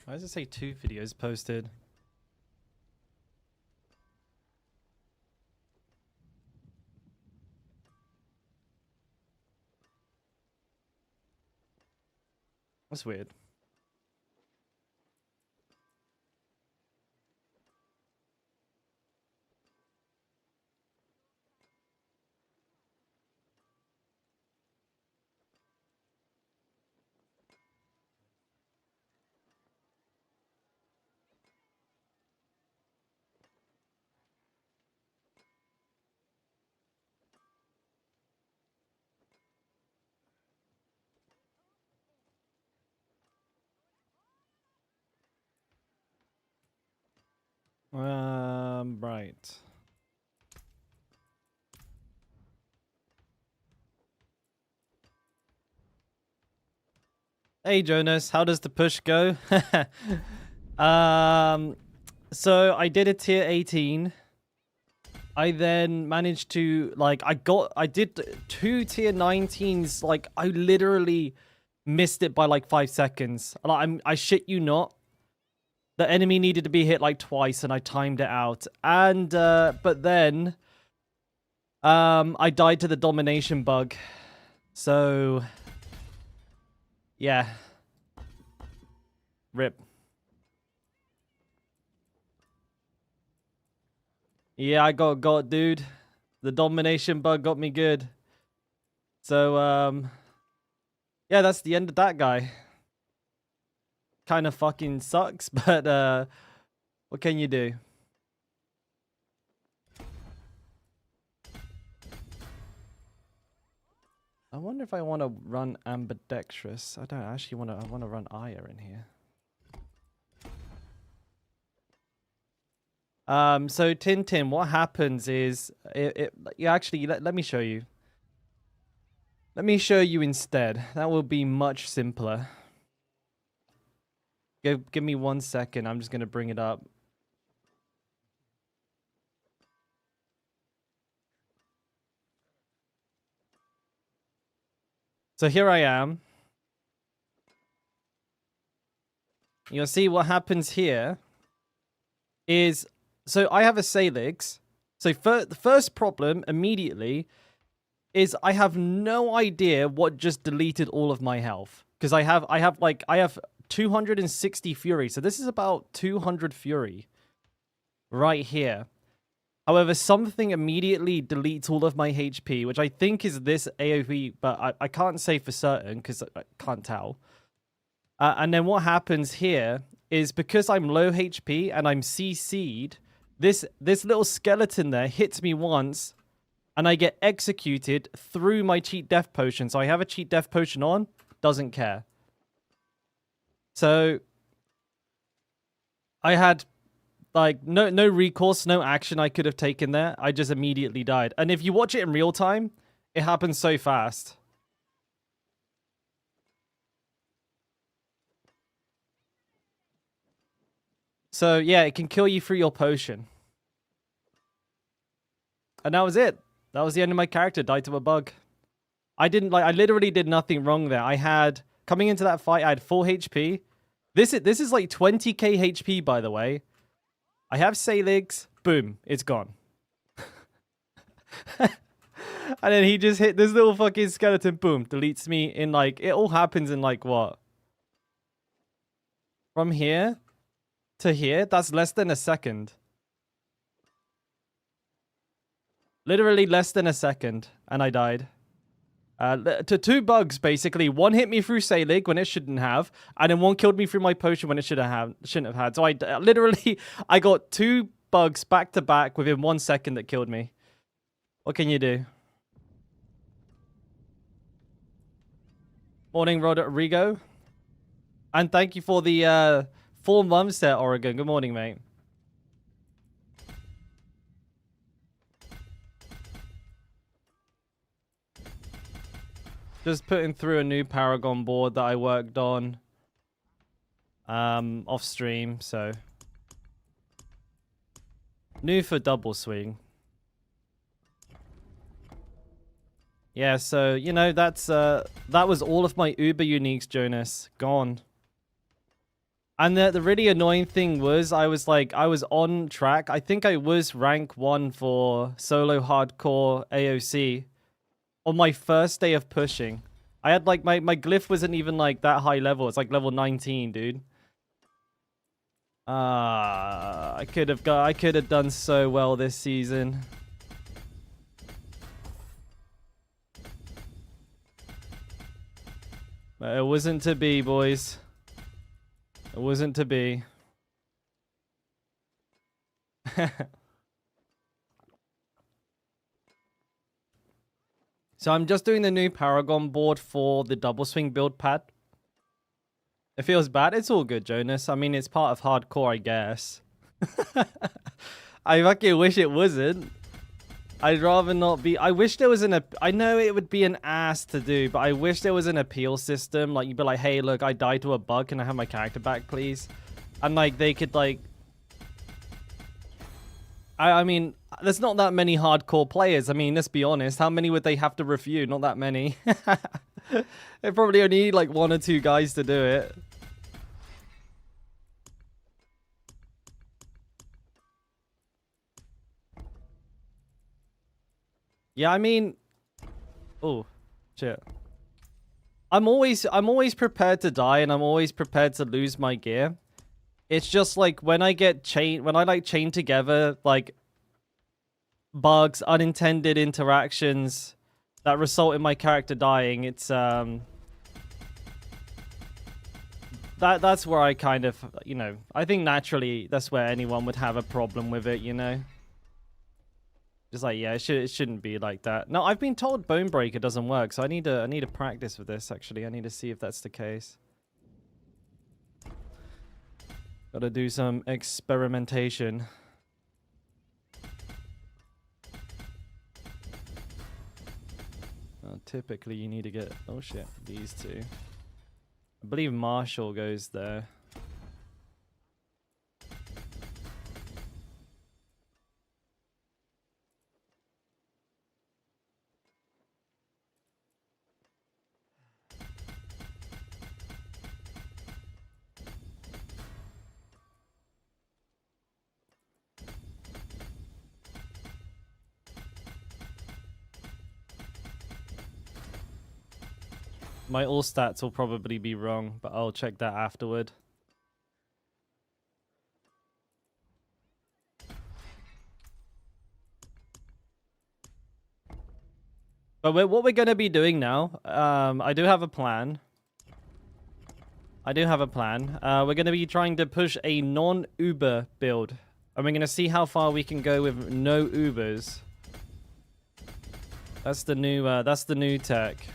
Why does it say 2 videos posted? That's weird. Right. Hey Jonas, how does the push go? So I did a tier 18. I then managed to I did 2 tier 19s. Like I literally missed it by like 5 seconds. I shit you not. The enemy needed to be hit like twice and I timed it out. And but then I died to the domination bug. So yeah. Rip. Yeah, I got dude. The domination bug got me good. So yeah, that's the end of that guy. Kind of fucking sucks, but what can you do? I wonder if I want to run ambidextrous. I don't actually want to. I want to run Aya in here. So Tintin, what happens is actually let me show you. Let me show you instead. That will be much simpler. Give me 1 second. I'm just gonna bring it up. So here I am. You'll see what happens here is, so I have a Salix. So the first problem immediately is I have no idea what just deleted all of my health. Because I have 260 fury. So this is about 200 fury right here. However, something immediately deletes all of my HP, which I think is this AoV, but I can't say for certain because I can't tell. And then what happens here is because I'm low HP and I'm CC'd, this little skeleton there hits me once and I get executed through my cheat death potion. So I have a cheat death potion on, doesn't care. So I had like no recourse, no action I could have taken there. I just immediately died. And if you watch it in real time, it happens so fast. So yeah, it can kill you through your potion. And that was it. That was the end of my character. Died to a bug. I literally did nothing wrong there. I had, coming into that fight, I had 4 HP. This is like 20k HP, by the way. I have Salix. Boom. It's gone. And then he just hit this little fucking skeleton. Boom. Deletes me in like, it all happens in like what? From here to here? That's less than a second. Literally less than a second. And I died. To 2 bugs, basically. One hit me through Salig when it shouldn't have, and then one killed me through my potion when it shouldn't have had. So I literally, I got 2 bugs back to back within 1 second that killed me. What can you do? Morning, Rodrigo. And thank you for the 4 months there, Oregon. Good morning, mate. Just putting through a new Paragon board that I worked on off stream, so new for double swing. Yeah, so you know that was all of my Uber uniques, Jonas, gone. And the really annoying thing was, I was on track. I think I was rank 1 for solo hardcore AoC on my first day of pushing. I had like, my glyph wasn't even like that high level. It's like level 19, dude. I could have done so well this season. But it wasn't to be, boys. It wasn't to be. So I'm just doing the new Paragon board for the double swing build pad. It feels bad. It's all good, Jonas. I mean, it's part of hardcore, I guess. I fucking wish it wasn't. I'd rather not be... I wish there was an... I know it would be an ass to do, but I wish there was an appeal system. Like, you'd be like, hey, look, I died to a bug. Can I have my character back, please? And, like, they could, like... I mean, there's not that many hardcore players. I mean, let's be honest. How many would they have to review? Not that many. They probably only need, like, 1 or 2 guys to do it. Yeah, I mean... Oh, shit. I'm always prepared to die, and I'm always prepared to lose my gear. It's just like when I like chain together like bugs, unintended interactions that result in my character dying, it's that's where I kind of, you know, I think naturally that's where anyone would have a problem with it, you know. Just like, yeah, it shouldn't be like that. No, I've been told Bone Breaker doesn't work, so I need to practice with this actually. I need to see if that's the case. Gotta do some experimentation. Well, typically you need to get... Oh shit, these two. I believe Marshall goes there. My all stats will probably be wrong, but I'll check that afterward. But what we're going to be doing now, I do have a plan. We're going to be trying to push a non-Uber build. And we're going to see how far we can go with no Ubers. That's the new tech.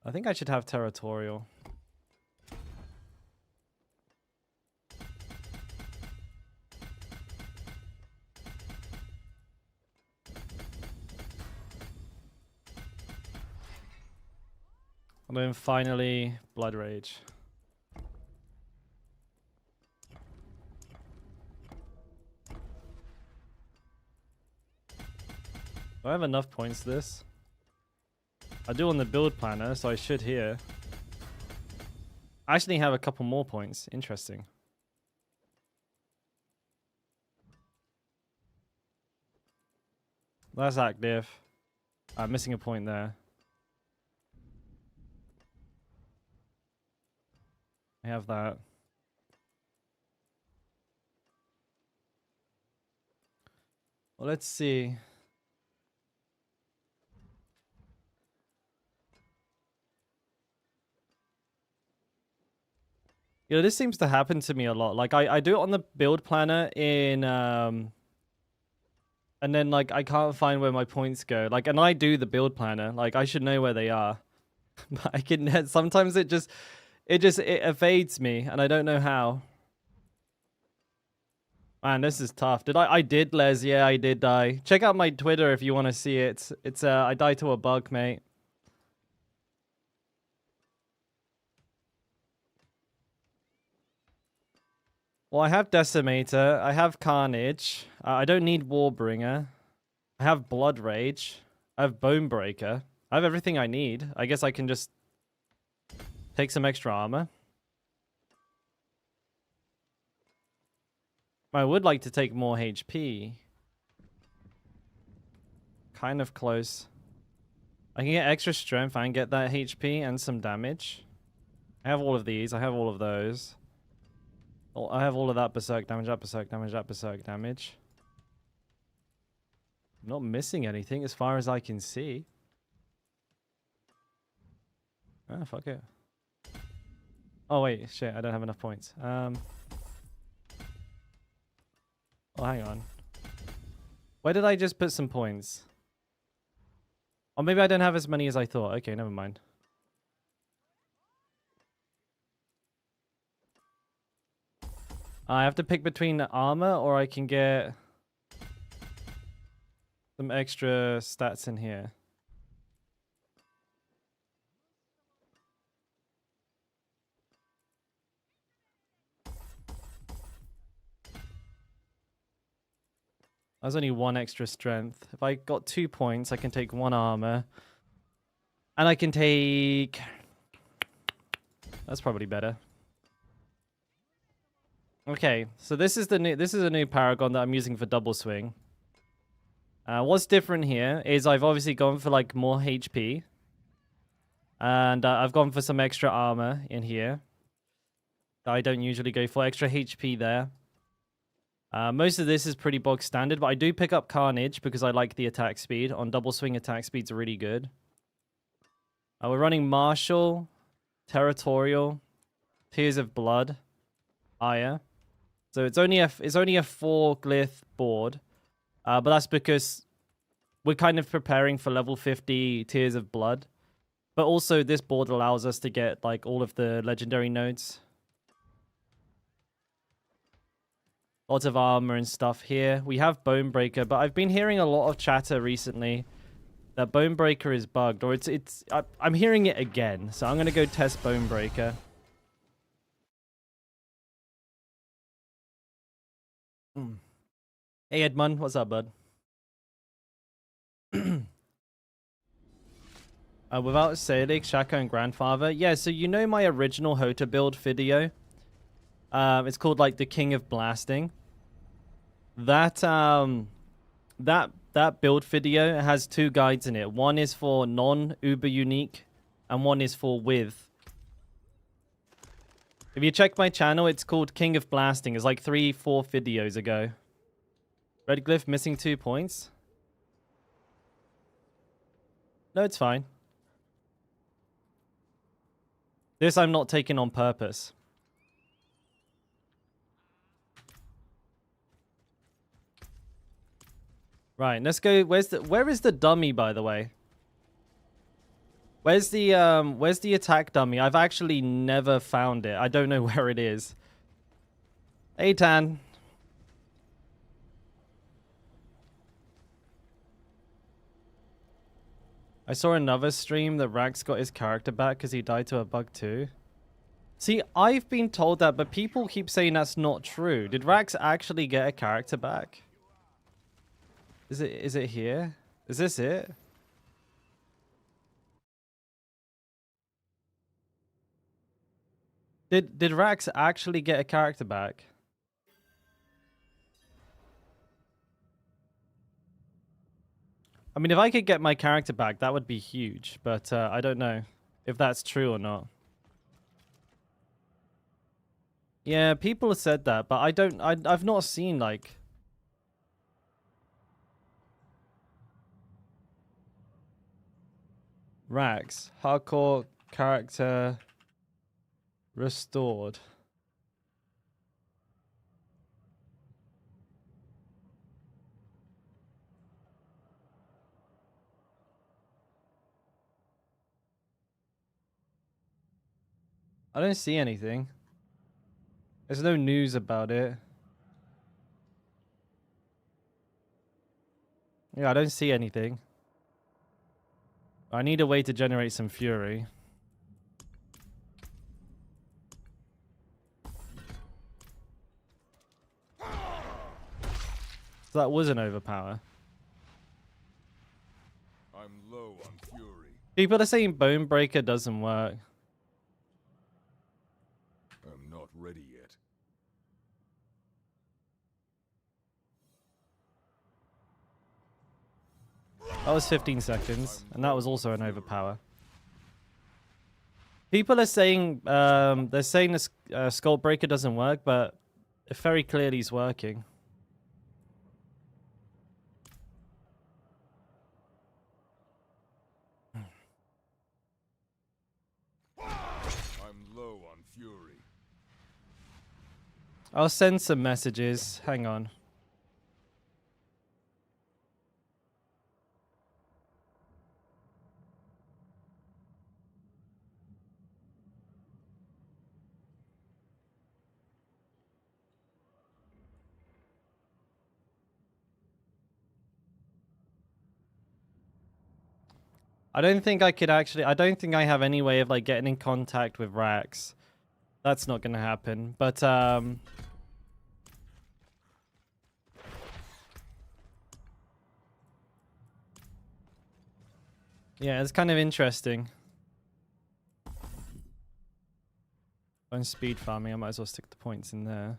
I think I should have territorial. And then finally, Blood Rage. Do I have enough points for this? I do on the build planner, so I should here. I actually have a couple more points. Interesting. That's active. I'm missing a point there. I have that. Well, let's see. You know, this seems to happen to me a lot. Like, I do it on the build planner in, and then, like, I can't find where my points go. Like, and I do the build planner. Like, I should know where they are. But I can, sometimes it evades me, and I don't know how. Man, this is tough. I did, Les. Yeah, I did die. Check out my Twitter if you want to see it. I died to a bug, mate. Well, I have Decimator, I have Carnage, I don't need Warbringer, I have Blood Rage, I have Bone Breaker, I have everything I need. I guess I can just take some extra armor. I would like to take more HP. Kind of close. I can get extra strength and get that HP and some damage. I have all of these. I have all of those. I have all of that berserk damage, that berserk damage, that berserk damage. I'm not missing anything as far as I can see. Ah, fuck it. Oh, wait. Shit, I don't have enough points. Oh, hang on. Where did I just put some points? Or maybe I don't have as many as I thought. Okay, never mind. I have to pick between armor or I can get some extra stats in here. There's only one extra strength. If I got 2 points, I can take 1 armor. And I can take... That's probably better. Okay, so this is a new paragon that I'm using for double swing. What's different here is I've obviously gone for like more HP. And I've gone for some extra armor in here. I don't usually go for extra HP there. Most of this is pretty bog standard, but I do pick up Carnage because I like the attack speed. On double swing, attack speed's really good. We're running Martial, Territorial, Tears of Blood, Ire. So it's only a 4 glyph board, but that's because we're kind of preparing for level 50 Tears of Blood. But also this board allows us to get like all of the legendary nodes. Lots of armor and stuff here. We have Bonebreaker, but I've been hearing a lot of chatter recently that Bonebreaker is bugged, or I'm hearing it again. So I'm going to go test Bonebreaker. Hey Edmund, what's up, bud? Without Selig, Shaka, and Grandfather. Yeah, so you know my original Hota build video? It's called like the King of Blasting. That build video has 2 guides in it. One is for non-uber unique, and one is for with. If you check my channel, it's called King of Blasting. It's like 3-4 videos ago. Red Glyph missing 2 points. No, it's fine. This I'm not taking on purpose. Right, let's go. Where is the dummy, by the way? Where's the attack dummy? I've actually never found it. I don't know where it is. Hey, Tan. I saw another stream that Rax got his character back because he died to a bug too. See, I've been told that, but people keep saying that's not true. Did Rax actually get a character back? Is it here? Is this it? Did Rax actually get a character back? I mean, if I could get my character back, that would be huge, but I don't know if that's true or not. Yeah, people have said that, but I've not seen like Rax hardcore character restored. I don't see anything. There's no news about it. Yeah, I don't see anything. I need a way to generate some fury. So that was an overpower. I'm low on fury. People are saying Bonebreaker doesn't work. I'm not ready yet. That was 15 seconds, and that was also an overpower. People are saying they're saying this Skull Breaker doesn't work, but it very clearly is working. I'm low on fury. I'll send some messages. Hang on. I don't think I could actually... I don't think I have any way of, like, getting in contact with Rax. That's not gonna happen. But, yeah, it's kind of interesting. I'm speed farming. I might as well stick the points in there.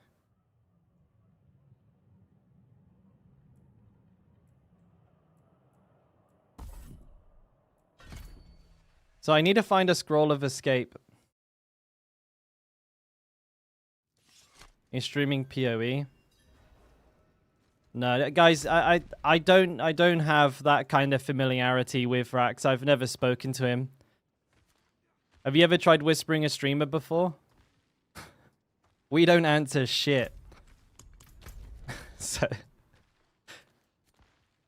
So I need to find a scroll of escape. You're streaming PoE. No, guys, I don't have that kind of familiarity with Rax. I've never spoken to him. Have you ever tried whispering a streamer before? We don't answer shit. So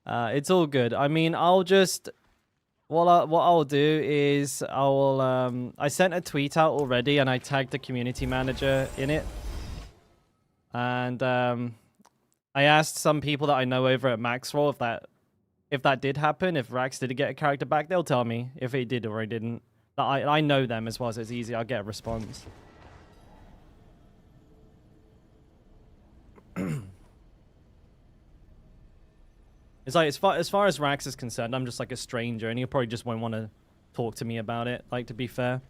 it's all good. I mean, I'll just... what I'll do is I sent a tweet out already and I tagged the community manager in it. And I asked some people that I know over at Maxroll if that did happen, if Rax did get a character back, they'll tell me if he did or he didn't. I know them as well, so it's easy. I'll get a response. It's like as far as Rax is concerned, I'm just like a stranger, and he probably just won't want to talk to me about it. Like, to be fair,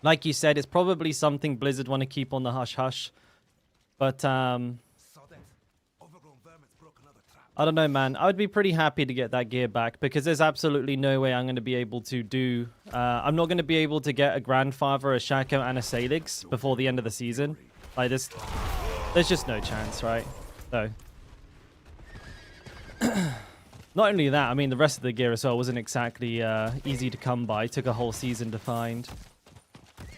like you said, it's probably something Blizzard want to keep on the hush hush. But I don't know, man. I would be pretty happy to get that gear back because there's absolutely no way I'm going to be able to do. I'm not going to be able to get a Grandfather, a Shaco, and a Salix before the end of the season. Like this, there's just no chance, right? So. Not only that, I mean, the rest of the gear as well wasn't exactly easy to come by. It took a whole season to find.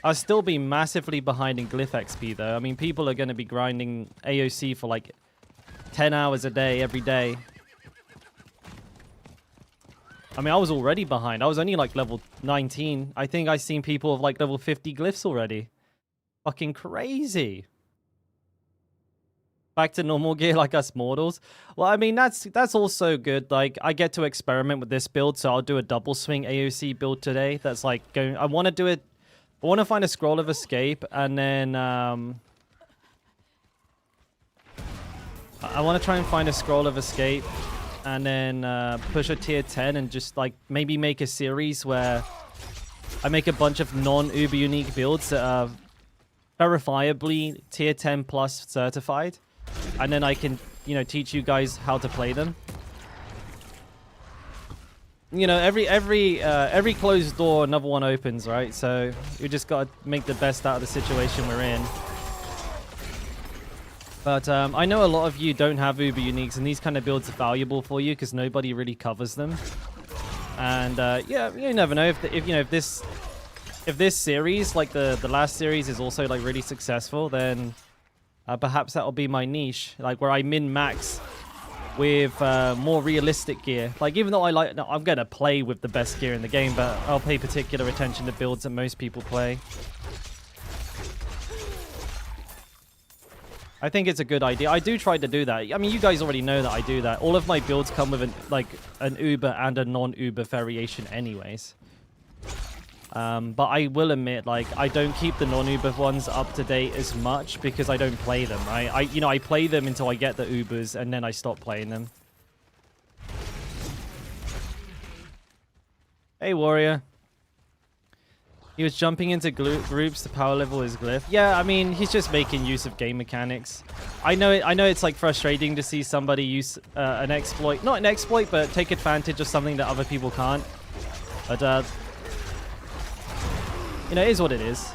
I'll still be massively behind in Glyph XP, though. I mean, people are going to be grinding AoC for, like, 10 hours a day, every day. I mean, I was already behind. I was only, like, level 19. I think I've seen people of, like, level 50 glyphs already. Fucking crazy. Back to normal gear like us mortals. Well, I mean, that's also good. Like, I get to experiment with this build, so I'll do a double swing AoC build today. That's like going... I want to do it... I want to find a scroll of escape, and then... I want to try and find a scroll of escape, and then push a tier 10, and just, like, maybe make a series where I make a bunch of non-uber unique builds that are verifiably tier 10 plus certified. And then I can, you know, teach you guys how to play them. You know, every closed door, another one opens, right? So we just got to make the best out of the situation we're in. But I know a lot of you don't have Uber Uniques, and these kind of builds are valuable for you because nobody really covers them. And yeah, you never know if this series, like the last series, is also like really successful, then. Perhaps that'll be my niche, like where I min-max with more realistic gear. Like, even though I'm going to play with the best gear in the game, but I'll pay particular attention to builds that most people play. I think it's a good idea. I do try to do that. I mean, you guys already know that I do that. All of my builds come with an Uber and a non-Uber variation anyways. But I will admit, like, I don't keep the non-Uber ones up to date as much because I don't play them, right? I play them until I get the Ubers and then I stop playing them. Hey, Warrior. He was jumping into groups to power level his glyph. Yeah, I mean, he's just making use of game mechanics. I know it's like frustrating to see somebody use an exploit. Not an exploit, but take advantage of something that other people can't. But, you know, it is what it is.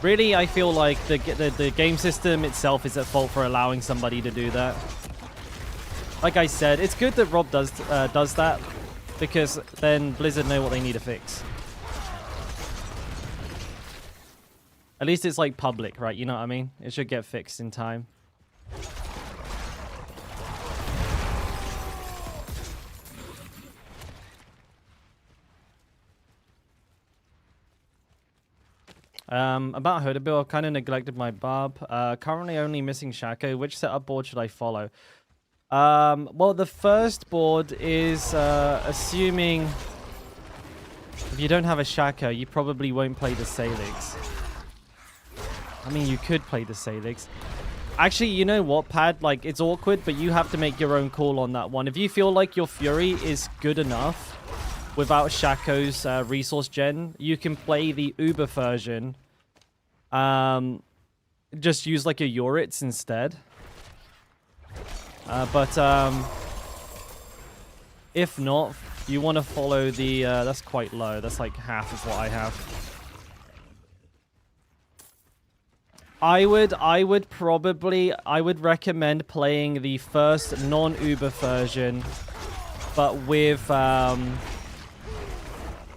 Really, I feel like the game system itself is at fault for allowing somebody to do that. Like I said, it's good that Rob does that, because then Blizzard know what they need to fix. At least it's like public, right? You know what I mean? It should get fixed in time. About Hodabil, I've kind of neglected my Barb. Currently only missing Shaco. Which setup board should I follow? Well, the first board is assuming if you don't have a Shaco, you probably won't play the Salix. I mean, you could play the Salix. Actually, you know what, Pad? Like, it's awkward, but you have to make your own call on that one. If you feel like your Fury is good enough without Shaco's resource gen, you can play the Uber version. Just use like a Yoritz instead. But if not, you want to follow the... that's quite low. That's like half of what I have. I would recommend playing the first non-Uber version, but with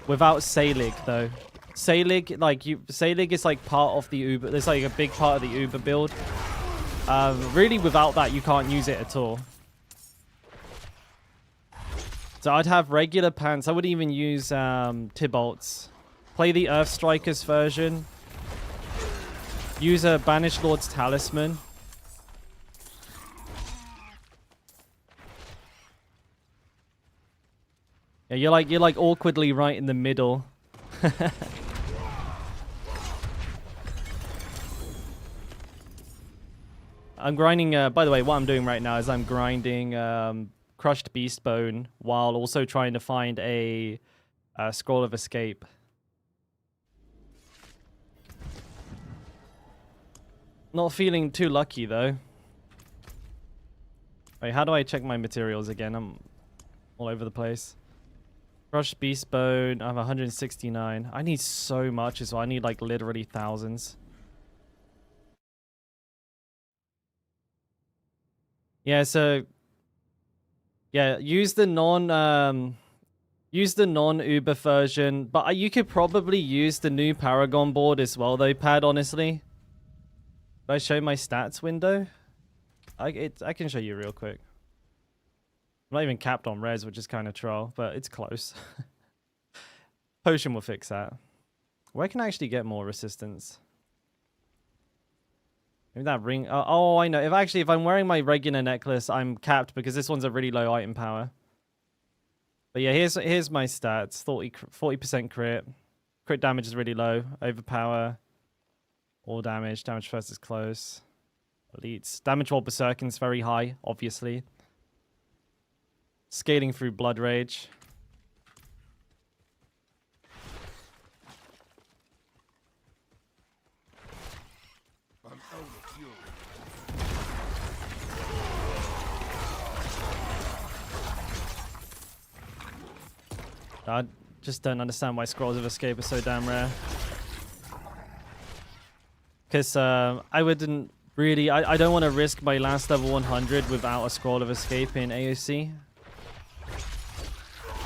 without Salig though. Salig is like part of the Uber. There's like a big part of the Uber build. Really, without that, you can't use it at all. So I'd have regular pants. I wouldn't even use Tibolts. Play the Earth Strikers version. Use a Banished Lord's Talisman. Yeah, you're like awkwardly right in the middle. I'm grinding, by the way, what I'm doing right now is I'm grinding Crushed Beast Bone while also trying to find a Scroll of Escape. Not feeling too lucky, though. Wait, how do I check my materials again? I'm all over the place. Crushed Beast Bone, I have 169. I need so much as well. I need, like, literally thousands. Yeah, so... yeah, use the non-Uber version. But you could probably use the new Paragon board as well, though, Pad, honestly. Did I show my stats window? I can show you real quick. I'm not even capped on res, which is kind of troll, but it's close. Potion will fix that. Where can I actually get more resistance? Maybe that ring. Oh, I know. If I'm wearing my regular necklace, I'm capped because this one's a really low item power. But yeah, here's my stats. 40% crit. Crit damage is really low. Overpower. All damage. Damage first is close. Elites. Damage while Berserking is very high, obviously. Scaling through Blood Rage. I'm out of fury. I just don't understand why Scrolls of Escape are so damn rare. Because I wouldn't really... I don't want to risk my last level 100 without a Scroll of Escape in AoC.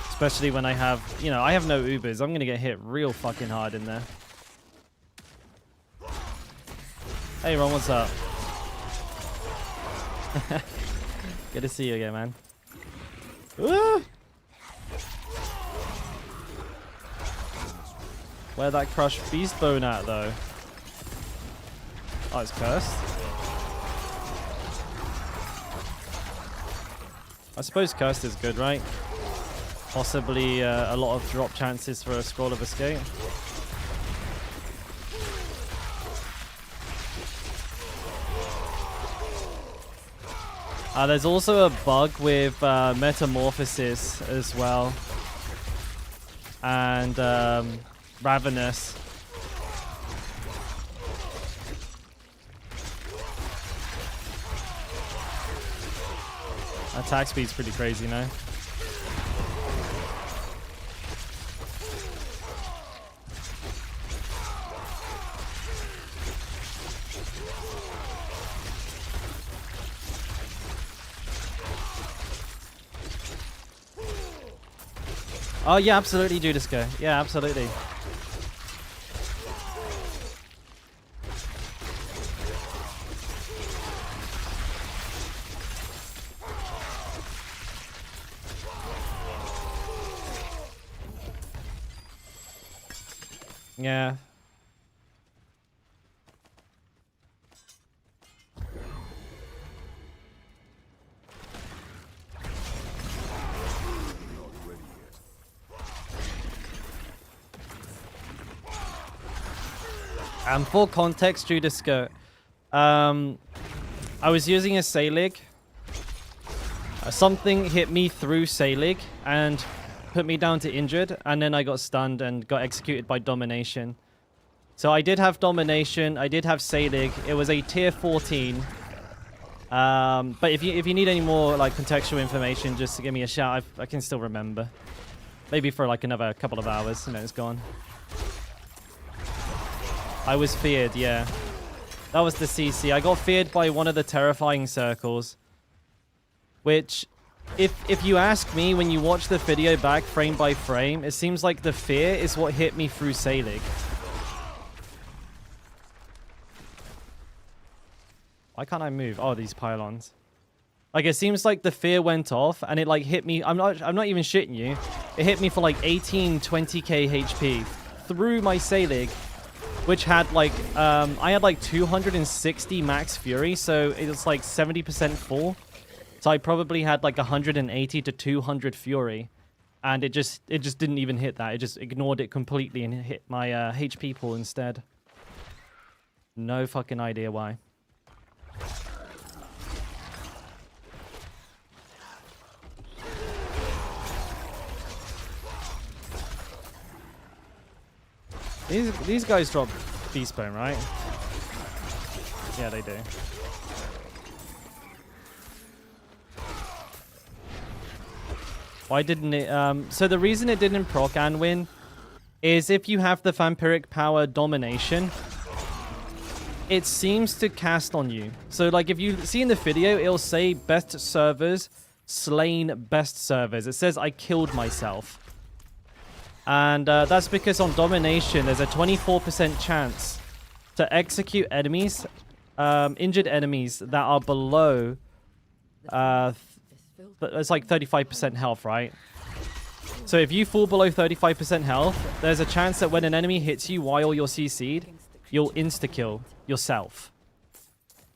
Especially when I have... you know, I have no Ubers. I'm going to get hit real fucking hard in there. Hey, Ron, what's up? Good to see you again, man. Woo! Where that Crushed Beast Bone at, though? Oh, it's cursed. I suppose cursed is good, right? Possibly a lot of drop chances for a Scroll of Escape. There's also a bug with Metamorphosis as well. And Ravenous. Attack speed's pretty crazy now. Oh yeah, absolutely, Judisco. Yeah, absolutely. Yeah. For context, Judisco, I was using a Selig. Something hit me through Selig and put me down to injured, and then I got stunned and got executed by Domination. So I did have Domination, I did have Selig. It was a tier 14. But if you need any more like contextual information, just give me a shout. I can still remember. Maybe for like another couple of hours, and then it's gone. I was feared, yeah. That was the CC. I got feared by one of the terrifying circles. Which, if you ask me, when you watch the video back frame by frame, it seems like the fear is what hit me through Selig. Why can't I move? Oh, these pylons. Like, it seems like the fear went off and it like hit me. I'm not even shitting you. It hit me for like 18, 20k HP through my Selig, which had like, I had like 260 max fury, so it was like 70% full. So I probably had like 180 to 200 fury, and it just didn't even hit that. It just ignored it completely and hit my HP pool instead. No fucking idea why. These guys drop Beastbone, right? Yeah, they do. Why didn't it? So the reason it didn't proc and win is if you have the Vampiric Power Domination, it seems to cast on you. So like if you see in the video, it'll say best servers slain best servers. It says I killed myself. And that's because on Domination, there's a 24% chance to execute enemies, injured enemies that are below, it's like 35% health, right? So if you fall below 35% health, there's a chance that when an enemy hits you while you're CC'd, you'll insta-kill yourself.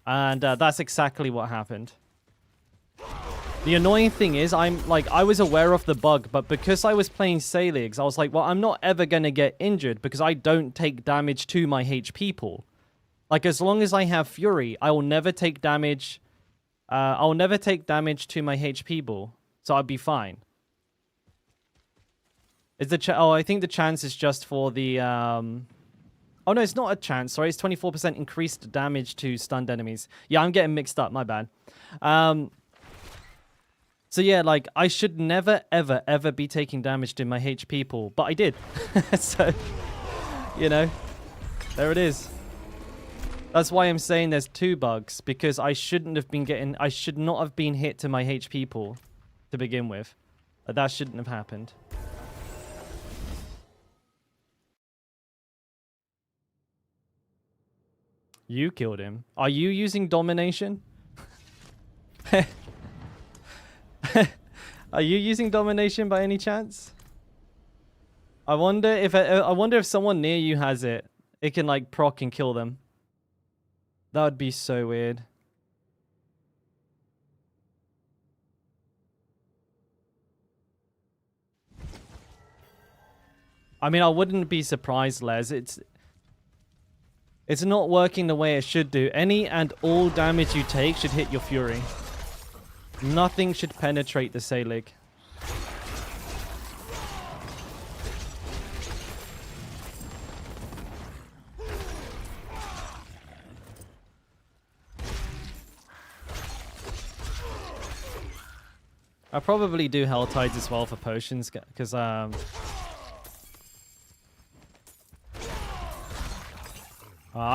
And that's exactly what happened. The annoying thing is, I was aware of the bug, but because I was playing Saligs, I was like, well, I'm not ever going to get injured because I don't take damage to my HP pool. Like, as long as I have Fury, I will never take damage. I'll never take damage to my HP pool, so I'll be fine. Is the oh, I think the chance is just for the oh no, it's not a chance. Sorry, it's 24% increased damage to stunned enemies. Yeah, I'm getting mixed up. My bad. So yeah, like, I should never, ever, ever be taking damage to my HP pool, but I did. So, you know, there it is. That's why I'm saying there's two bugs, because I shouldn't have been getting, I should not have been hit to my HP pool to begin with. That shouldn't have happened. You killed him. Are you using Domination? Are you using Domination by any chance? I wonder if someone near you has it. It can like proc and kill them. That would be so weird. I mean, I wouldn't be surprised, Les. It's not working the way it should do. Any and all damage you take should hit your Fury. Nothing should penetrate the Selig. I probably do Hell Tides as well for potions, because I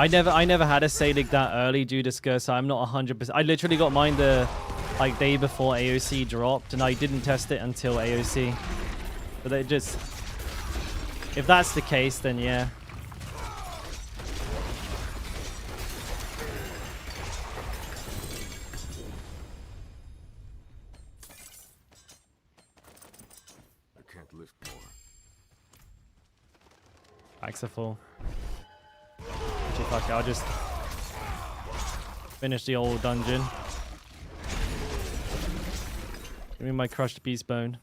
never had a Selig that early, Judiska, so I'm not 100%. I literally got mine the like day before AoC dropped, and I didn't test it until AoC. But they just, if that's the case, then yeah. I can't lift more. Packs are full. Actually, fuck it, I'll just finish the old dungeon. Give me my crushed beast bone.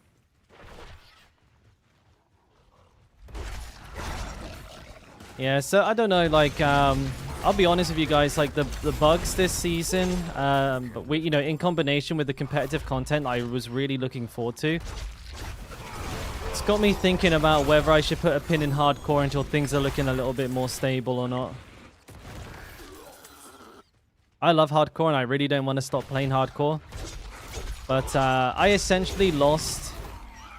Yeah, so I don't know, like, I'll be honest with you guys, like the bugs this season, but we, you know, in combination with the competitive content I was really looking forward to, it's got me thinking about whether I should put a pin in hardcore until things are looking a little bit more stable or not. I love hardcore and I really don't want to stop playing hardcore. But I essentially lost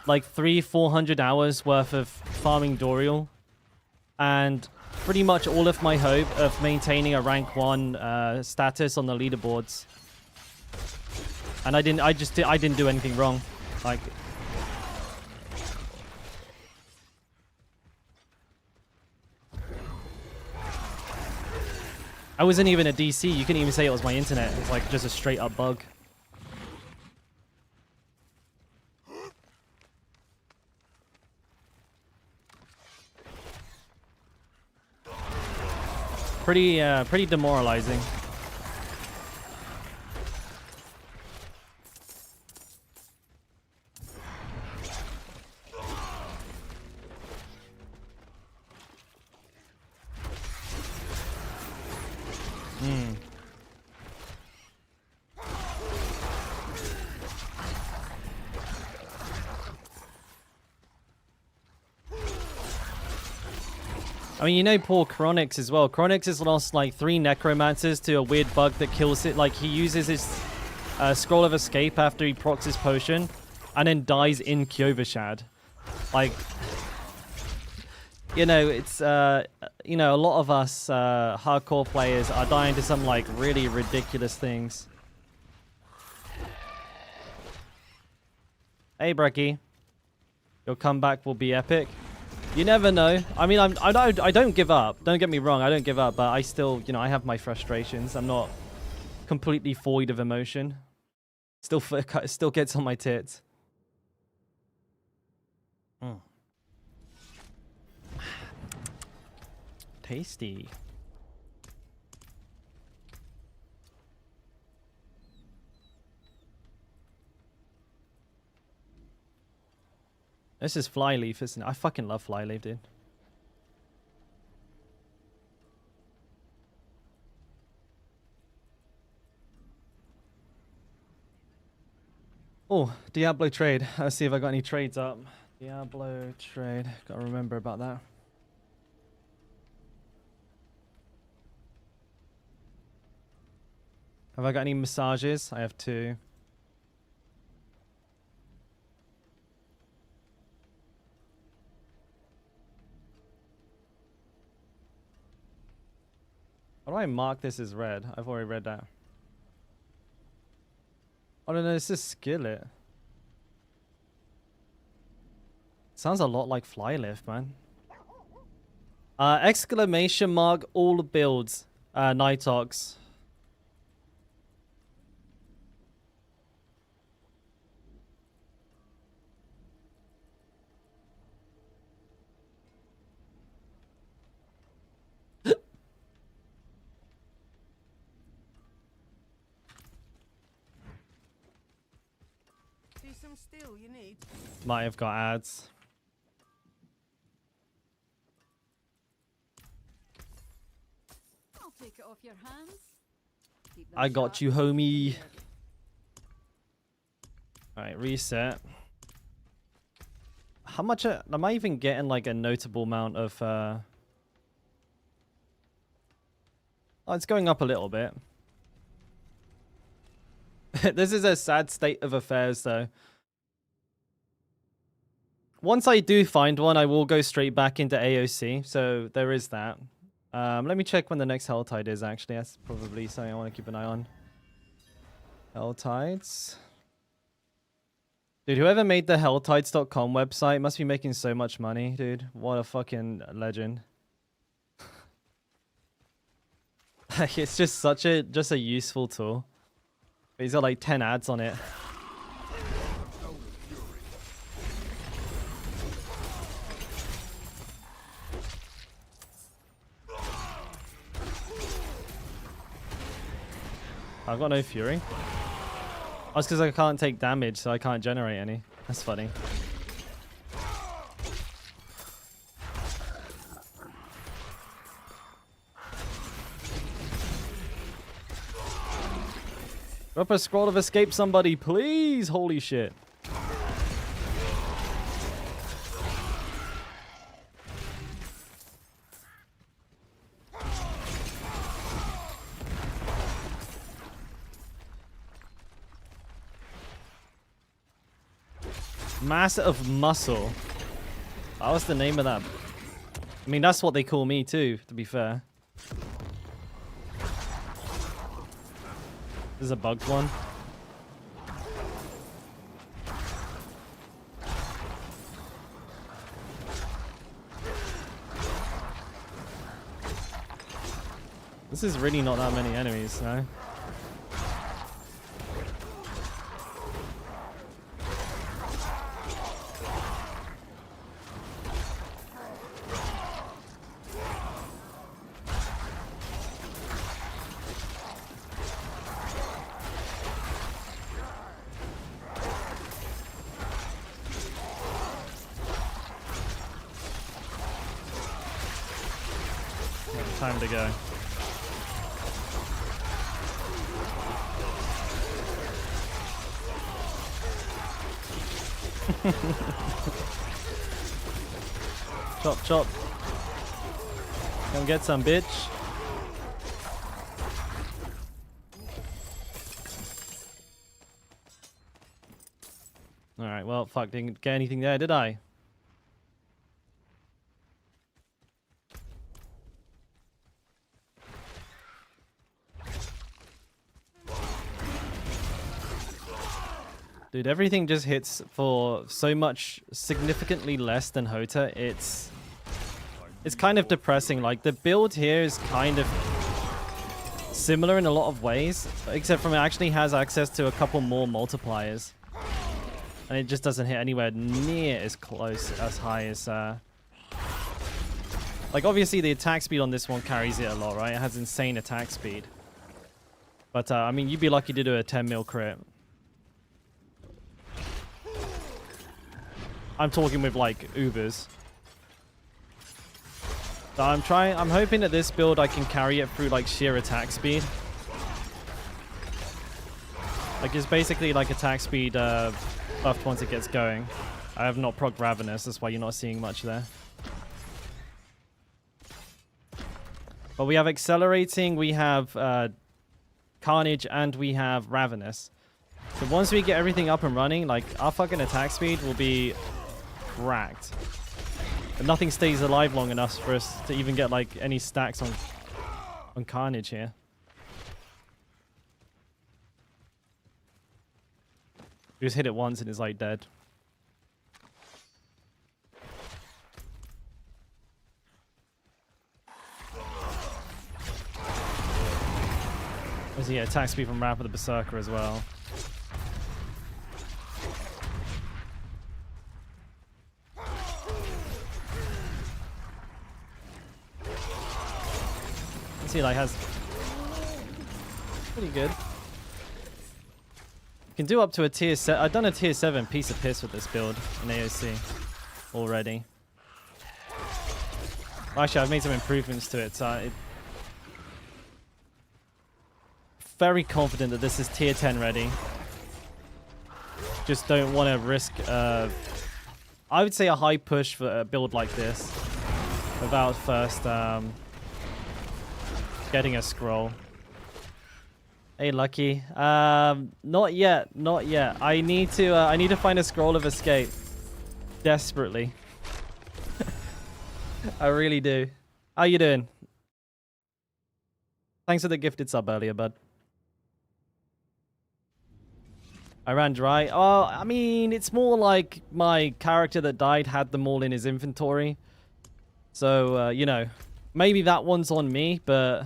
like 300-400 hours worth of farming Dorial. And pretty much all of my hope of maintaining a rank 1 status on the leaderboards. And I didn't do anything wrong. Like, I wasn't even a DC. You couldn't even say it was my internet. It's like just a straight up bug. Pretty demoralizing. I mean, you know, poor Chronix as well. Chronix has lost like 3 necromancers to a weird bug that kills it. Like, he uses his scroll of escape after he procs his potion and then dies in Kyovashad. Like, you know, it's, you know, a lot of us hardcore players are dying to some like really ridiculous things. Hey, Brecky. Your comeback will be epic. You never know. I mean, I don't give up. Don't get me wrong. I don't give up, but I still, you know, I have my frustrations. I'm not completely void of emotion. Still gets on my tits. Tasty. This is Flyleaf, isn't it? I fucking love Flyleaf, dude. Oh, Diablo trade. Let's see if I got any trades up. Diablo trade. Gotta remember about that. Have I got any massages? I have 2. How do I mark this as red? I've already read that. Oh no, this is Skillet. Sounds a lot like Flylift, man. Exclamation mark all builds. Nightox. Steel you need. Might have got ads. I'll take it off your hands. I got you, homie. Alright, reset. How much am I even getting like a notable amount of oh, it's going up a little bit. This is a sad state of affairs though. Once I do find one, I will go straight back into AoC, so there is that. Let me check when the next Hell Tide is actually. That's probably something I want to keep an eye on. Hell Tides. Dude, whoever made the helltides.com website must be making so much money, dude. What a fucking legend. It's just such a useful tool. But he's got like 10 ads on it. I've got no fury. Oh, it's because I can't take damage, so I can't generate any. That's funny. Drop a scroll of escape, somebody, please! Holy shit. Mass of muscle. That was the name of that. I mean, that's what they call me too, to be fair. This is a bugged one. This is really not that many enemies, no? Time to go. Chop, chop. Come get some, bitch. Alright, well, fuck, didn't get anything there, did I? Dude, everything just hits for so much significantly less than Hota. It's kind of depressing. Like, the build here is kind of similar in a lot of ways, except from it actually has access to a couple more multipliers. And it just doesn't hit anywhere near as close, as high as... Like, obviously, the attack speed on this one carries it a lot, right? It has insane attack speed. But, I mean, you'd be lucky to do a 10 mil crit. I'm talking with like Ubers. So I'm hoping that this build I can carry it through like sheer attack speed. Like it's basically like attack speed buffed once it gets going. I have not proc Ravenous, that's why you're not seeing much there. But we have Accelerating, we have Carnage, and we have Ravenous. So once we get everything up and running, like our fucking attack speed will be cracked. And nothing stays alive long enough for us to even get like any stacks on Carnage here. We just hit it once and it's like dead. There's attack speed from Wrath of the Berserker as well. See, like has pretty good. You can do up to a tier 7. I've done a tier 7 piece of piss with this build in AoC already. Well, actually, I've made some improvements to it, so very confident that this is tier 10 ready. just don't want to risk, I would say, a high push for a build like this without first getting a scroll. Hey, Lucky. Not yet. Not yet. I need to find a scroll of escape. Desperately. I really do. How you doing? Thanks for the gifted sub earlier, bud. I ran dry. Oh, I mean, it's more like my character that died had them all in his inventory. So, you know, maybe that one's on me, but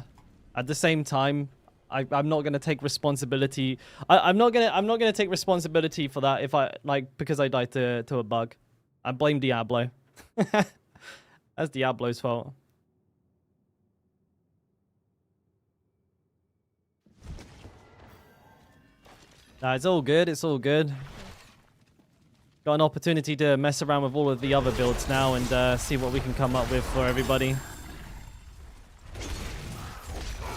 at the same time, I'm not gonna take responsibility. I'm not gonna take responsibility for that if because I died to a bug. I blame Diablo. That's Diablo's fault. Nah, it's all good. It's all good. Got an opportunity to mess around with all of the other builds now and see what we can come up with for everybody.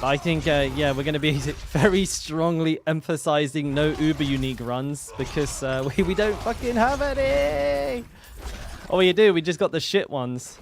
But I think, yeah, we're going to be very strongly emphasizing no uber unique runs because we don't fucking have any. Oh, you do. We just got the shit ones.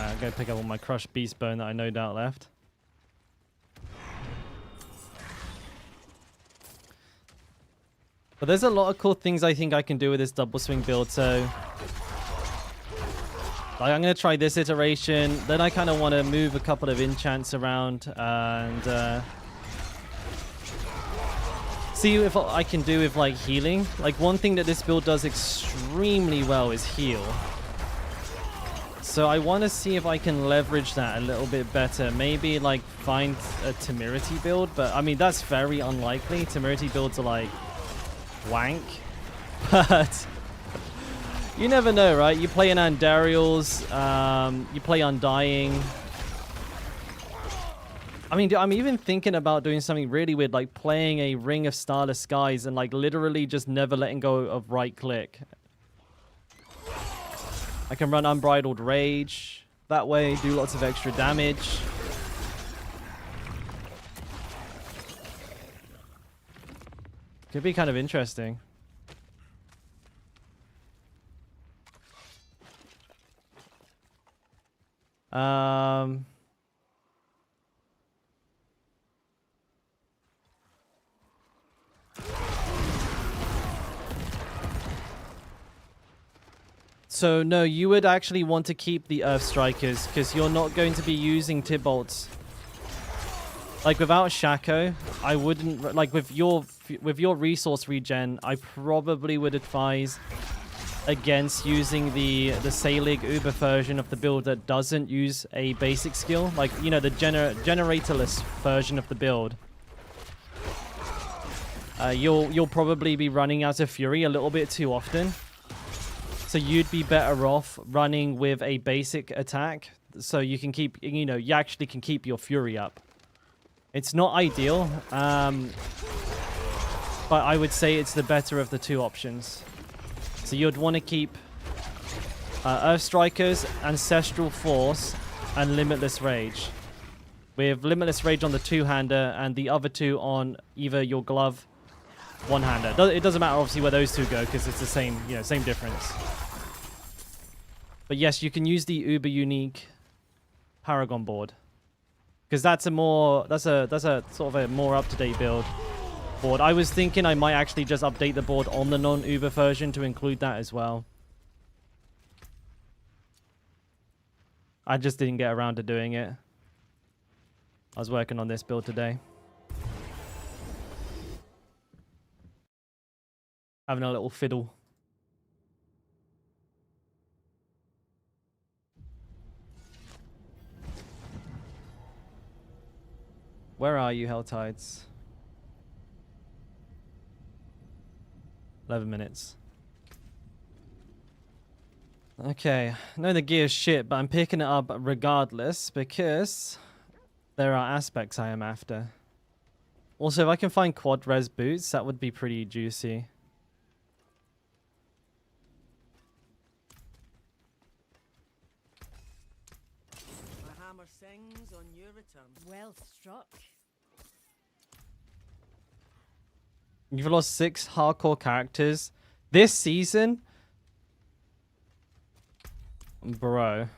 I'm going to pick up all my crushed beast bone that I no doubt left. But there's a lot of cool things I think I can do with this double swing build, so like, I'm going to try this iteration. Then I kind of want to move a couple of enchants around and see if I can do with like healing. Like one thing that this build does extremely well is heal. So I want to see if I can leverage that a little bit better. Maybe like find a temerity build, but I mean that's very unlikely. Temerity builds are like wank, but you never know, right? You play an Andariel's, you play Undying. I mean, I'm even thinking about doing something really weird, like playing a Ring of Starless Skies and like literally just never letting go of right click. I can run Unbridled Rage that way, do lots of extra damage. Could be kind of interesting. So no, you would actually want to keep the Earth Strikers because you're not going to be using Tibolts. Like without Shaco, I wouldn't like with your resource regen. I probably would advise against using the Salig Uber version of the build that doesn't use a basic skill, like you know the generatorless version of the build. You'll probably be running out of Fury a little bit too often. So you'd be better off running with a basic attack so you can keep, you know, you actually can keep your Fury up. It's not ideal, but I would say it's the better of the two options. So you'd want to keep Earth Strikers, Ancestral Force, and Limitless Rage. With Limitless Rage on the two-hander and the other two on either your glove one-hander. It doesn't matter obviously where those two go because it's the same, you know, same difference. But yes, you can use the uber unique Paragon board because that's a sort of a more up-to-date build board. I was thinking I might actually just update the board on the non-uber version to include that as well. I just didn't get around to doing it. I was working on this build today. Having a little fiddle. Where are you, Helltides? 11 minutes. Okay, I know the gear's shit, but I'm picking it up regardless because there are aspects I am after. Also, if I can find quad res boots, that would be pretty juicy. My hammer sings on your return. Well struck. You've lost 6 hardcore characters this season? Bro.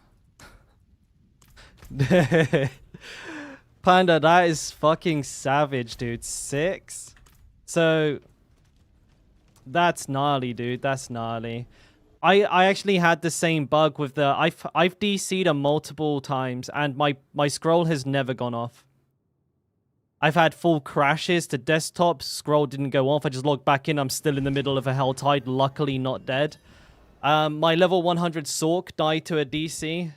Panda, that is fucking savage, dude. 6? So, that's gnarly, dude. That's gnarly. I actually had the same bug with the... I've DC'd a multiple times, and my scroll has never gone off. I've had full crashes to desktop, scroll didn't go off, I just logged back in, I'm still in the middle of a Helltide, luckily not dead. My level 100 Sork died to a DC.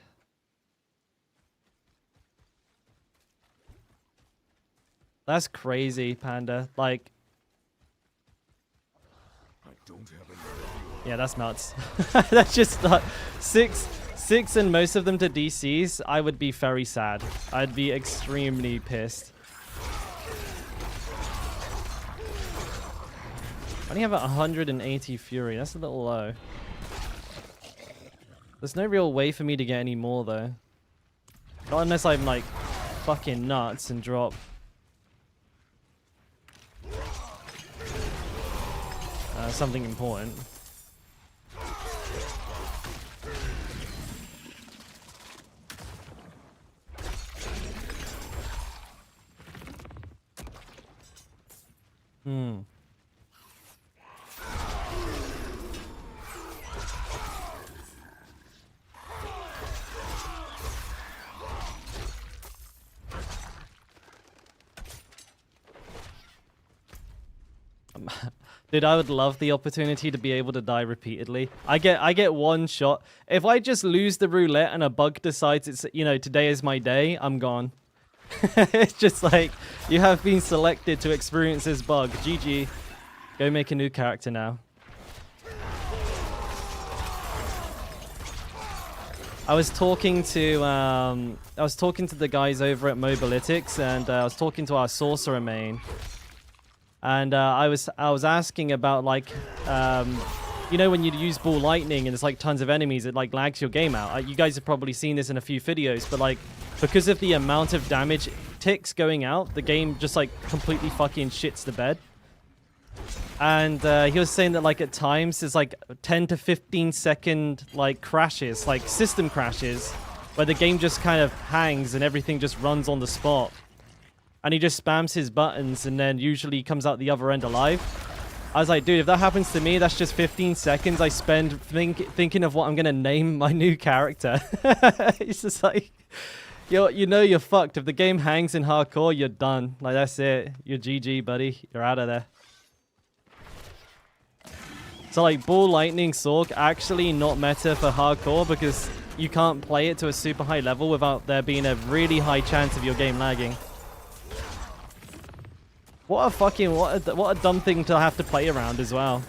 That's crazy, Panda. Like... I don't have any. Yeah, that's nuts. That's just... Six and most of them to DCs, I would be very sad. I'd be extremely pissed. I only have 180 Fury. That's a little low. There's no real way for me to get any more, though. Not unless I'm, like, fucking nuts and drop... something important. Dude, I would love the opportunity to be able to die repeatedly. I get one shot. If I just lose the roulette and a bug decides it's, you know, today is my day, I'm gone. It's just like, you have been selected to experience this bug. GG. Go make a new character now. I was talking to the guys over at Mobilytics, and I was talking to our sorcerer main. And I was asking about, like, you know, when you use ball lightning and there's like tons of enemies, it like lags your game out. You guys have probably seen this in a few videos, but like because of the amount of damage ticks going out, the game just like completely fucking shits the bed. And he was saying that like at times there's like 10 to 15 second like crashes, like system crashes, where the game just kind of hangs and everything just runs on the spot. And he just spams his buttons and then usually comes out the other end alive. I was like, dude, if that happens to me, that's just 15 seconds I spend thinking of what I'm going to name my new character. It's just like, you know you're fucked. If the game hangs in hardcore, you're done. Like, that's it. You're GG, buddy. You're out of there. So, like, Ball Lightning Sork actually not meta for hardcore because you can't play it to a super high level without there being a really high chance of your game lagging. What a dumb thing to have to play around as well.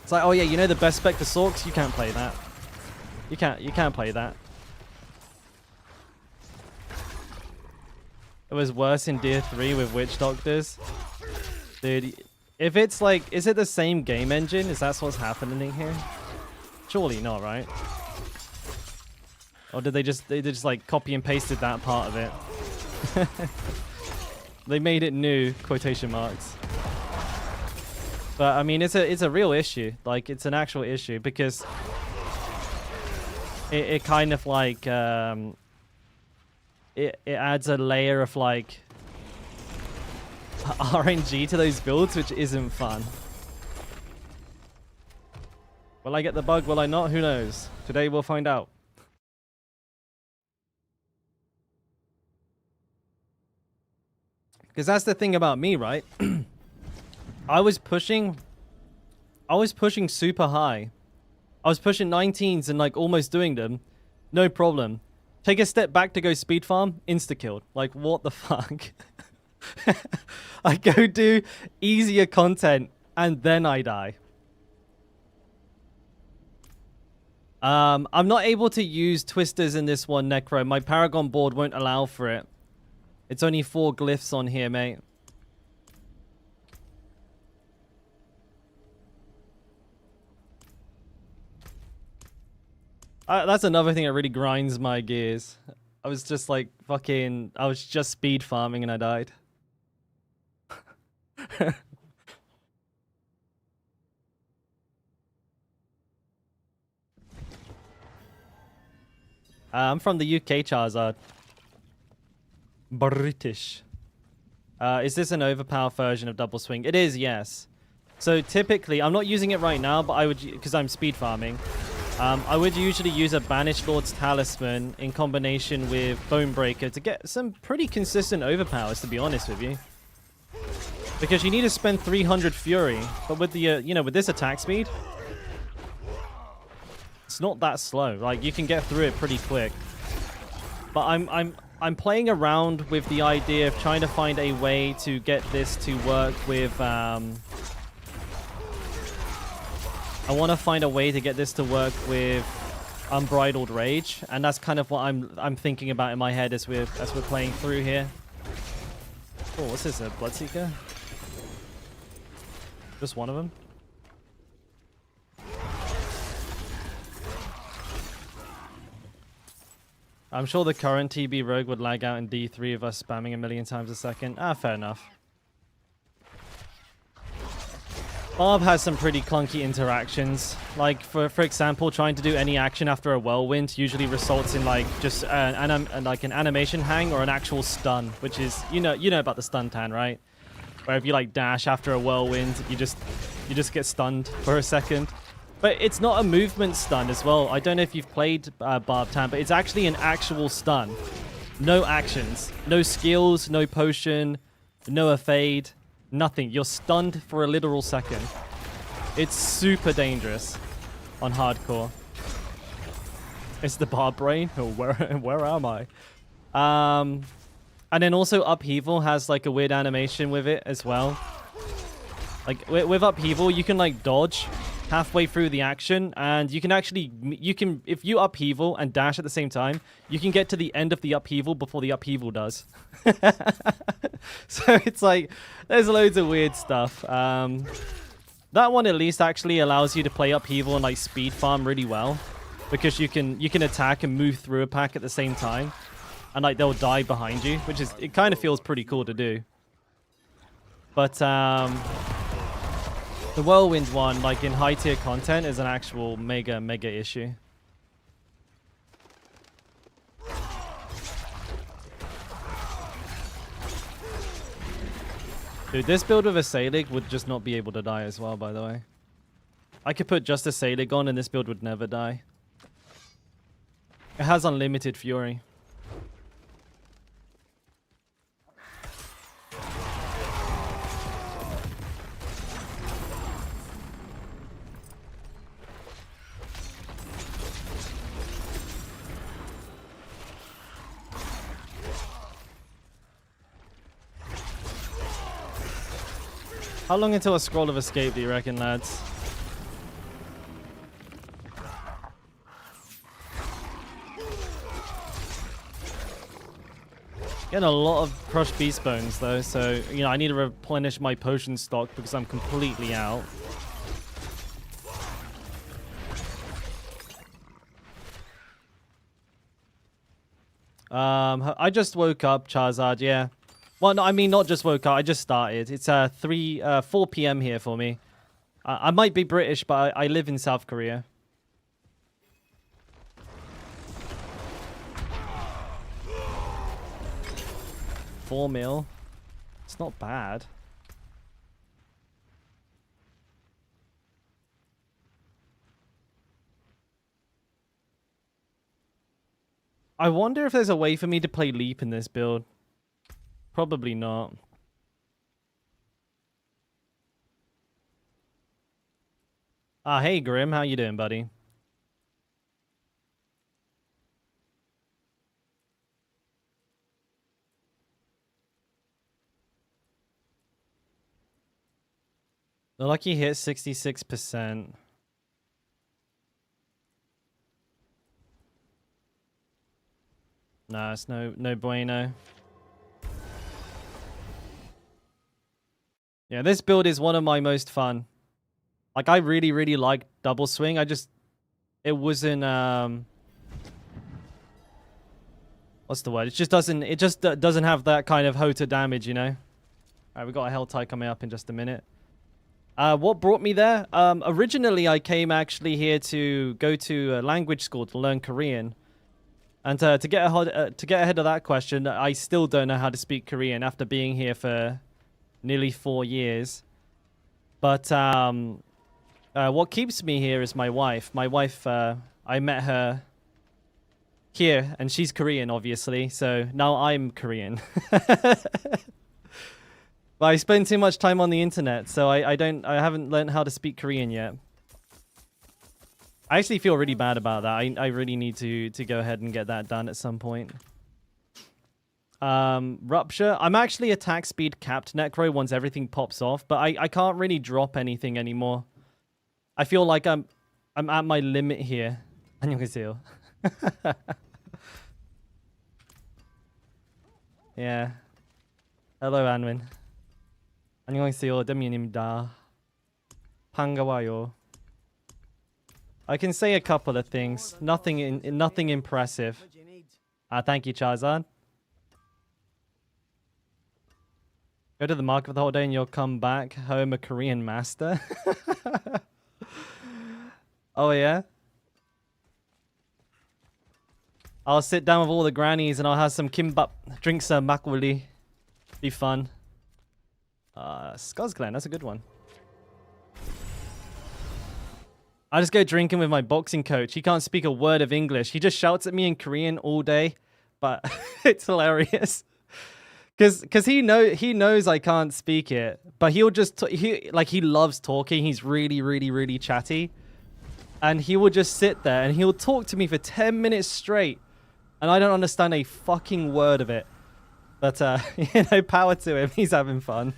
It's like, oh yeah, you know the best spec for Sorks? You can't play that. You can't play that. It was worse in Tier 3 with Witch Doctors. Dude, if it's like, is it the same game engine? Is that what's happening here? Surely not, right? Or did they just like copy and pasted that part of it? They made it new, quotation marks. But I mean, it's a real issue. Like, it's an actual issue because it kind of like it adds a layer of like RNG to those builds, which isn't fun. Will I get the bug? Will I not? Who knows? Today we'll find out. Because that's the thing about me, right? I was pushing super high. I was pushing 19s and like almost doing them. No problem. Take a step back to go speed farm, insta-killed. Like, what the fuck? I go do easier content, and then I die. I'm not able to use twisters in this one, Necro. My Paragon board won't allow for it. It's only 4 glyphs on here, mate. That's another thing that really grinds my gears. I was just like fucking... I was just speed farming and I died. I'm from the UK, Charizard. British. Is this an overpowered version of Double Swing? It is, yes. So typically, I'm not using it right now, but I would, because I'm speed farming. I would usually use a Banished Lord's Talisman in combination with Bone Breaker to get some pretty consistent overpowers, to be honest with you. Because you need to spend 300 Fury, but with the, you know, with this attack speed, it's not that slow. Like, you can get through it pretty quick. But I'm playing around with the idea of trying to find a way to get this to work with, I want to find a way to get this to work with Unbridled Rage, and that's kind of what I'm thinking about in my head as we're playing through here. Oh, what's this? A Bloodseeker? Just one of them? I'm sure the current TB Rogue would lag out in D3 of us spamming a million times a second. Ah, fair enough. Barb has some pretty clunky interactions. Like, for example, trying to do any action after a Whirlwind usually results in, like, just an animation hang or an actual stun, which is, you know about the stun tan, right? Where if you, like, dash after a Whirlwind, you just get stunned for a second. But it's not a movement stun as well. I don't know if you've played Barb Tan, but it's actually an actual stun. No actions. No skills, no potion, no evade. Nothing. You're stunned for a literal second. It's super dangerous on hardcore. It's the Barb Brain? Oh, where am I? And then also Upheaval has like a weird animation with it as well. Like with Upheaval, you can like dodge halfway through the action, and you can actually, if you Upheaval and dash at the same time, you can get to the end of the Upheaval before the Upheaval does. So it's like, there's loads of weird stuff. That one at least actually allows you to play Upheaval and like speed farm really well, because you can attack and move through a pack at the same time, and like they'll die behind you, which is, it kind of feels pretty cool to do. But the Whirlwind one, like in high tier content, is an actual mega issue. Dude, this build with a Salig would just not be able to die as well, by the way. I could put just a Salig on and this build would never die. It has unlimited Fury. How long until a Scroll of Escape do you reckon, lads? Getting a lot of crushed beast bones though, so you know I need to replenish my potion stock because I'm completely out. I just woke up, Charizard, yeah. Well, no, I mean, not just woke up, I just started. It's 4 p.m. here for me. I might be British, but I live in South Korea. $4 mil. It's not bad. I wonder if there's a way for me to play Leap in this build. Probably not. Hey Grim, how you doing, buddy? The lucky hit 66%. Nah, it's no bueno. Yeah, this build is one of my most fun. Like, I really like double swing. It wasn't what's the word? It just doesn't have that kind of Hota damage, you know? Alright, we got a Hell Tie coming up in just a minute. What brought me there? Originally I came actually here to go to a language school to learn Korean. And to get ahead of that question, I still don't know how to speak Korean after being here for nearly 4 years. But what keeps me here is my wife. My wife, I met her here, and she's Korean, obviously. So now I'm Korean. But I spend too much time on the internet, so I haven't learned how to speak Korean yet. I actually feel really bad about that. I really need to go ahead and get that done at some point. Rupture. I'm actually attack speed capped Necro once everything pops off, but I can't really drop anything anymore. I feel like I'm at my limit here. 안녕하세요. Yeah. Hello, Anwin. 안녕하세요, 데미입니다. 반가워요. I can say a couple of things. Nothing impressive. What do you need? Thank you, Charizard. Go to the market for the whole day and you'll come back home a Korean master. Oh, yeah? I'll sit down with all the grannies and I'll have some kimbap, drink some makgeolli. Be fun. Skuzglen, that's a good one. I just go drinking with my boxing coach. He can't speak a word of English. He just shouts at me in Korean all day, but it's hilarious. Cause he knows I can't speak it, but he'll just he loves talking. He's really chatty, and he will just sit there and he'll talk to me for 10 minutes straight, and I don't understand a fucking word of it. But power to him. He's having fun.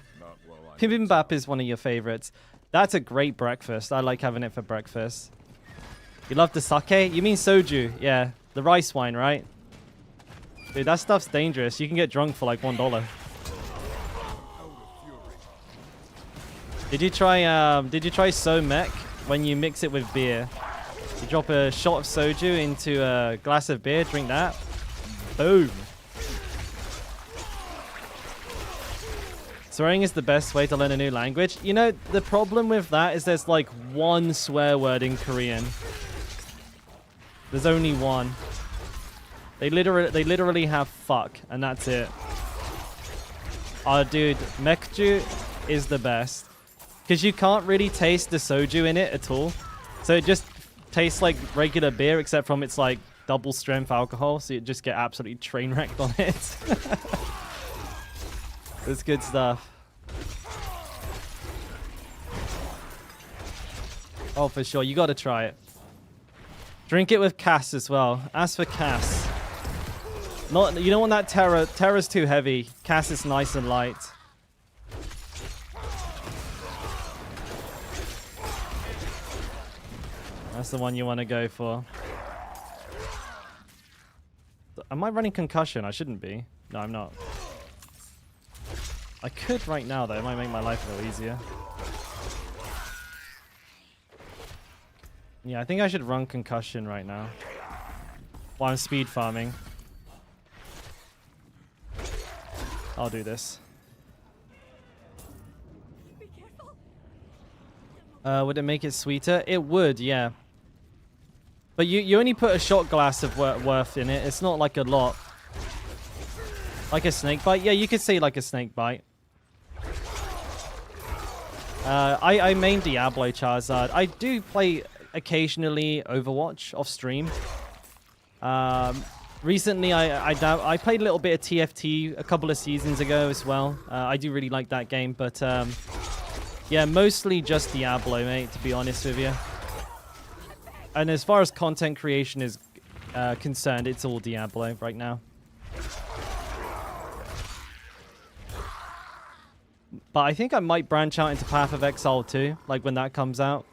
Bibimbap is one of your favorites. That's a great breakfast. I like having it for breakfast. You love the sake? You mean soju? Yeah, the rice wine, right? Dude, that stuff's dangerous. You can get drunk for like $1. Did you try So Mech when you mix it with beer? You drop a shot of soju into a glass of beer, drink that. Boom. Swearing is the best way to learn a new language. You know, the problem with that is there's like one swear word in Korean. There's only one. They literally have fuck, and that's it. Oh, dude, mekju is the best. Because you can't really taste the soju in it at all. So it just tastes like regular beer, except from it's like double strength alcohol. So you just get absolutely train wrecked on it. It's good stuff. Oh, for sure. You got to try it. Drink it with Cass as well. Ask for Cass. You don't want that Terra. Terra's too heavy. Cass is nice and light. That's the one you want to go for. Am I running concussion? I shouldn't be. No, I'm not. I could right now, though. It might make my life a little easier. Yeah, I think I should run concussion right now. While I'm speed farming. I'll do this. Be careful. Would it make it sweeter? It would, yeah. But you only put a shot glass of worth in it. It's not like a lot. Like a snake bite? Yeah, you could say like a snake bite. I main Diablo Charizard. I do play occasionally Overwatch off stream. Recently, I played a little bit of TFT a couple of seasons ago as well. I do really like that game, but yeah, mostly just Diablo, mate, to be honest with you. And as far as content creation is concerned, it's all Diablo right now. But I think I might branch out into Path of Exile too, like when that comes out.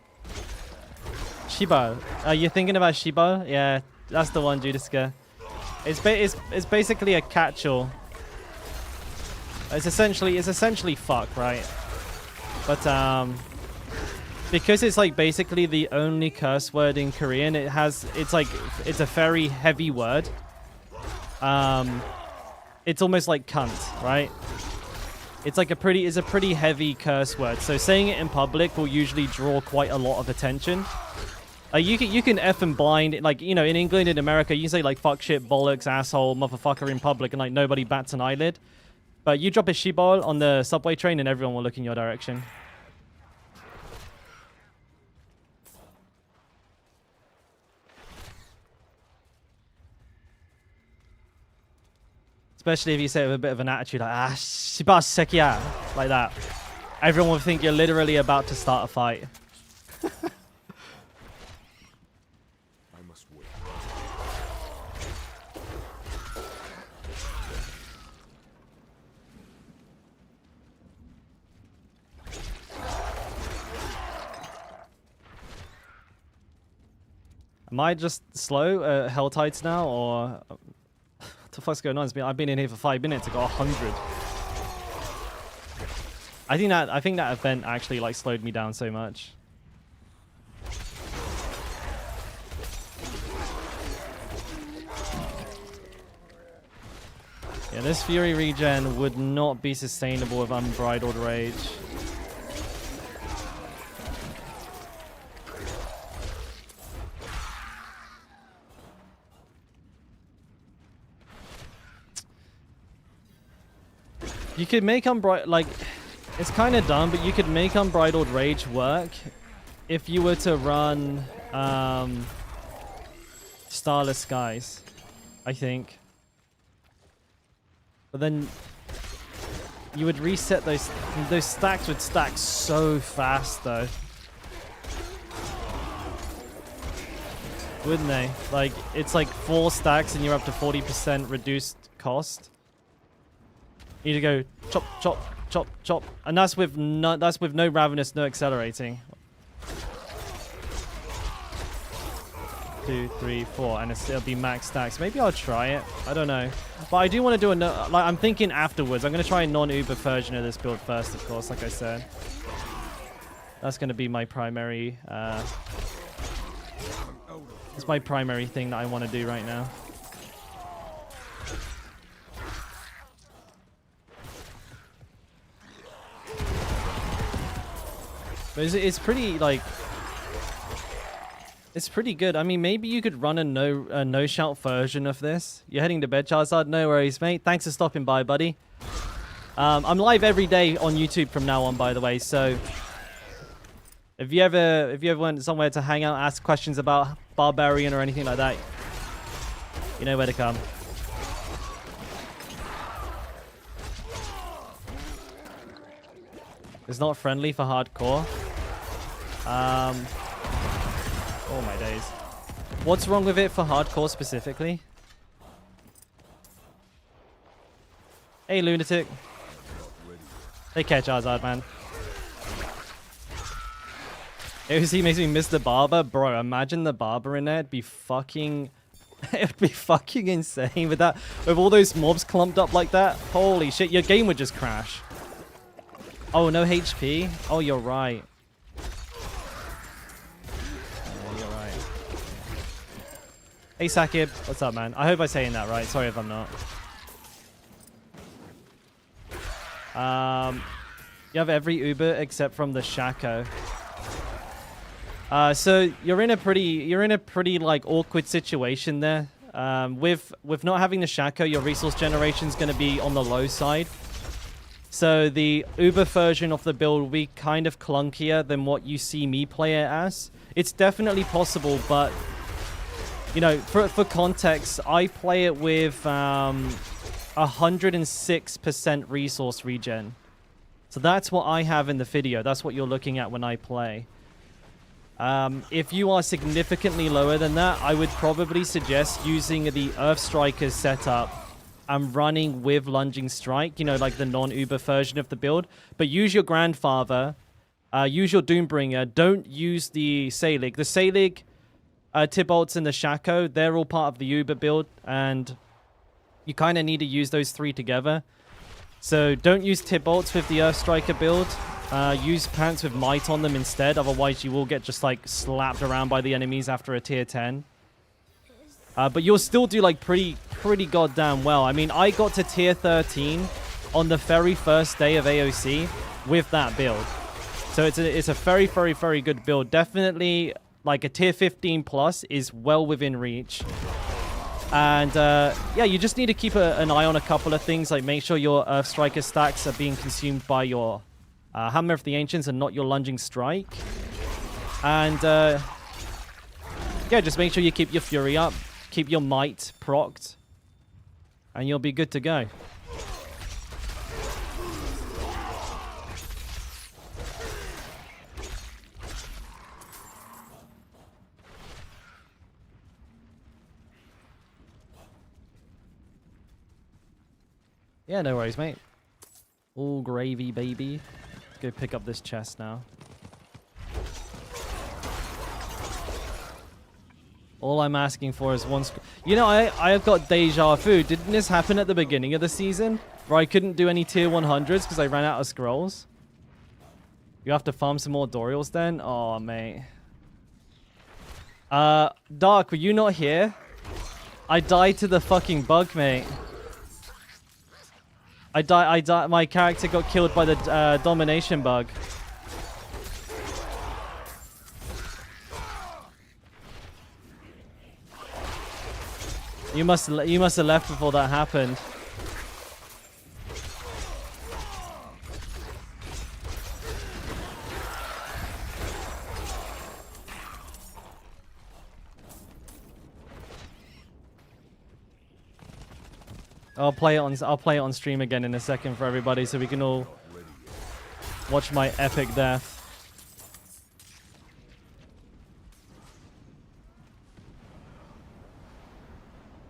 Shibo. You're thinking about Shibo? Yeah, that's the one, Judiska. It's basically a catch-all. It's essentially fuck, right? But because it's like basically the only curse word in Korean, it's a very heavy word. It's almost like cunt, right? It's a pretty heavy curse word. So saying it in public will usually draw quite a lot of attention. You can F and blind, like, you know, in England, in America, you can say like fuck, shit, bollocks, asshole, motherfucker in public, and like nobody bats an eyelid. But you drop a shibol on the subway train and everyone will look in your direction. Especially if you say it with a bit of an attitude, like, shiba sekia, like that. Everyone will think you're literally about to start a fight. I must wait. Am I just slow Hell Tides now, or what the fuck's going on? I've been in here for 5 minutes. I got 100. I think that event actually like slowed me down so much. Yeah, this Fury regen would not be sustainable with Unbridled Rage. You could make like, it's kind of dumb, but you could make Unbridled Rage work if you were to run Starless Skies, I think. But then you would reset those stacks would stack so fast though. Wouldn't they? Like, it's like 4 stacks and you're up to 40% reduced cost. You need to go chop, chop, chop, chop, and that's with no Ravenous, no accelerating. 2, 3, 4, and it'll be max stacks. Maybe I'll try it. I don't know, but I do want to do like, I'm thinking afterwards. I'm gonna try a non-Uber version of this build first, of course. Like I said, that's gonna be my primary. It's my primary thing that I want to do right now. But it's pretty, like, it's pretty good. I mean, maybe you could run a no shout version of this. You're heading to bed, Charizard? No worries, mate. Thanks for stopping by, buddy. I'm live every day on YouTube from now on, by the way. So if you ever went somewhere to hang out, ask questions about Barbarian or anything like that, you know where to come. It's not friendly for hardcore. Oh my days. What's wrong with it for hardcore specifically? Hey, lunatic. Take care, Charizard, man. AoZ makes me miss the barber. Bro, imagine the barber in there. It'd be fucking... It'd be fucking insane with that. With all those mobs clumped up like that. Holy shit, your game would just crash. Oh, no HP? Oh, you're right. Oh, you're right. Hey, Sakib. What's up, man? I hope I'm saying that right. Sorry if I'm not. You have every Uber except from the Shaco. So you're in a pretty like awkward situation there. With not having the Shaco, your resource generation is going to be on the low side. So the Uber version of the build will be kind of clunkier than what you see me play it as. It's definitely possible, but you know, for context, I play it with 106% resource regen. So that's what I have in the video. That's what you're looking at when I play. If you are significantly lower than that, I would probably suggest using the Earth Strikers setup am running with Lunging Strike, you know, like the non-Uber version of the build. But use your Grandfather, use your Doombringer, don't use the Selig. The Selig, Tibolts, and the Shaco, they're all part of the Uber build, and you kind of need to use those three together. So don't use Tibolts with the Earth Striker build. Use Pants with Might on them instead, otherwise you will get just like slapped around by the enemies after a tier 10. But you'll still do like pretty goddamn well. I mean, I got to tier 13 on the very first day of AoC with that build. So it's a very good build. Definitely like a tier 15 plus is well within reach. And yeah, you just need to keep an eye on a couple of things, like make sure your Earth Striker stacks are being consumed by your Hammer of the Ancients and not your Lunging Strike. And yeah, just make sure you keep your Fury up, keep your Might procced, and you'll be good to go. Yeah, no worries, mate. All gravy, baby. Let's go pick up this chest now. All I'm asking for is one... You know, I've got deja vu. Didn't this happen at the beginning of the season? Where I couldn't do any tier 100s because I ran out of scrolls? You have to farm some more Dorials then? Oh, mate. Dark, were you not here? I died to the fucking bug, mate. I died. My character got killed by the domination bug. You must have left before that happened. I'll play it on stream again in a second for everybody, so we can all watch my epic death.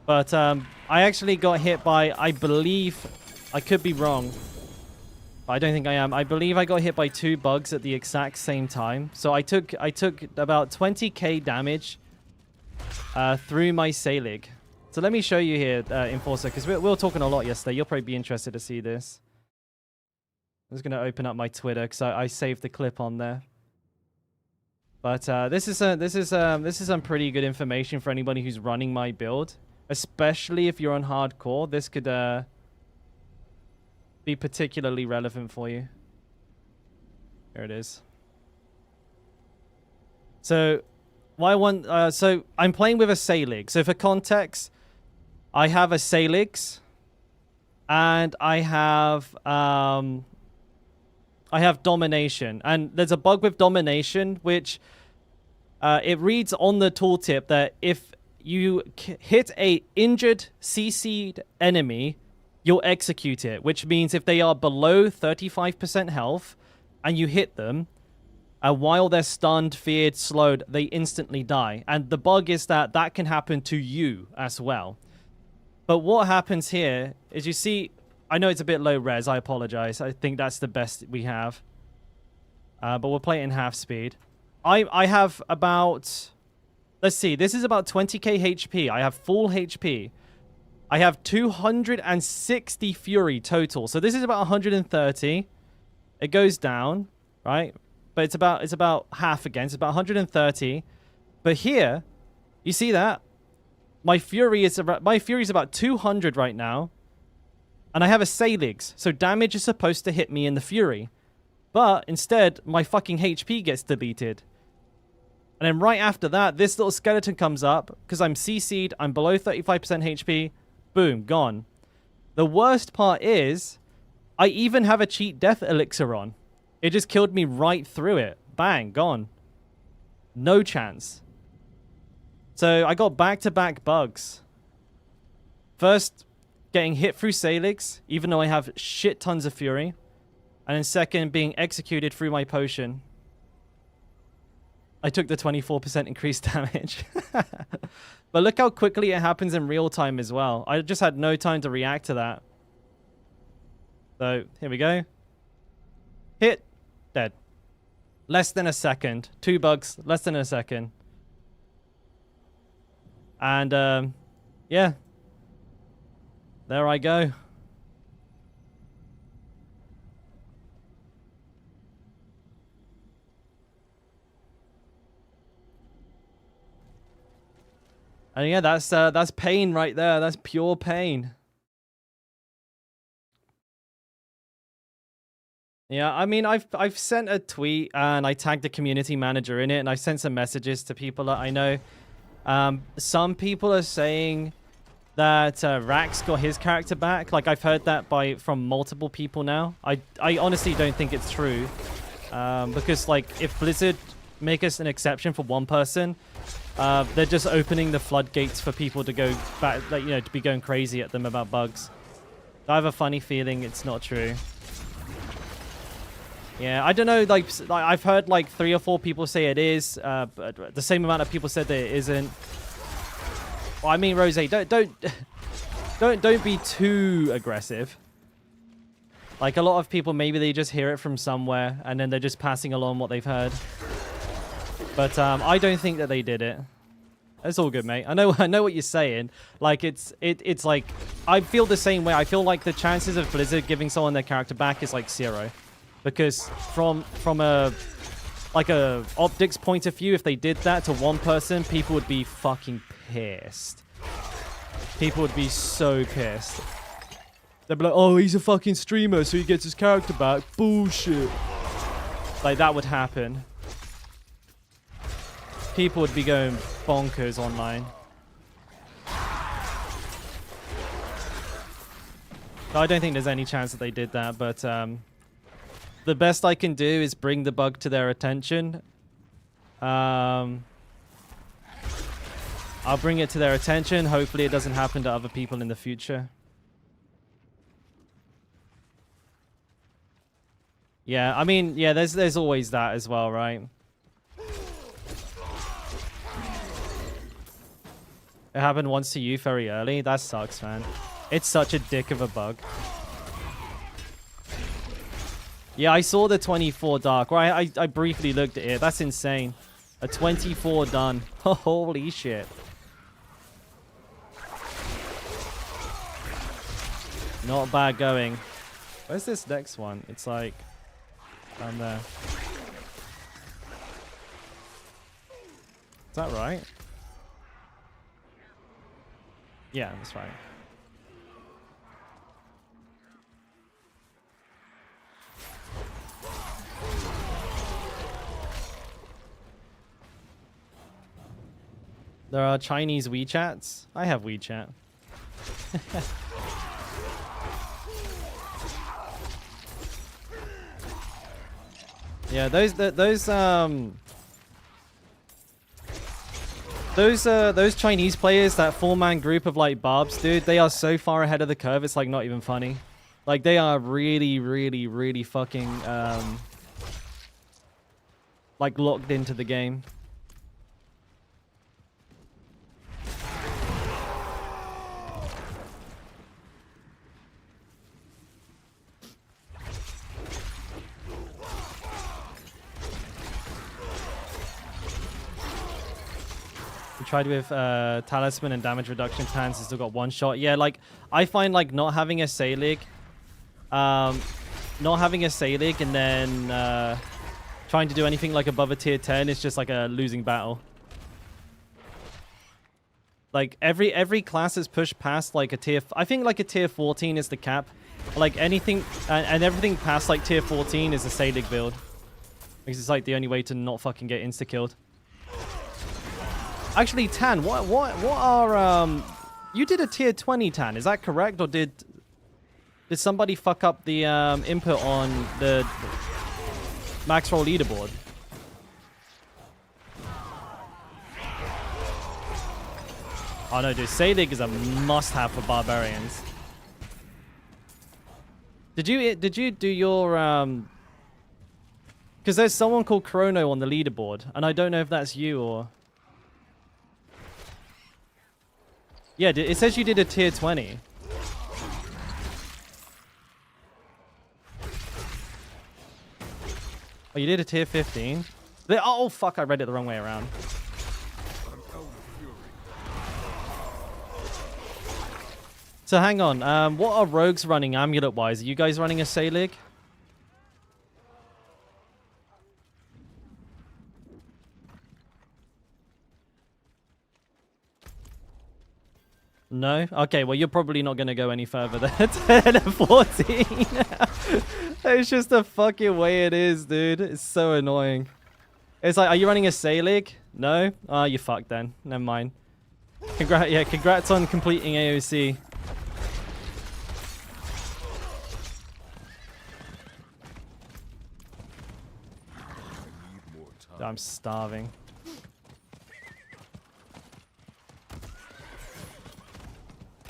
But I actually got hit by, I believe, I could be wrong, but I don't think I am. I believe I got hit by 2 bugs at the exact same time. So I took about 20k damage through my Selig. So let me show you here, Enforcer, because we were talking a lot yesterday. You'll probably be interested to see this. I'm just going to open up my Twitter because I saved the clip on there. But this is some pretty good information for anybody who's running my build, especially if you're on hardcore. This could be particularly relevant for you. Here it is. So, so I'm playing with a Selig. So for context, I have a Salix, and I have Domination. And there's a bug with Domination, which it reads on the tooltip that if you hit a injured CC'd enemy, you'll execute it, which means if they are below 35% health and you hit them, while they're stunned, feared, slowed, they instantly die. And the bug is that that can happen to you as well. But what happens here is, you see, I know it's a bit low res, I apologize. I think that's the best we have. But we'll play it in half speed. I have about, let's see, this is about 20k HP. I have full HP. I have 260 Fury total. So this is about 130. It goes down, right? But it's about half again. It's about 130. But here, you see that? My Fury is about 200 right now. And I have a Salix, so damage is supposed to hit me in the Fury. But instead, my fucking HP gets deleted. And then right after that, this little skeleton comes up, because I'm CC'd, I'm below 35% HP, boom, gone. The worst part is, I even have a cheat death elixir on. It just killed me right through it. Bang, gone. No chance. So I got back-to-back bugs. First, getting hit through Salix, even though I have shit tons of Fury. And then second, being executed through my potion. I took the 24% increased damage. But look how quickly it happens in real time as well. I just had no time to react to that. So, here we go. Hit. Dead. Less than a second. 2 bugs. Less than a second. And, yeah. There I go. And yeah, that's pain right there. That's pure pain. Yeah, I mean, I've sent a tweet and I tagged the community manager in it, and I sent some messages to people that I know. Some people are saying that Rax got his character back. Like, I've heard that from multiple people now. I honestly don't think it's true, because like if Blizzard make us an exception for one person, they're just opening the floodgates for people to go back, like, you know, to be going crazy at them about bugs. I have a funny feeling it's not true. Yeah, I don't know, like I've heard like 3 or 4 people say it is, but the same amount of people said that it isn't. Well, I mean, Rose, don't be too aggressive. Like, a lot of people, maybe they just hear it from somewhere and then they're just passing along what they've heard. But I don't think that they did it. It's all good, mate. I know what you're saying. Like, it's like, I feel the same way. I feel like the chances of Blizzard giving someone their character back is like 0. Because from a optics point of view, if they did that to one person, people would be fucking pissed. People would be so pissed. They'd be like, oh, he's a fucking streamer, so he gets his character back. Bullshit. Like, that would happen. People would be going bonkers online. I don't think there's any chance that they did that, but the best I can do is bring the bug to their attention. I'll bring it to their attention. Hopefully it doesn't happen to other people in the future. Yeah, I mean, yeah, there's always that as well, right? It happened once to you very early. That sucks, man. It's such a dick of a bug. Yeah, I saw the 24 dark. Right, I briefly looked at it. That's insane. A 24 done. Holy shit. Not bad going. Where's this next one? It's like down there. Is that right? Yeah, that's right. There are Chinese WeChats. I have WeChat. Yeah, those Chinese players, that 4-man group of like Barbs, dude, they are so far ahead of the curve. It's like not even funny. Like, they are really, really, really fucking like locked into the game. Tried with talisman and damage reduction plans and still got 1 shot. Yeah, like, I find like not having a Selig and then trying to do anything like above a tier 10 is just like a losing battle. Like, every class is pushed past like a tier, I think like a tier 14 is the cap. Like, anything and everything past like tier 14 is a Selig build, because it's like the only way to not fucking get insta killed. Actually, Tan, what are you did a tier 20, Tan, is that correct? Or did somebody fuck up the input on the max roll leaderboard? Oh no, dude, Selig is a must-have for barbarians. Did you do your Because there's someone called Chrono on the leaderboard, and I don't know if that's you or... Yeah, it says you did a tier 20. Oh, you did a tier 15? Oh, fuck, I read it the wrong way around. So hang on, what are rogues running amulet-wise? Are you guys running a Selig? No? Okay, well, you're probably not going to go any further than 10 and 14. It's just the fucking way it is, dude. It's so annoying. It's like, are you running a Selig? No? Oh, you fucked then. Never mind. Congrats on completing AoC. I'm starving.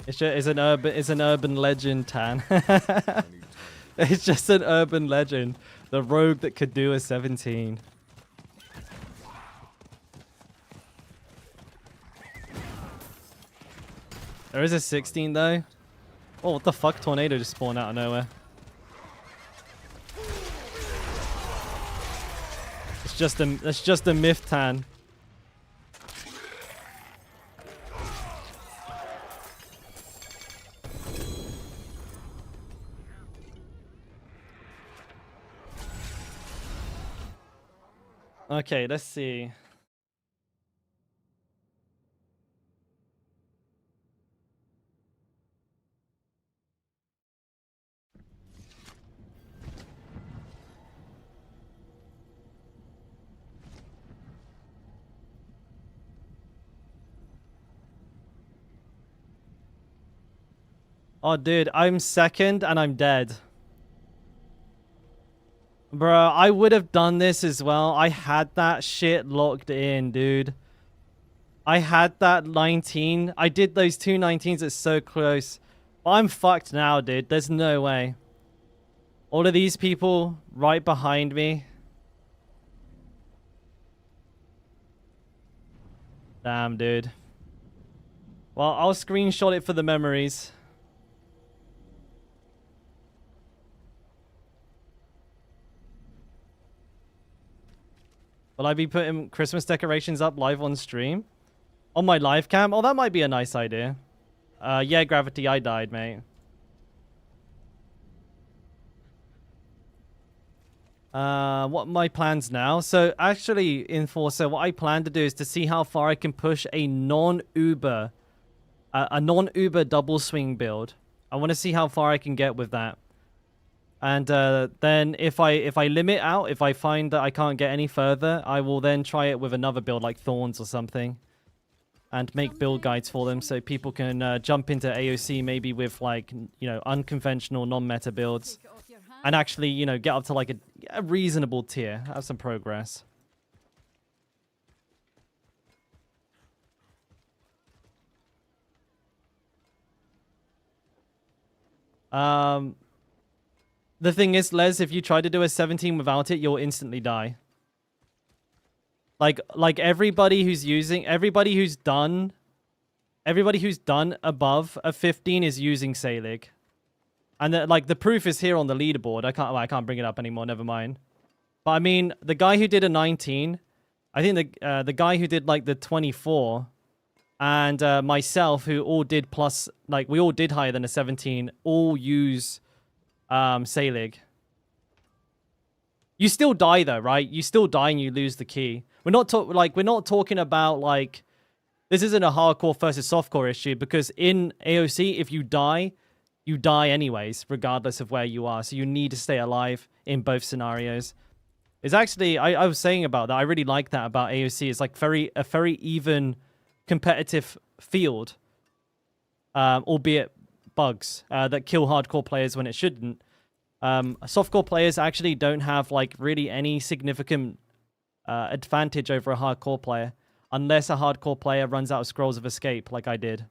It's an urban legend, Tan. It's just an urban legend. The rogue that could do a 17. There is a 16 though. Oh, what the fuck? Tornado just spawned out of nowhere. It's just a myth, Tan. Okay, let's see. Oh, dude, I'm second and I'm dead. Bro, I would have done this as well. I had that shit locked in, dude. I had that 19. I did those two 19s. It's so close. But I'm fucked now, dude. There's no way. All of these people right behind me. Damn, dude. Well, I'll screenshot it for the memories. Will I be putting Christmas decorations up live on stream? On my live cam? Oh, that might be a nice idea. Yeah, Gravity, I died, mate. What are my plans now? So, actually, Enforcer, what I plan to do is to see how far I can push a non-Uber double swing build. I want to see how far I can get with that. And then if I limit out, if I find that I can't get any further, I will then try it with another build like Thorns or something. And make build guides for them so people can jump into AoC maybe with like, you know, unconventional non-meta builds. And actually, you know, get up to like a reasonable tier. Have some progress. The thing is, Les, if you try to do a 17 without it, you'll instantly die. Like everybody who's done above a 15 is using Selig. And the proof is here on the leaderboard. I can't bring it up anymore, never mind. But I mean, the guy who did a 19, I think the guy who did like the 24 and myself who all did plus, like we all did higher than a 17, all use Selig. You still die though, right? You still die and you lose the key. We're not talking about like this isn't a hardcore versus softcore issue because in AoC if you die anyways, regardless of where you are. So you need to stay alive in both scenarios. It's actually I was saying about that. I really like that about AoC. It's like a very even competitive field. Albeit bugs that kill hardcore players when it shouldn't. Softcore players actually don't have like really any significant advantage over a hardcore player unless a hardcore player runs out of scrolls of escape like I did.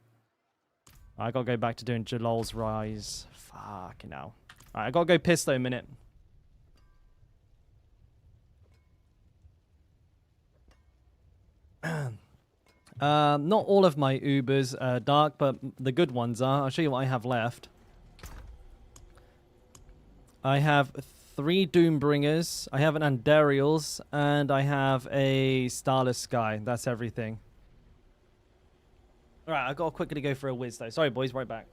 I gotta go back to doing Jalal's Rise. Fucking hell. Alright, I gotta go piss though a minute. Not all of my Ubers are dark, but the good ones are. I'll show you what I have left. I have 3 Doombringers, I have an Andariels, and I have a Starless Sky. That's everything. Alright, I've got to quickly go for a whiz though. Sorry boys, right back.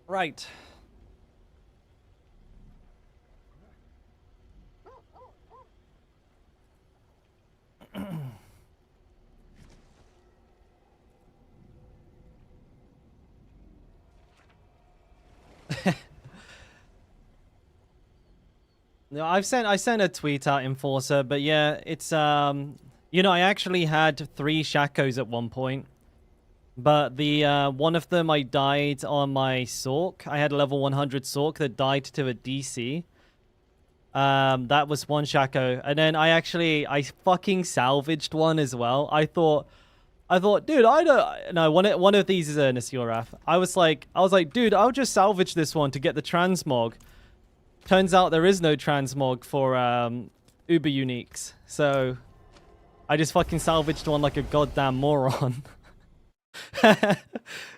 Right. No, I sent a tweet out, Enforcer, but yeah, it's you know, I actually had 3 Shakos at one point. But the one of them I died on my Sork. I had a level 100 Sork that died to a DC. That was 1 Shako. And then I fucking salvaged one as well. I thought, dude, I don't no, one of these is a Nasioraf. I was like, dude, I'll just salvage this one to get the transmog. Turns out there is no transmog for Uber uniques. So I just fucking salvaged one like a goddamn moron.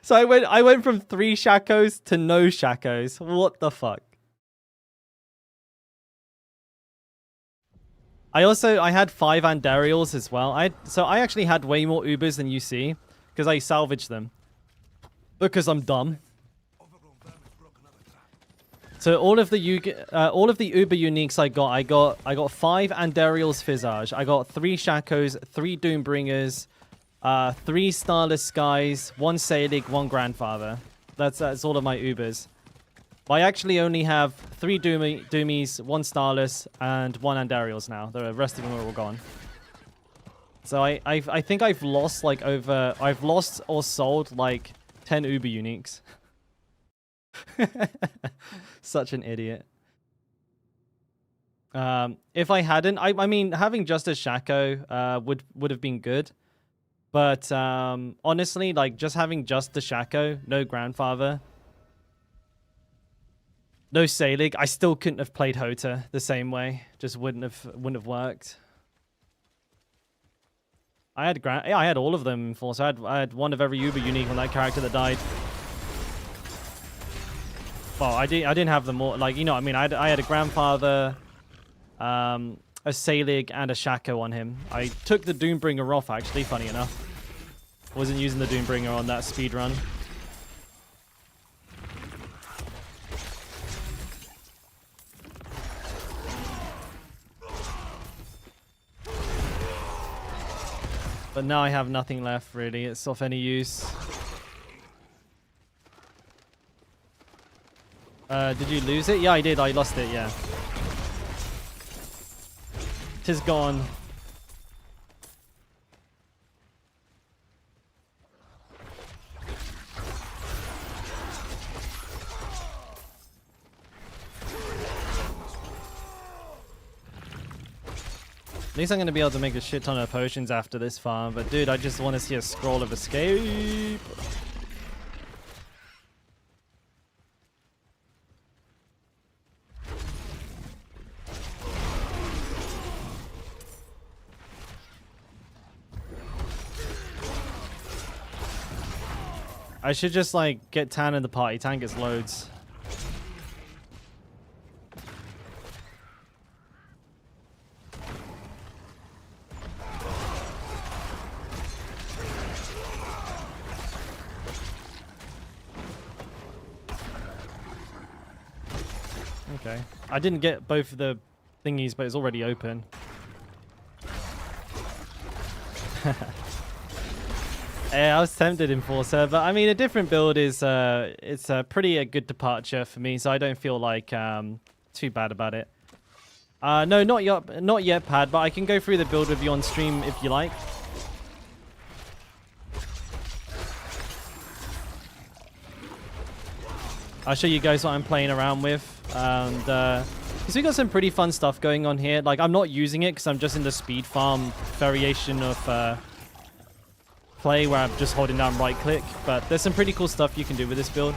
So I went from 3 Shakos to no Shakos. What the fuck? I had 5 Andariels as well. So I actually had way more Ubers than you see because I salvaged them because I'm dumb. So all of the Uber uniques I got 5 Andariels Visage. I got 3 Shakos, 3 Doombringers, 3 Starless Skies, 1 Selig, 1 Grandfather. That's all of my Ubers. But I actually only have 3 Doomies, 1 Starless, and 1 Andariels now. The rest of them are all gone. So I think I've lost or sold like 10 Uber uniques. Such an idiot. If I hadn't, I mean, having just a Shako would have been good. But honestly, like just having just the Shako, no Grandfather, no Selig, I still couldn't have played Hota the same way. Just wouldn't have worked. I had all of them in Force. I had 1 of every Uber unique on that character that died. Well, I didn't have them all. Like, you know what I mean? I had a Grandfather, a Selig, and a Shako on him. I took the Doombringer off, actually, funny enough. Wasn't using the Doombringer on that speed run. But now I have nothing left, really. It's of any use. Did you lose it? Yeah, I did. I lost it, yeah. Tis gone. At least I'm going to be able to make a shit ton of potions after this farm. But dude, I just want to see a scroll of escape. I should just, like, get Tan in the party. Tan gets loads. Okay. I didn't get both of the thingies, but it's already open. Yeah, I was tempted Enforcer, but I mean, a different build is it's a pretty good departure for me, so I don't feel like too bad about it. No, not yet, Pad, but I can go through the build with you on stream if you like. I'll show you guys what I'm playing around with, and because we got some pretty fun stuff going on here. Like, I'm not using it because I'm just in the speed farm variation of play where I'm just holding down right click, but there's some pretty cool stuff you can do with this build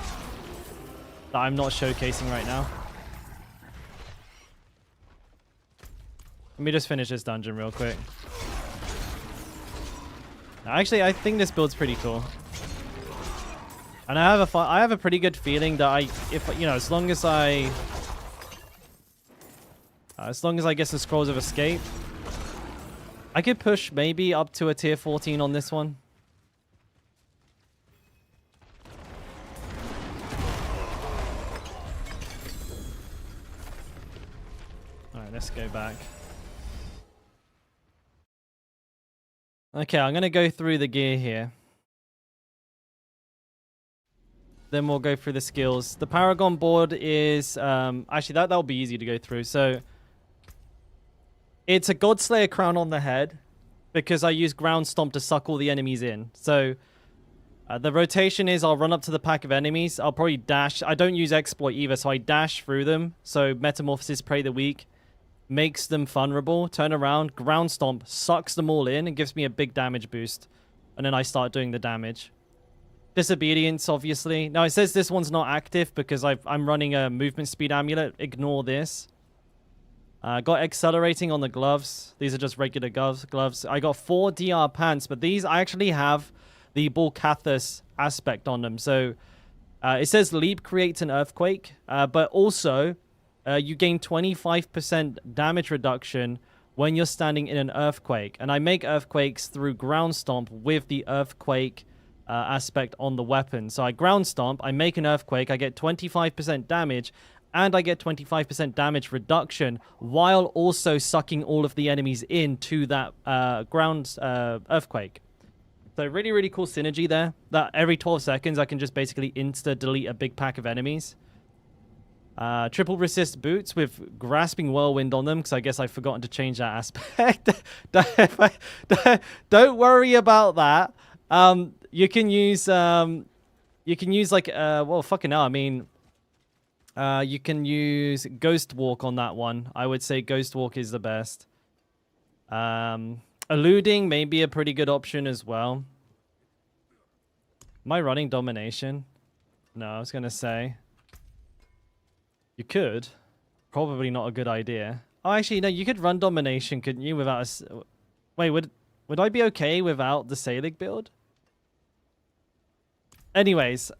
that I'm not showcasing right now. Let me just finish this dungeon real quick. Actually, I think this build's pretty cool. And I have a pretty good feeling that if you know, as long as I get the scrolls of escape, I could push maybe up to a tier 14 on this one. All right, let's go back. Okay, I'm gonna go through the gear here. Then we'll go through the skills. The Paragon board is... actually, that'll be easy to go through. So, it's a Godslayer crown on the head because I use Ground Stomp to suck all the enemies in. So, the rotation is I'll run up to the pack of enemies. I'll probably dash. I don't use Exploit either, so I dash through them. So, Metamorphosis, Prey the Weak makes them vulnerable. Turn around, Ground Stomp, sucks them all in and gives me a big damage boost. And then I start doing the damage. Disobedience, obviously. Now, it says this one's not active because I'm running a movement speed amulet. Ignore this. Got accelerating on the gloves. These are just regular gloves. I got 4 DR pants, but these I actually have the Balcathus aspect on them. So, it says leap creates an earthquake, but also you gain 25% damage reduction when you're standing in an earthquake. And I make earthquakes through Ground Stomp with the earthquake aspect on the weapon. So I Ground Stomp, I make an earthquake, I get 25% damage, and I get 25% damage reduction while also sucking all of the enemies into that ground earthquake. So really, really cool synergy there. That every 12 seconds I can just basically insta-delete a big pack of enemies. Triple resist boots with grasping whirlwind on them because I guess I've forgotten to change that aspect. Don't worry about that. You can use like well, fucking hell, I mean, you can use Ghost Walk on that one. I would say Ghost Walk is the best. Eluding may be a pretty good option as well. Am I running Domination? No, I was gonna say you could. Probably not a good idea. Oh, actually, no, you could run Domination, couldn't you? Without a... Wait, would I be okay without the Selig build? Anyways,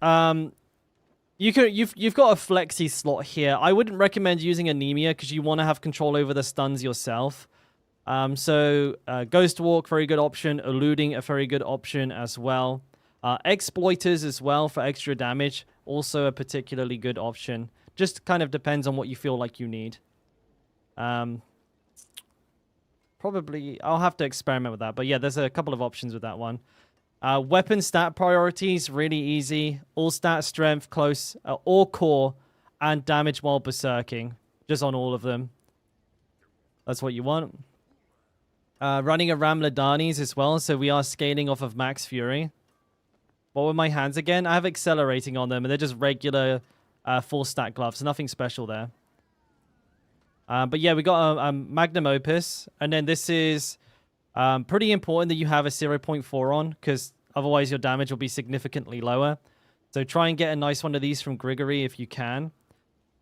you've got a flexi slot here. I wouldn't recommend using Anemia because you want to have control over the stuns yourself. So Ghost Walk, very good option. Eluding, a very good option as well. Exploiters as well for extra damage, also a particularly good option. Just kind of depends on what you feel like you need. Probably, I'll have to experiment with that. But yeah, there's a couple of options with that one. Weapon stat priorities, really easy. All stat strength, close, or core, and damage while berserking. Just on all of them. That's what you want. Running a Ramladanis as well, so we are scaling off of Max Fury. What were my hands again? I have accelerating on them, and they're just regular full stat gloves. Nothing special there. But yeah, we got a Magnum Opus, and then this is... pretty important that you have a 0.4 on, because otherwise your damage will be significantly lower. So try and get a nice one of these from Grigory if you can.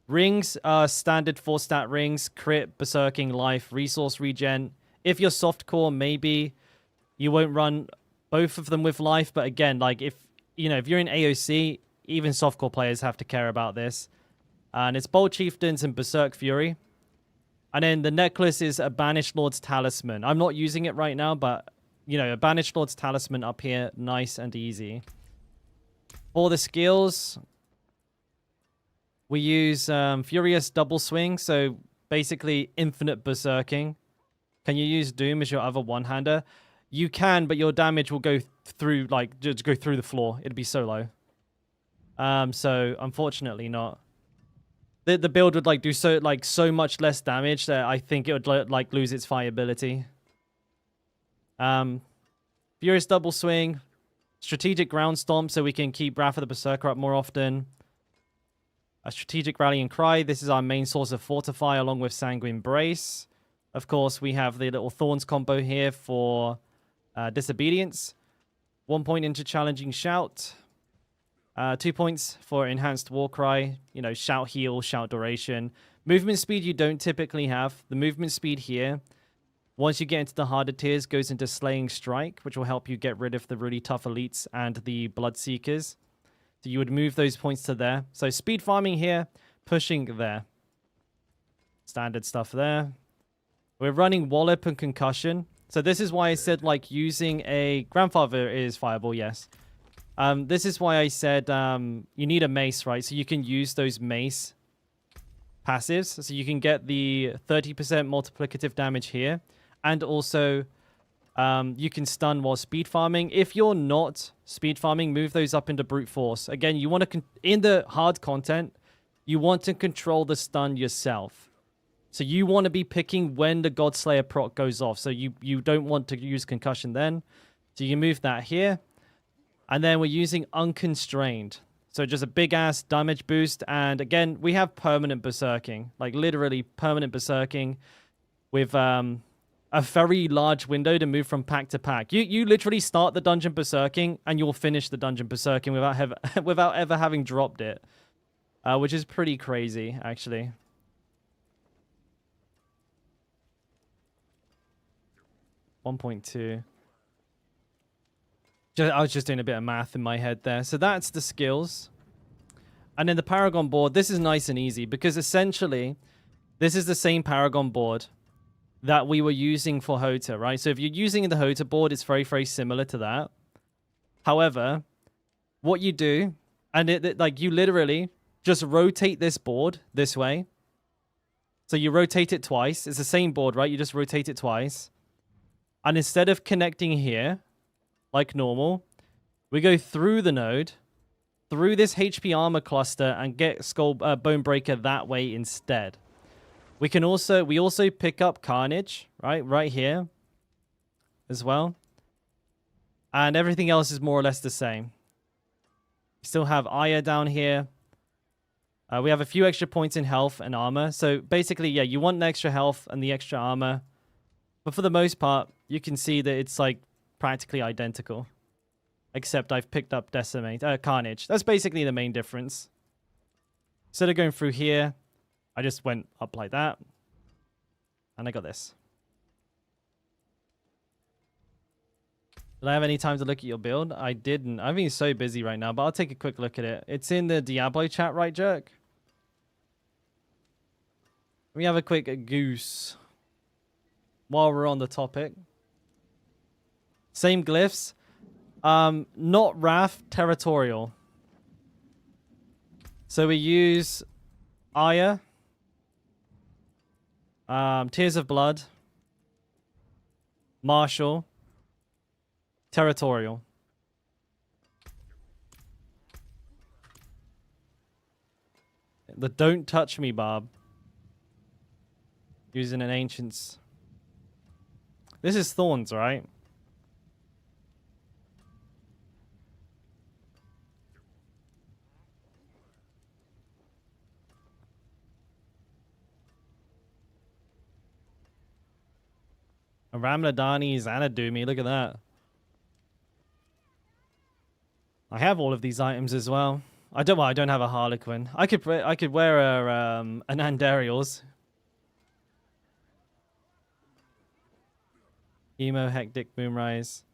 Rings are standard 4-stat rings, crit, berserking, life, resource regen. If you're softcore, maybe you won't run both of them with life, but again, like if you know, if you're in AoC, even softcore players have to care about this. And it's Bold Chieftains and Berserk Fury. And then the necklace is a Banished Lord's Talisman. I'm not using it right now, but, you know, a Banished Lord's Talisman up here, nice and easy. For the skills, we use Furious Double Swing, so basically infinite berserking. Can you use Doom as your other one-hander? You can, but your damage will go through, like, just go through the floor. It'd be so low. So unfortunately not. The build would like do so much less damage that I think it would like lose its fireability. Furious Double Swing, Strategic Ground Stomp, so we can keep Wrath of the Berserker up more often. A Strategic Rallying Cry. This is our main source of Fortify along with Sanguine Brace. Of course, we have the little Thorns combo here for Disobedience. 1 point into Challenging Shout. 2 points for Enhanced Warcry. You know, Shout Heal, Shout Duration. Movement speed you don't typically have. The movement speed here, once you get into the harder tiers, goes into Slaying Strike, which will help you get rid of the really tough elites and the Bloodseekers. So you would move those points to there. So speed farming here, pushing there. Standard stuff there. We're running Wallop and Concussion. So this is why I said, like, using a... Grandfather is fireball, yes. This is why I said you need a mace, right? So you can use those mace passives. So you can get the 30% multiplicative damage here. And also... you can stun while speed farming. If you're not speed farming, move those up into brute force. Again, you want to in the hard content, you want to control the stun yourself. So you want to be picking when the Godslayer proc goes off. So you don't want to use concussion then. So you move that here. And then we're using unconstrained. So just a big ass damage boost. And again, we have permanent berserking, like literally permanent berserking with a very large window to move from pack to pack. You literally start the dungeon berserking and you'll finish the dungeon berserking without ever having dropped it, which is pretty crazy, actually. .2. I was just doing a bit of math in my head there. So that's the skills. And then the Paragon board, this is nice and easy because essentially this is the same Paragon board that we were using for Hota, right? So if you're using the Hota board, it's very, very similar to that. However, what you do, and like you literally just rotate this board this way. So you rotate it twice. It's the same board, right? You just rotate it twice. And instead of connecting here, like normal, we go through the node, through this HP armor cluster, and get Bone Breaker that way instead. We also pick up Carnage, right here as well. And everything else is more or less the same. We still have Aya down here. We have a few extra points in health and armor. So basically, yeah, you want the extra health and the extra armor. But for the most part, you can see that it's like practically identical. Except I've picked up Carnage. That's basically the main difference. Instead of going through here, I just went up like that. And I got this. Did I have any time to look at your build? I didn't. I'm being so busy right now, but I'll take a quick look at it. It's in the Diablo chat, right, Jerk? Let me have a quick goose while we're on the topic. Same glyphs. Not Wrath, Territorial. So we use Aya. Tears of Blood. Martial. Territorial. The Don't Touch Me Barb. Using an Ancients. This is Thorns, right? A Ramladani's and a Doomy. Look at that. I have all of these items as well. I don't have a Harlequin. I could wear an Andariel's. Emo, Hectic, Moonrise.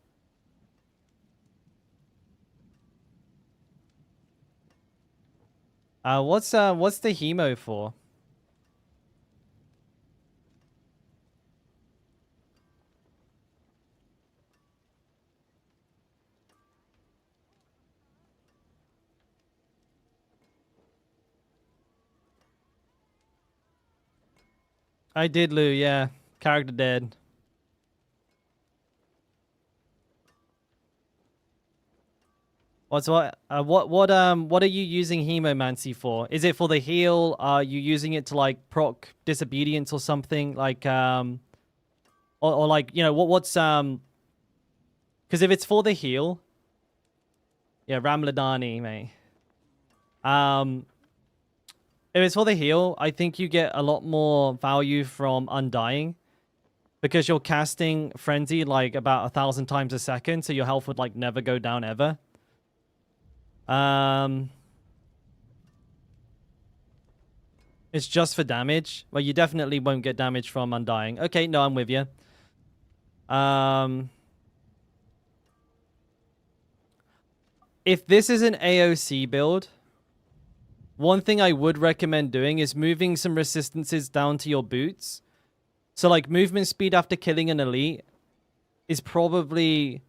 What's the hemo for? I did, Lou. Yeah, character dead. What are you using Hemomancy for? Is it for the heal? Are you using it to like proc disobedience or something like or like, you know, what's because if it's for the heal, yeah, Ramladani, mate. If it's for the heal, I think you get a lot more value from Undying because you're casting Frenzy like about 1,000 times a second, so your health would like never go down ever. It's just for damage. Well, you definitely won't get damage from Undying. Okay, no, I'm with you. If this is an AoC build, one thing I would recommend doing is moving some resistances down to your boots. So, like, movement speed after killing an elite is probably...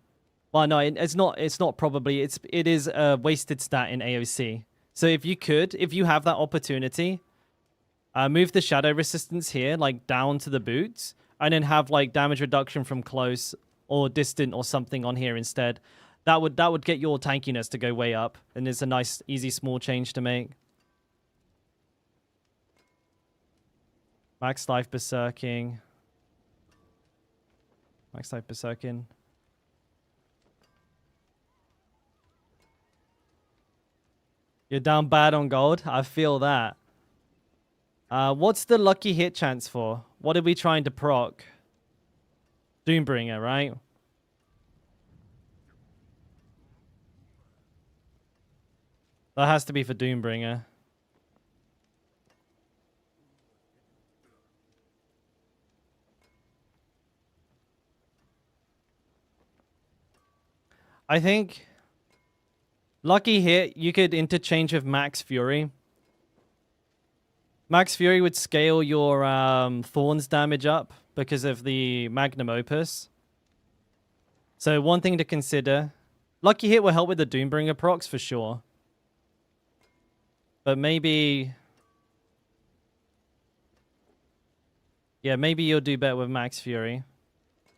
Well, no, it's not probably. It is a wasted stat in AoC. So if you have that opportunity, move the shadow resistance here, like, down to the boots, and then have, like, damage reduction from close or distant or something on here instead. That would get your tankiness to go way up, and it's a nice, easy, small change to make. Max life berserking. Max life berserking. You're down bad on gold. I feel that. What's the lucky hit chance for? What are we trying to proc? Doombringer, right? That has to be for Doombringer. I think lucky hit, you could interchange with Max Fury. Max Fury would scale your Thorns damage up because of the Magnum Opus. So one thing to consider. Lucky hit will help with the Doombringer procs for sure. But maybe... Yeah, maybe you'll do better with Max Fury.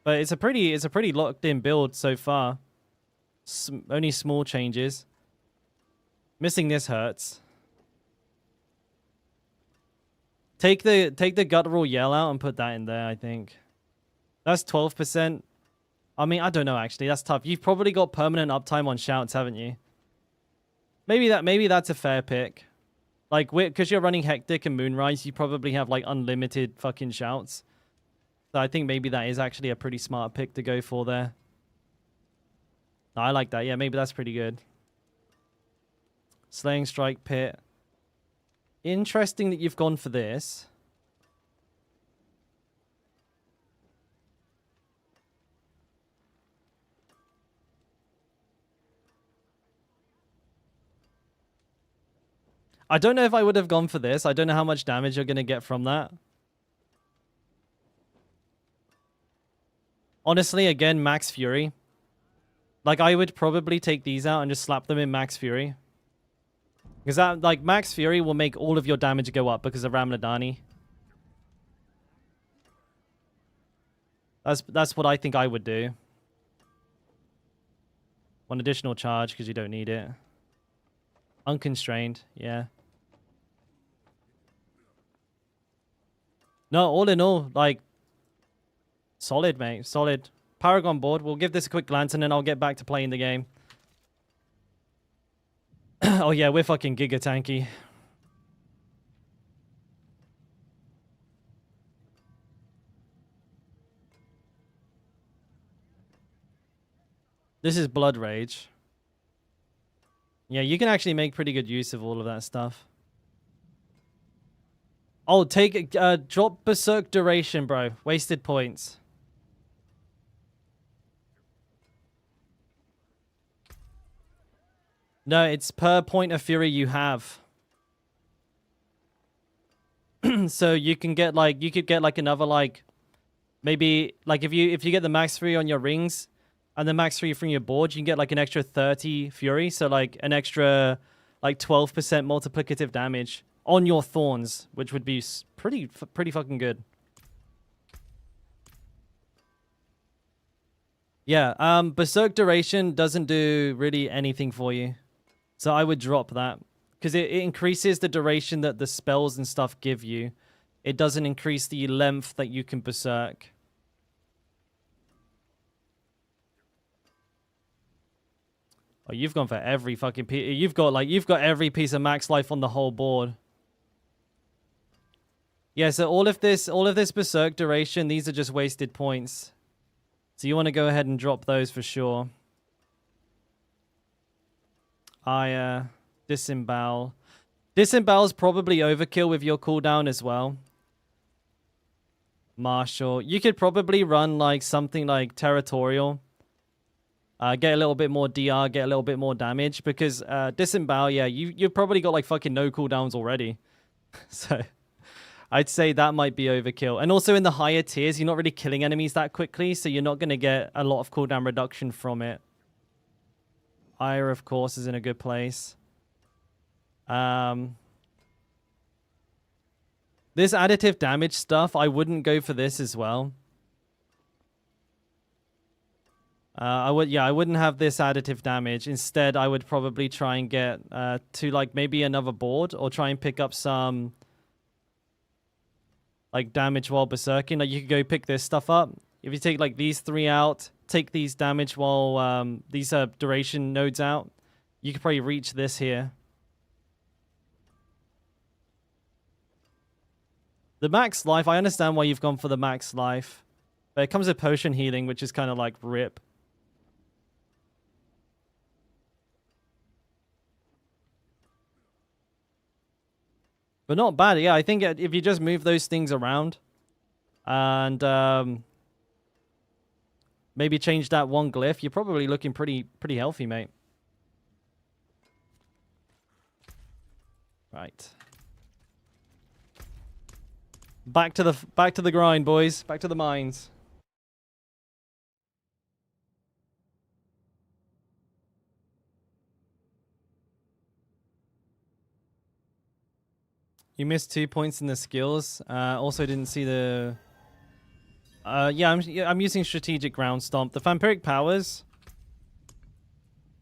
But it's a pretty locked in build so far. Only small changes. Missing this hurts. Take the guttural yell out and put that in there, I think. That's 12%. I mean, I don't know actually. That's tough. You've probably got permanent uptime on shouts, haven't you? Maybe that's a fair pick. Like, because you're running Hectic and Moonrise, you probably have like unlimited fucking shouts. So I think maybe that is actually a pretty smart pick to go for there. I like that. Yeah, maybe that's pretty good. Slaying Strike Pit. Interesting that you've gone for this. I don't know if I would have gone for this. I don't know how much damage you're going to get from that. Honestly, again, Max Fury. Like, I would probably take these out and just slap them in Max Fury. Because that, like, Max Fury will make all of your damage go up because of Ramladani. That's what I think I would do. One additional charge because you don't need it. Unconstrained, yeah. No, all in all, like, solid, mate. Solid. Paragon board. We'll give this a quick glance and then I'll get back to playing the game. Oh yeah, we're fucking giga tanky. This is Blood Rage. Yeah, you can actually make pretty good use of all of that stuff. Oh, drop Berserk duration, bro. Wasted points. No, it's per point of fury you have. So you can get like, you could get like another like, maybe like if you get the max 3 on your rings and the max 3 from your board, you can get like an extra 30 fury. So like an extra like 12% multiplicative damage on your thorns, which would be pretty fucking good. Yeah, Berserk Duration doesn't do really anything for you. So I would drop that. Because it increases the duration that the spells and stuff give you. It doesn't increase the length that you can Berserk. Oh, you've gone for every fucking piece. You've got every piece of max life on the whole board. Yeah, so all of this Berserk Duration, these are just wasted points. So you want to go ahead and drop those for sure. Disembowel. Disembowel is probably overkill with your cooldown as well. Martial. You could probably run like something like Territorial. Get a little bit more DR, get a little bit more damage. Because Disembowel, yeah, you've probably got like fucking no cooldowns already. So I'd say that might be overkill. And also in the higher tiers, you're not really killing enemies that quickly. So you're not going to get a lot of cooldown reduction from it. Ire, of course, is in a good place. This additive damage stuff, I wouldn't go for this as well. I wouldn't have this additive damage. Instead, I would probably try and get to like maybe another board or try and pick up some like damage while berserking. Like you could go pick this stuff up. If you take like these 3 out, take these damage while these duration nodes out, you could probably reach this here. The max life, I understand why you've gone for the max life. But it comes with potion healing, which is kind of like rip. But not bad. Yeah, I think if you just move those things around and maybe change that one glyph, you're probably looking pretty healthy, mate. Right. Back to the grind, boys. Back to the mines. You missed 2 points in the skills. Also didn't see the... yeah, I'm using Strategic Ground Stomp. The Vampiric Powers.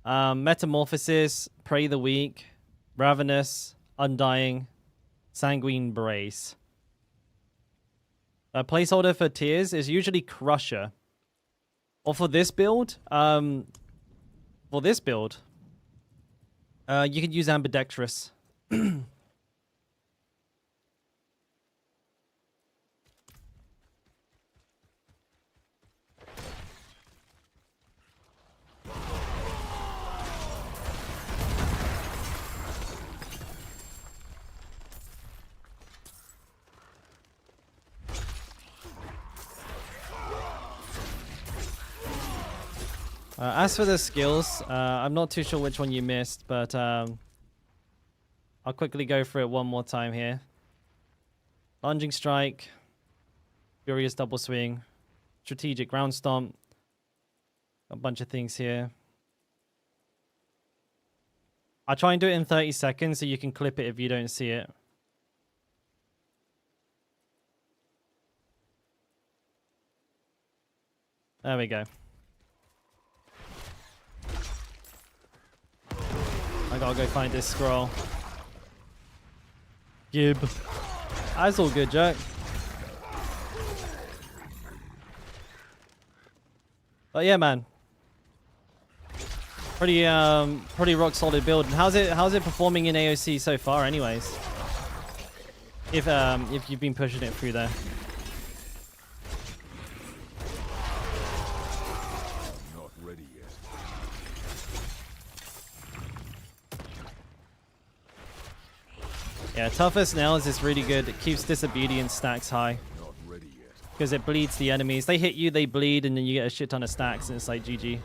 Metamorphosis. Pray the Weak. Ravenous. Undying. Sanguine Brace. A placeholder for tiers is usually Crusher. Or for this build, you could use Ambidextrous. As for the skills, I'm not too sure which one you missed, but I'll quickly go through it one more time here. Lunging Strike, Furious Double Swing, Strategic Ground Stomp, a bunch of things here. I'll try and do it in 30 seconds so you can clip it if you don't see it. There we go. I gotta go find this scroll. Gib. That's all good, Jack. But yeah, man. Pretty rock solid build. And how's it performing in AoC so far, anyways? If you've been pushing it through there. Yeah, Toughest Nails is really good. It keeps Disobedience stacks high. Because it bleeds the enemies. They hit you, they bleed, and then you get a shit ton of stacks, and it's like GG.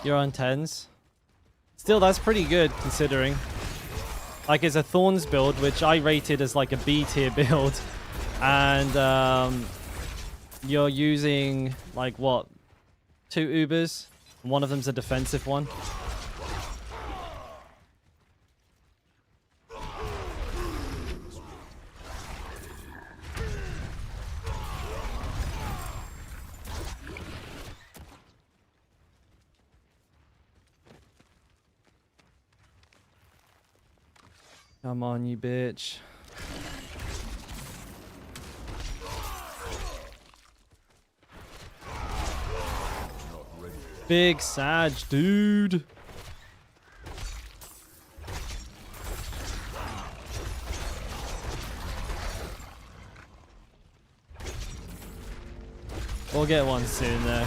You're on 10s. Still, that's pretty good considering. Like, it's a Thorns build, which I rated as like a B tier build. And you're using, like, what? 2 Ubers? One of them's a defensive one. Come on, you bitch. Big Sag, dude. We'll get one soon, though.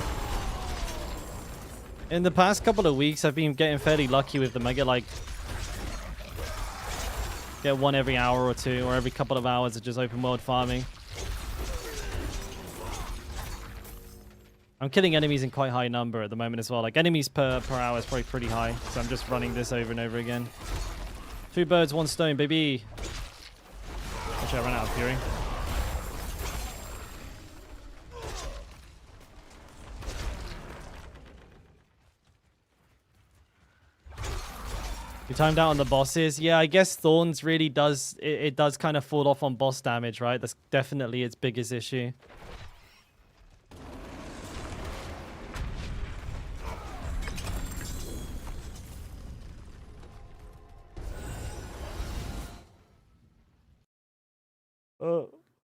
In the past couple of weeks, I've been getting fairly lucky with them. I get like... get one every hour or two, or every couple of hours of just open world farming. I'm killing enemies in quite high number at the moment as well. Like, enemies per hour is probably pretty high. So I'm just running this over and over again. 2 birds, 1 stone, baby. Actually, I ran out of fury. You timed out on the bosses. Yeah, I guess Thorns really does... It does kind of fall off on boss damage, right? That's definitely its biggest issue.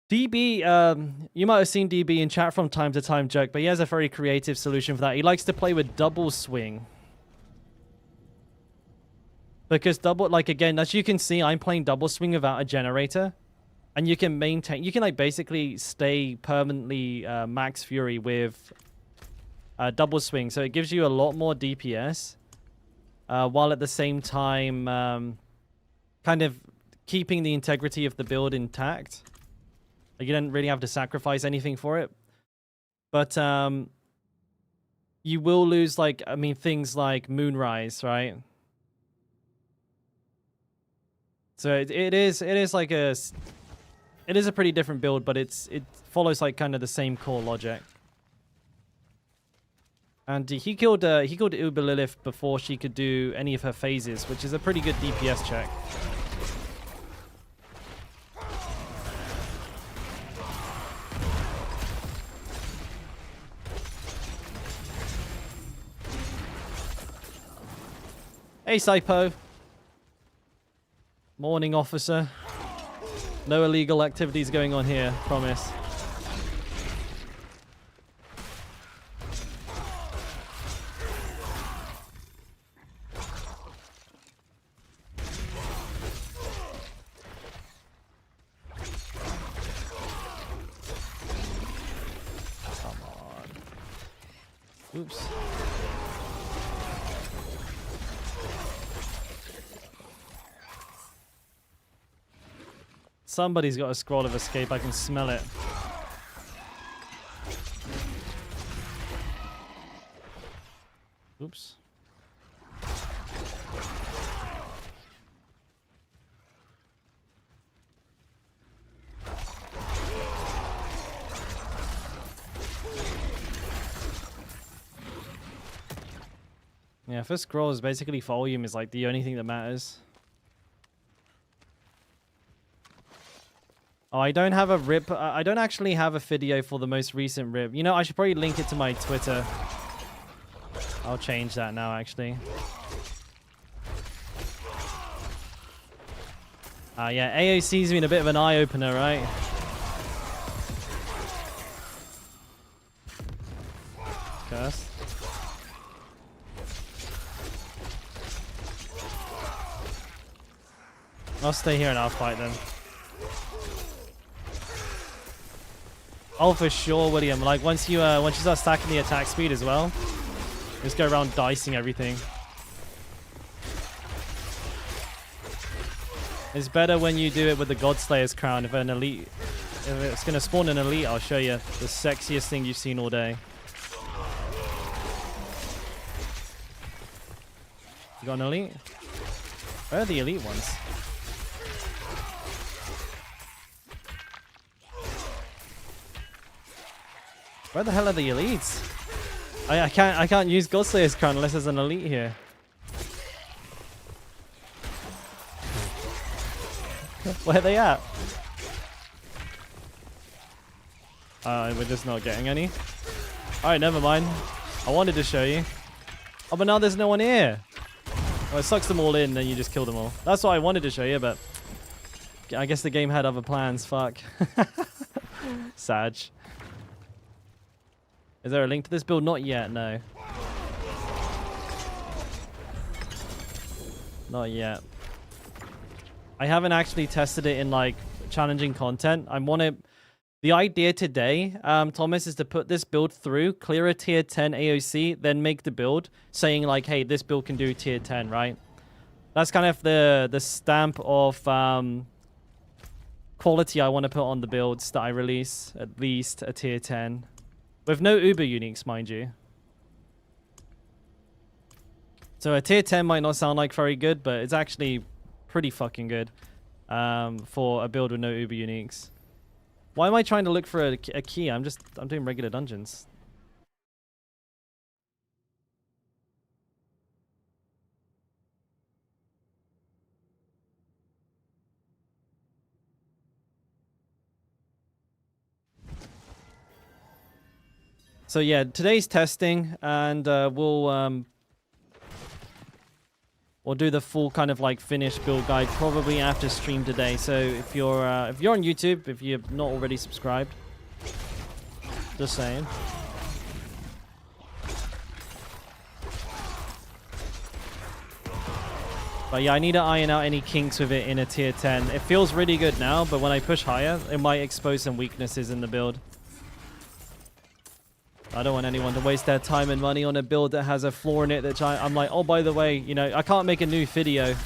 DB, you might have seen DB in chat from time to time, joke, but he has a very creative solution for that. He likes to play with double swing. Because double, like, again, as you can see, I'm playing double swing without a generator. And you can maintain, you can, like, basically stay permanently max fury with double swing. So it gives you a lot more DPS. While at the same time, kind of keeping the integrity of the build intact. Like, you don't really have to sacrifice anything for it. But you will lose, like, I mean, things like Moonrise, right? So it is like a pretty different build, but it follows like kind of the same core logic. And he killed Uber Lilith before she could do any of her phases, which is a pretty good DPS check. Hey, Saipo. Morning, officer. No illegal activities going on here, promise. Come on. Oops. Somebody's got a scroll of escape. I can smell it. Oops. Yeah, first scroll is basically volume is like the only thing that matters. Oh, I don't have a rip. I don't actually have a video for the most recent rip. You know, I should probably link it to my Twitter. I'll change that now, actually. Yeah, AoZ's been a bit of an eye-opener, right? Cursed. I'll stay here and I'll fight them. Oh, for sure, William. Like, once you start stacking the attack speed as well, just go around dicing everything. It's better when you do it with the Godslayer's crown. If it's gonna spawn an elite, I'll show you the sexiest thing you've seen all day. You got an elite? Where are the elite ones? Where the hell are the elites? I can't use Godslayer's crown unless there's an elite here. Where are they at? We're just not getting any. Alright, never mind. I wanted to show you. Oh, but now there's no one here. Oh, it sucks them all in, then you just kill them all. That's what I wanted to show you, but I guess the game had other plans. Fuck. Sag. Is there a link to this build? Not yet, no. Not yet. I haven't actually tested it in like challenging content. The idea today, Thomas, is to put this build through, clear a tier 10 AoC, then make the build saying like, hey, this build can do tier 10, right? That's kind of the stamp of quality I want to put on the builds that I release, at least a tier 10. With no uber uniques, mind you. So a tier 10 might not sound like very good, but it's actually pretty fucking good for a build with no uber uniques. Why am I trying to look for a key? I'm doing regular dungeons. So yeah, today's testing, and we'll do the full kind of like finished build guide probably after stream today. So if you're on YouTube, if you're not already subscribed, just saying. But yeah, I need to iron out any kinks with it in a tier 10. It feels really good now, but when I push higher, it might expose some weaknesses in the build. I don't want anyone to waste their time and money on a build that has a flaw in it that I'm like, oh, by the way, you know, I can't make a new video.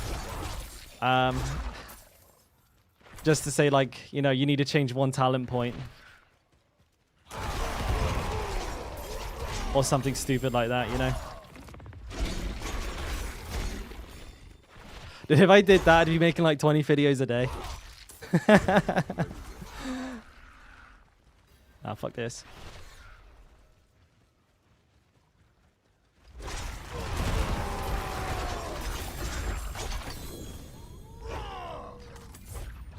Just to say, like, you know, you need to change one talent point. Or something stupid like that, you know. Dude, if I did that, I'd be making like 20 videos a day. Ah, fuck this.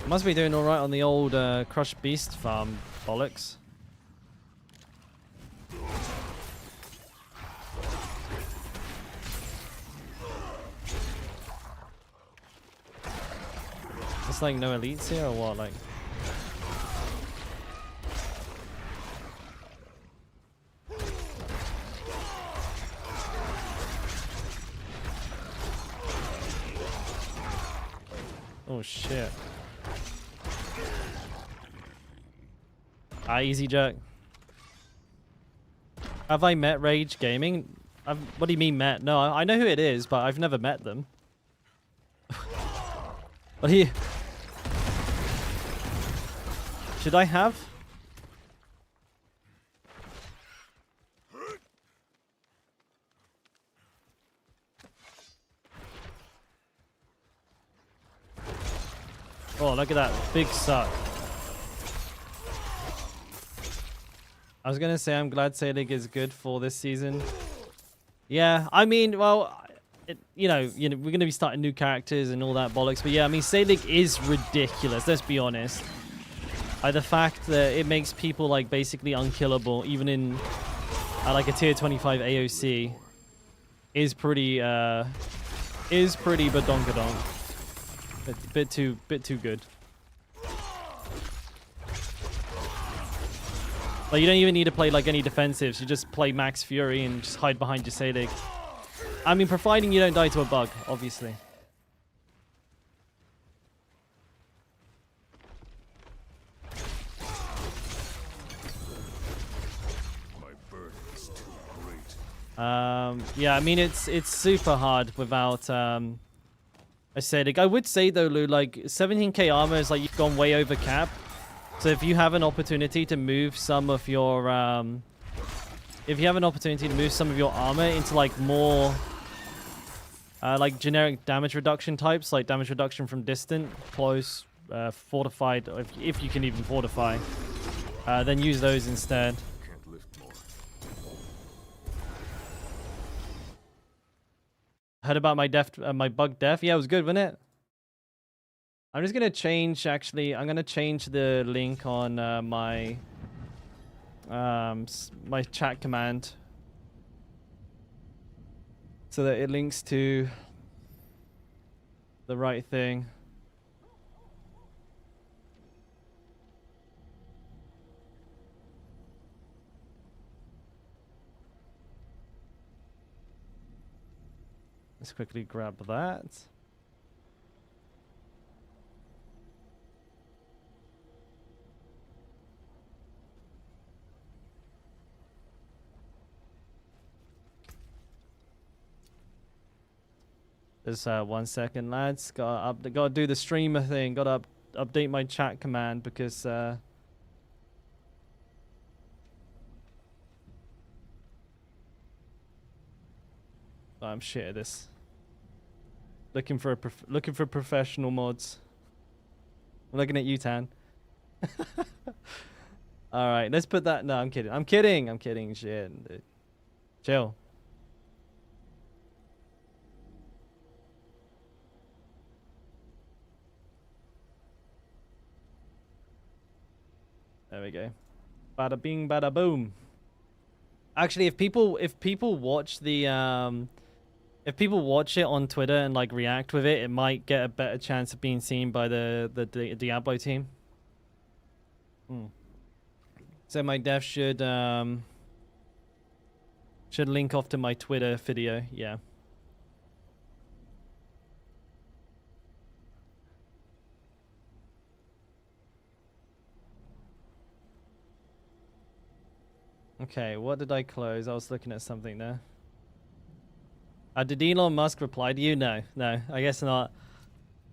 Must be doing alright on the old Crushed Beast farm bollocks. It's like no elites here or what? Like. Oh shit. Easy jerk. Have I met Rage Gaming? What do you mean met? No, I know who it is, but I've never met them. What do you... Should I have? Oh, look at that big suck. I was going to say, I'm glad Selig is good for this season. Yeah, I mean, well, you know, we're going to be starting new characters and all that bollocks. But yeah, I mean, Selig is ridiculous, let's be honest. The fact that it makes people, like, basically unkillable, even in, like, a tier 25 AoC, is pretty badonkadonk. It's a bit too good. Like, you don't even need to play, like, any defensives. You just play Max Fury and just hide behind your Selig. I mean, providing you don't die to a bug, obviously. My burden is too great. Yeah, I mean, it's super hard without, a Selig. I would say, though, Lou, like, 17k armor is, like, you've gone way over cap. So if you have an opportunity to move some of your, armor into like more Like generic damage reduction types, like damage reduction from distant, close, fortified, if you can even fortify. Then use those instead. Can't lift more. Heard about my my bug death? Yeah, it was good, wasn't it? I'm just gonna change. Actually, I'm gonna change the link on my my chat command so that it links to the right thing. Let's quickly grab that. Just 1 second, lads. Gotta do the streamer thing. Gotta update my chat command because I'm shit at this. Looking for professional mods. I'm looking at you, Tan. All right, let's put that. No, I'm kidding. I'm kidding. I'm kidding. Shit, dude. Chill. There we go. Bada bing, bada boom. Actually, if people watch the if people watch it on Twitter and like react with it, it might get a better chance of being seen by the Diablo team. So my dev should link off to my Twitter video. Yeah. Okay, what did I close? I was looking at something there. Did Elon Musk reply to you? No, I guess not.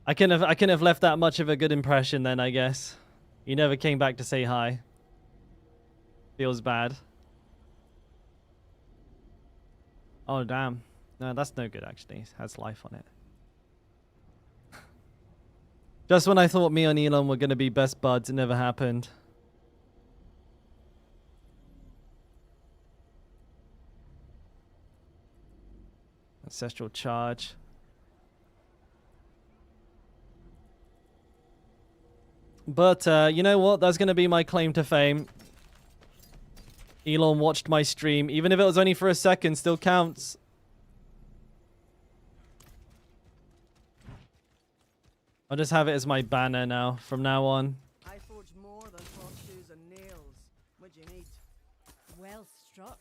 I couldn't have left that much of a good impression then, I guess. He never came back to say hi. Feels bad. Oh, damn. No, that's no good, actually. It has life on it. Just when I thought me and Elon were going to be best buds, it never happened. Ancestral charge. But you know what? That's going to be my claim to fame. Elon watched my stream. Even if it was only for a second, still counts. I'll just have it as my banner now, from now on. I forge more than horseshoes and nails. What do you need? Well struck.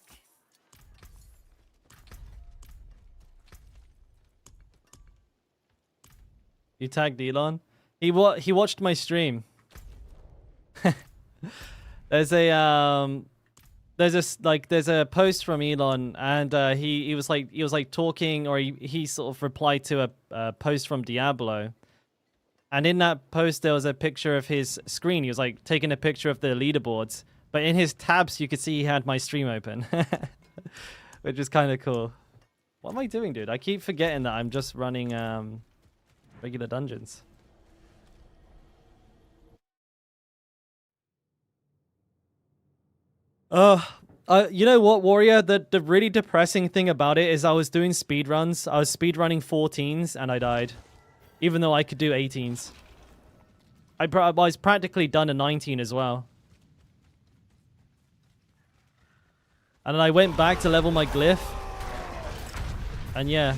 You tagged Elon? He watched my stream. There's a post from Elon, and he was like talking, or he sort of replied to a post from Diablo. And in that post there was a picture of his screen. He was like taking a picture of the leaderboards, but in his tabs you could see he had my stream open. Which is kind of cool. What am I doing, dude? I keep forgetting that I'm just running regular dungeons. You know what, Warrior? The really depressing thing about it is I was doing speedruns. I was speedrunning 14s and I died. Even though I could do 18s. I was practically done a 19 as well. And then I went back to level my glyph. And yeah.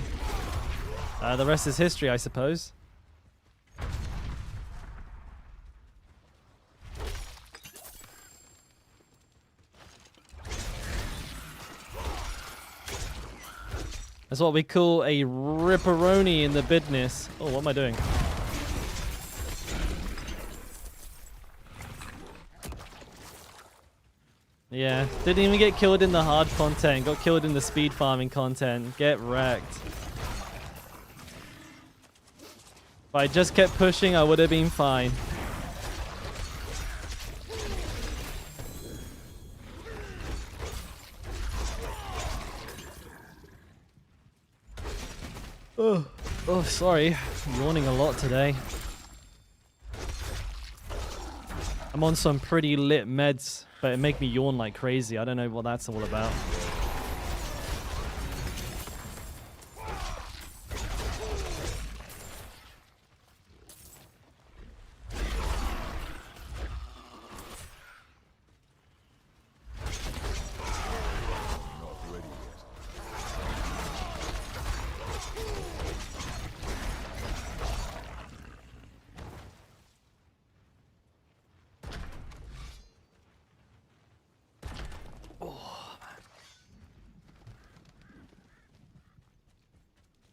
The rest is history, I suppose. That's what we call a ripperoni in the business. Oh, what am I doing? Yeah, didn't even get killed in the hard content. Got killed in the speed farming content. Get wrecked. If I just kept pushing, I would have been fine. Ugh. sorry. I'm yawning a lot today. I'm on some pretty lit meds, but it make me yawn like crazy. I don't know what that's all about.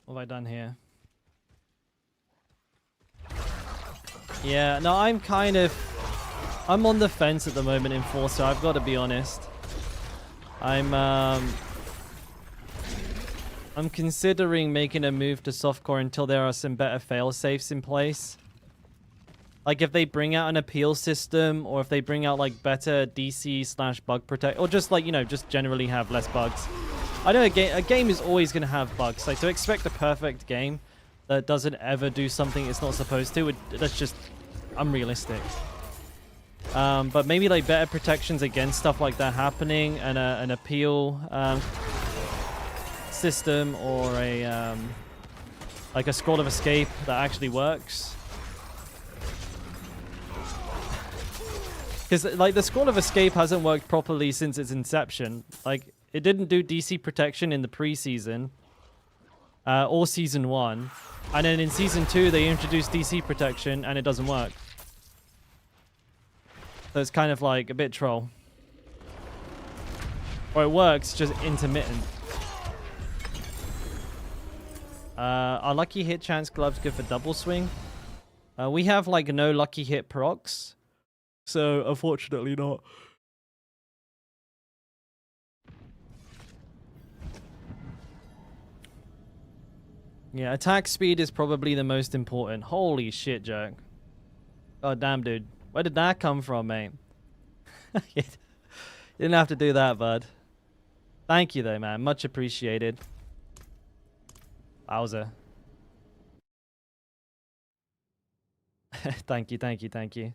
What have I done here? Yeah, no, I'm on the fence at the moment in Forza, I've got to be honest. I'm considering making a move to softcore until there are some better fail-safes in place. Like if they bring out an appeal system, or if they bring out like better DC/bug protect, or just like, you know, just generally have less bugs. I know a game is always going to have bugs. Like, to expect a perfect game that doesn't ever do something it's not supposed to, that's just unrealistic. But maybe like better protections against stuff like that happening, and an appeal system, or a like a scroll of escape that actually works. Because like the scroll of escape hasn't worked properly since its inception. Like, it didn't do DC protection in the preseason, or season 1, and then in season 2 they introduced DC protection and it doesn't work. So it's kind of like a bit troll. Or it works, just intermittent. Are lucky hit chance gloves good for double swing? We have like no lucky hit procs, so unfortunately not. Yeah, attack speed is probably the most important. Holy shit, Jerk. God damn, dude. Where did that come from, mate? You didn't have to do that, bud. Thank you, though, man. Much appreciated. AoZ. Thank you, thank you, thank you.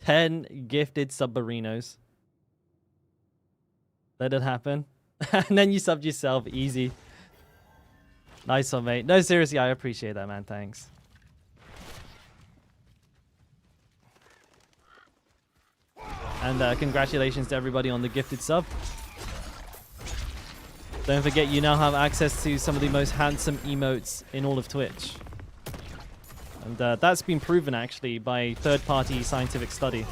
10 gifted submarinos. Let it happen. And then you subbed yourself. Easy. Nice one, mate. No, seriously, I appreciate that, man. Thanks. And congratulations to everybody on the gifted sub. Don't forget, you now have access to some of the most handsome emotes in all of Twitch. And that's been proven, actually, by third-party scientific study.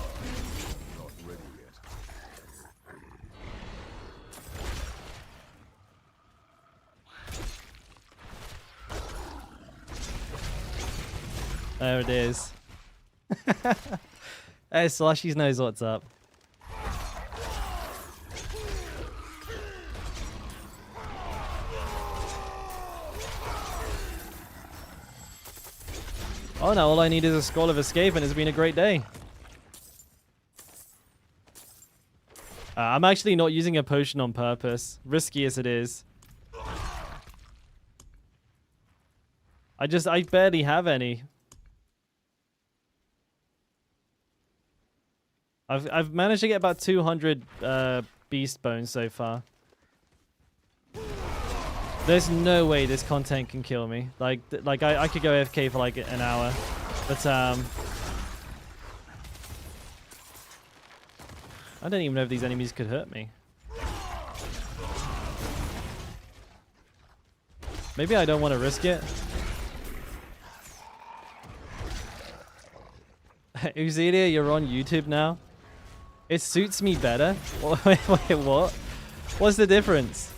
There it is. Hey, Slushies knows what's up. Oh no, all I need is a scroll of escape and it's been a great day. I'm actually not using a potion on purpose, risky as it is. I barely have any. I've managed to get about 200 beast bones so far. There's no way this content can kill me. Like I could go AFK for like an hour, but I don't even know if these enemies could hurt me. Maybe I don't want to risk it. Uzelia, you're on YouTube now? It suits me better? Wait, what? What's the difference?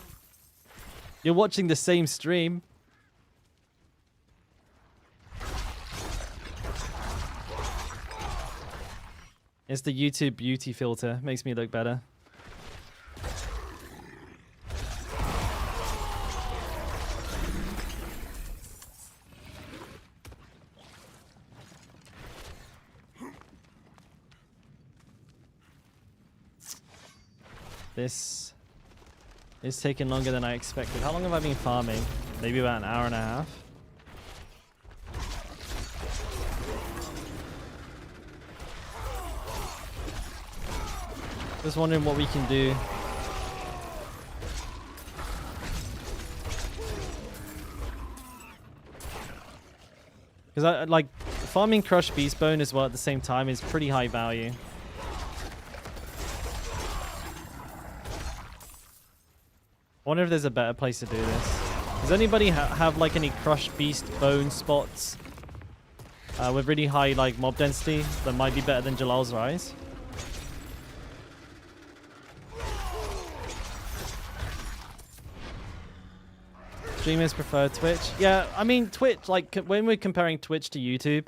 You're watching the same stream. It's the YouTube beauty filter. Makes me look better. This is taking longer than I expected. How long have I been farming? Maybe about an hour and a half. Just wondering what we can do. Because I like farming crushed beast bone as well at the same time is pretty high value. I wonder if there's a better place to do this. Does anybody have like any crushed beast bone spots with really high like mob density that might be better than Jalal's Rise? Streamers prefer Twitch. Yeah, I mean Twitch. Like when we're comparing Twitch to YouTube,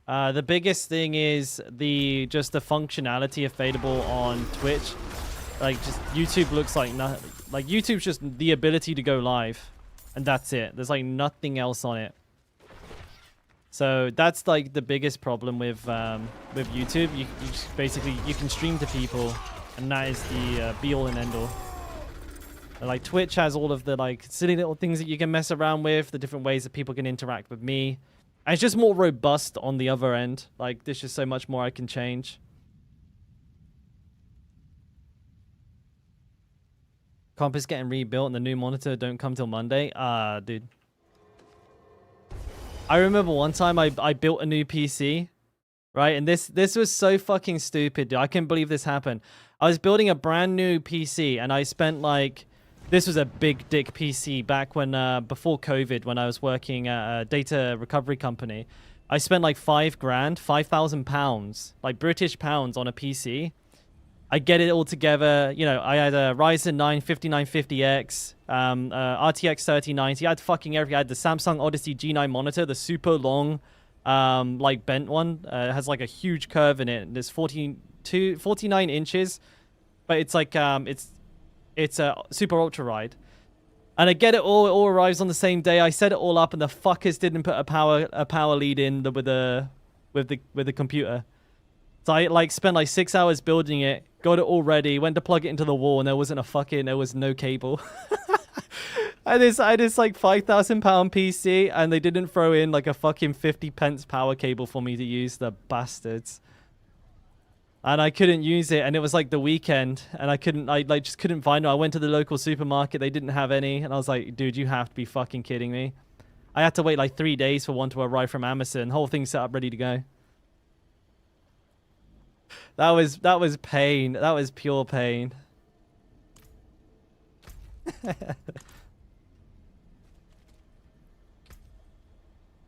the biggest thing is just the functionality available on Twitch. Like just YouTube looks like nothing. Like YouTube's just the ability to go live, and that's it. There's like nothing else on it. So that's like the biggest problem with YouTube. You just basically you can stream to people, and that is the be all and end all. Like Twitch has all of the like silly little things that you can mess around with, the different ways that people can interact with me. And it's just more robust on the other end. Like there's just so much more I can change. Comp is getting rebuilt and the new monitor don't come till Monday. Dude. I remember one time I built a new PC, right? And this was so fucking stupid, dude. I can't believe this happened. I was building a brand new PC and I spent like... This was a big dick PC back when, before COVID, when I was working at a data recovery company. I spent like £5,000, like British pounds on a PC. I get it all together. You know, I had a Ryzen 9 5950X, RTX 3090. I had fucking everything. I had the Samsung Odyssey G9 monitor, the super long, like bent one. It has like a huge curve in it. There's 49 inches, but it's like, it's a super ultra ride. And I get it all arrives on the same day. I set it all up and the fuckers didn't put a power lead in with the computer. So I like spent like 6 hours building it, got it all ready, went to plug it into the wall and there was no cable. I had this like £5,000 PC and they didn't throw in like a fucking 50p power cable for me to use, the bastards. And I couldn't use it, and it was like the weekend, and I just couldn't find it. I went to the local supermarket, they didn't have any, and I was like, dude, you have to be fucking kidding me. I had to wait like 3 days for one to arrive from Amazon, whole thing set up, ready to go. That was pain. That was pure pain.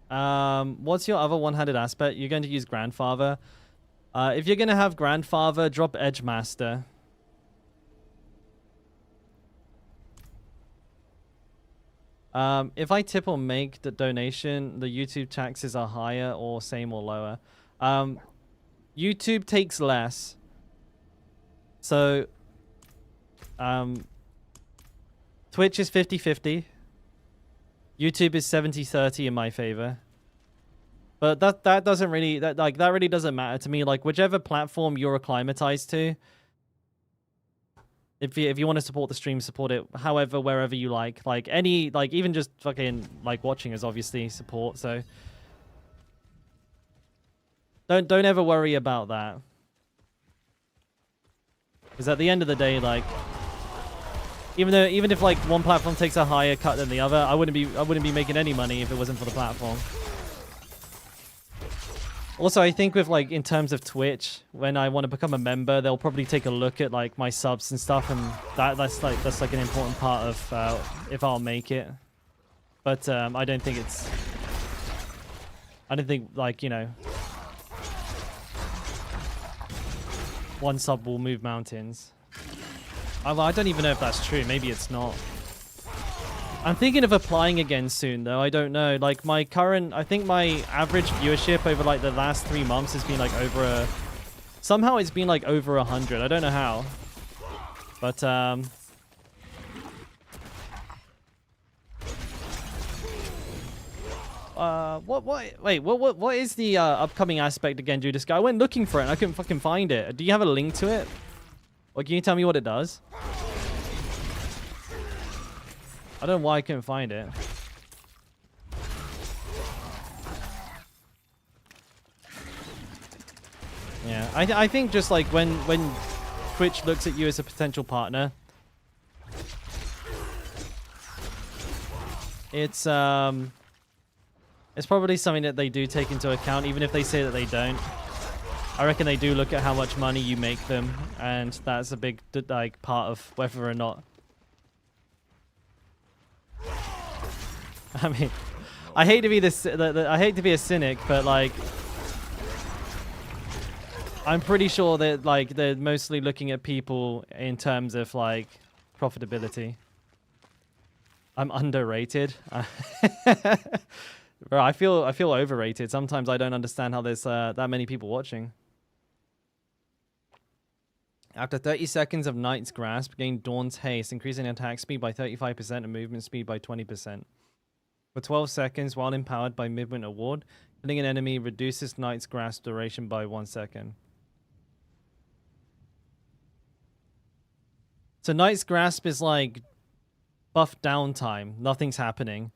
What's your other one-handed aspect? You're going to use Grandfather. If you're going to have Grandfather, drop Edge Master. If I tip or make the donation, the YouTube taxes are higher or same or lower. YouTube takes less. So, Twitch is 50-50. YouTube is 70-30 in my favor. But that doesn't really that really doesn't matter to me. Like whichever platform you're acclimatized to, if you want to support the stream, support it. However, wherever you like any even just fucking like watching is obviously support. So don't ever worry about that. Because at the end of the day, like even if like one platform takes a higher cut than the other, I wouldn't be making any money if it wasn't for the platform. Also, I think with like in terms of Twitch, when I want to become a member, they'll probably take a look at like my subs and stuff, and that's like an important part of if I'll make it. But I don't think like, you know, one sub will move mountains. I don't even know if that's true. Maybe it's not. I'm thinking of applying again soon, though. I don't know. Like, I think my average viewership over, like, the last 3 months has been, like, somehow it's been, like, over 100. I don't know how. But, what is the, upcoming aspect again, Judas? I went looking for it, and I couldn't fucking find it. Do you have a link to it? Or can you tell me what it does? I don't know why I couldn't find it. Yeah, I think just like when Twitch looks at you as a potential partner, it's probably something that they do take into account, even if they say that they don't. I reckon they do look at how much money you make them, and that's a big like part of whether or not. I mean, I hate to be I hate to be a cynic, but like, I'm pretty sure that like they're mostly looking at people in terms of like profitability. I'm underrated. Bro, I feel overrated. Sometimes I don't understand how there's that many people watching. After 30 seconds of Knight's Grasp, gain Dawn's Haste, increasing attack speed by 35% and movement speed by 20%. For 12 seconds, while empowered by Movement Award, killing an enemy reduces Knight's Grasp duration by 1 second. So Knight's Grasp is like buff downtime. Nothing's happening.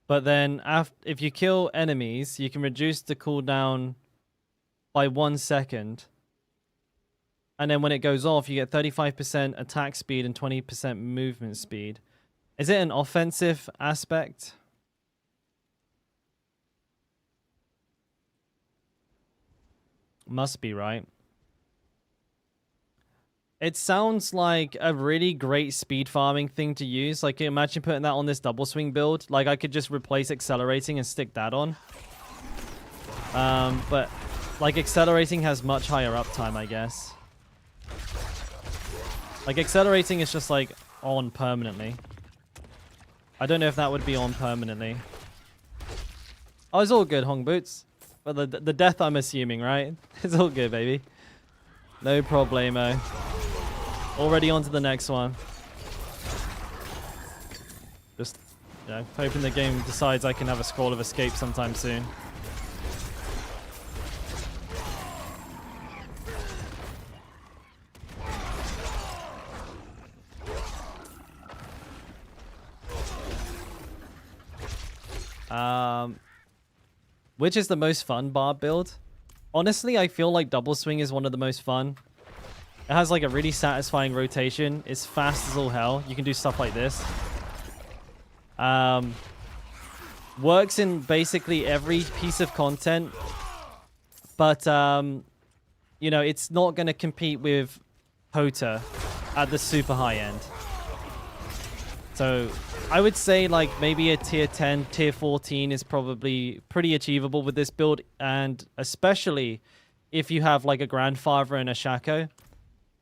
But then if you kill enemies, you can reduce the cooldown by 1 second. And then when it goes off, you get 35% attack speed and 20% movement speed. Is it an offensive aspect? Must be, right? It sounds like a really great speed farming thing to use. Like, imagine putting that on this double swing build. Like, I could just replace accelerating and stick that on. But, like, accelerating has much higher uptime, I guess. Like, accelerating is just, like, on permanently. I don't know if that would be on permanently. Oh, it's all good, Hong Boots. But the death, I'm assuming, right? It's all good, baby. No problemo. Already on to the next one. Just, you know, hoping the game decides I can have a scroll of escape sometime soon. Which is the most fun Barb build? Honestly, I feel like double swing is one of the most fun. It has like a really satisfying rotation. It's fast as all hell. You can do stuff like this. Works in basically every piece of content. But, you know, it's not going to compete with Hota at the super high end. So I would say like maybe a tier 10, tier 14 is probably pretty achievable with this build. And especially if you have like a Grandfather and a Shaco.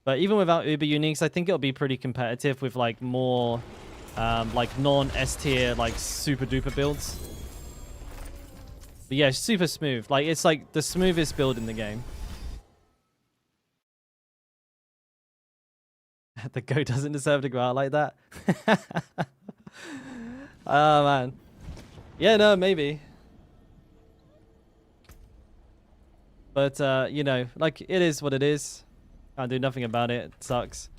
But even without Uber Uniques, I think it'll be pretty competitive with like more like non-S tier, like super duper builds. But yeah, super smooth. Like it's like the smoothest build in the game. The goat doesn't deserve to go out like that. Oh, man. Yeah, no, maybe. But, you know, like, it is what it is. Can't do nothing about it. It sucks.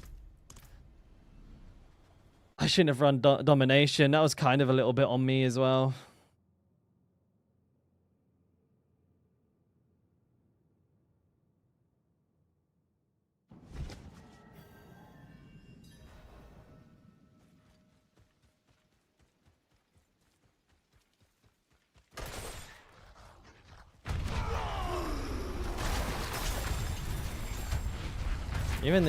I shouldn't have run domination. That was kind of a little bit on me as well. Even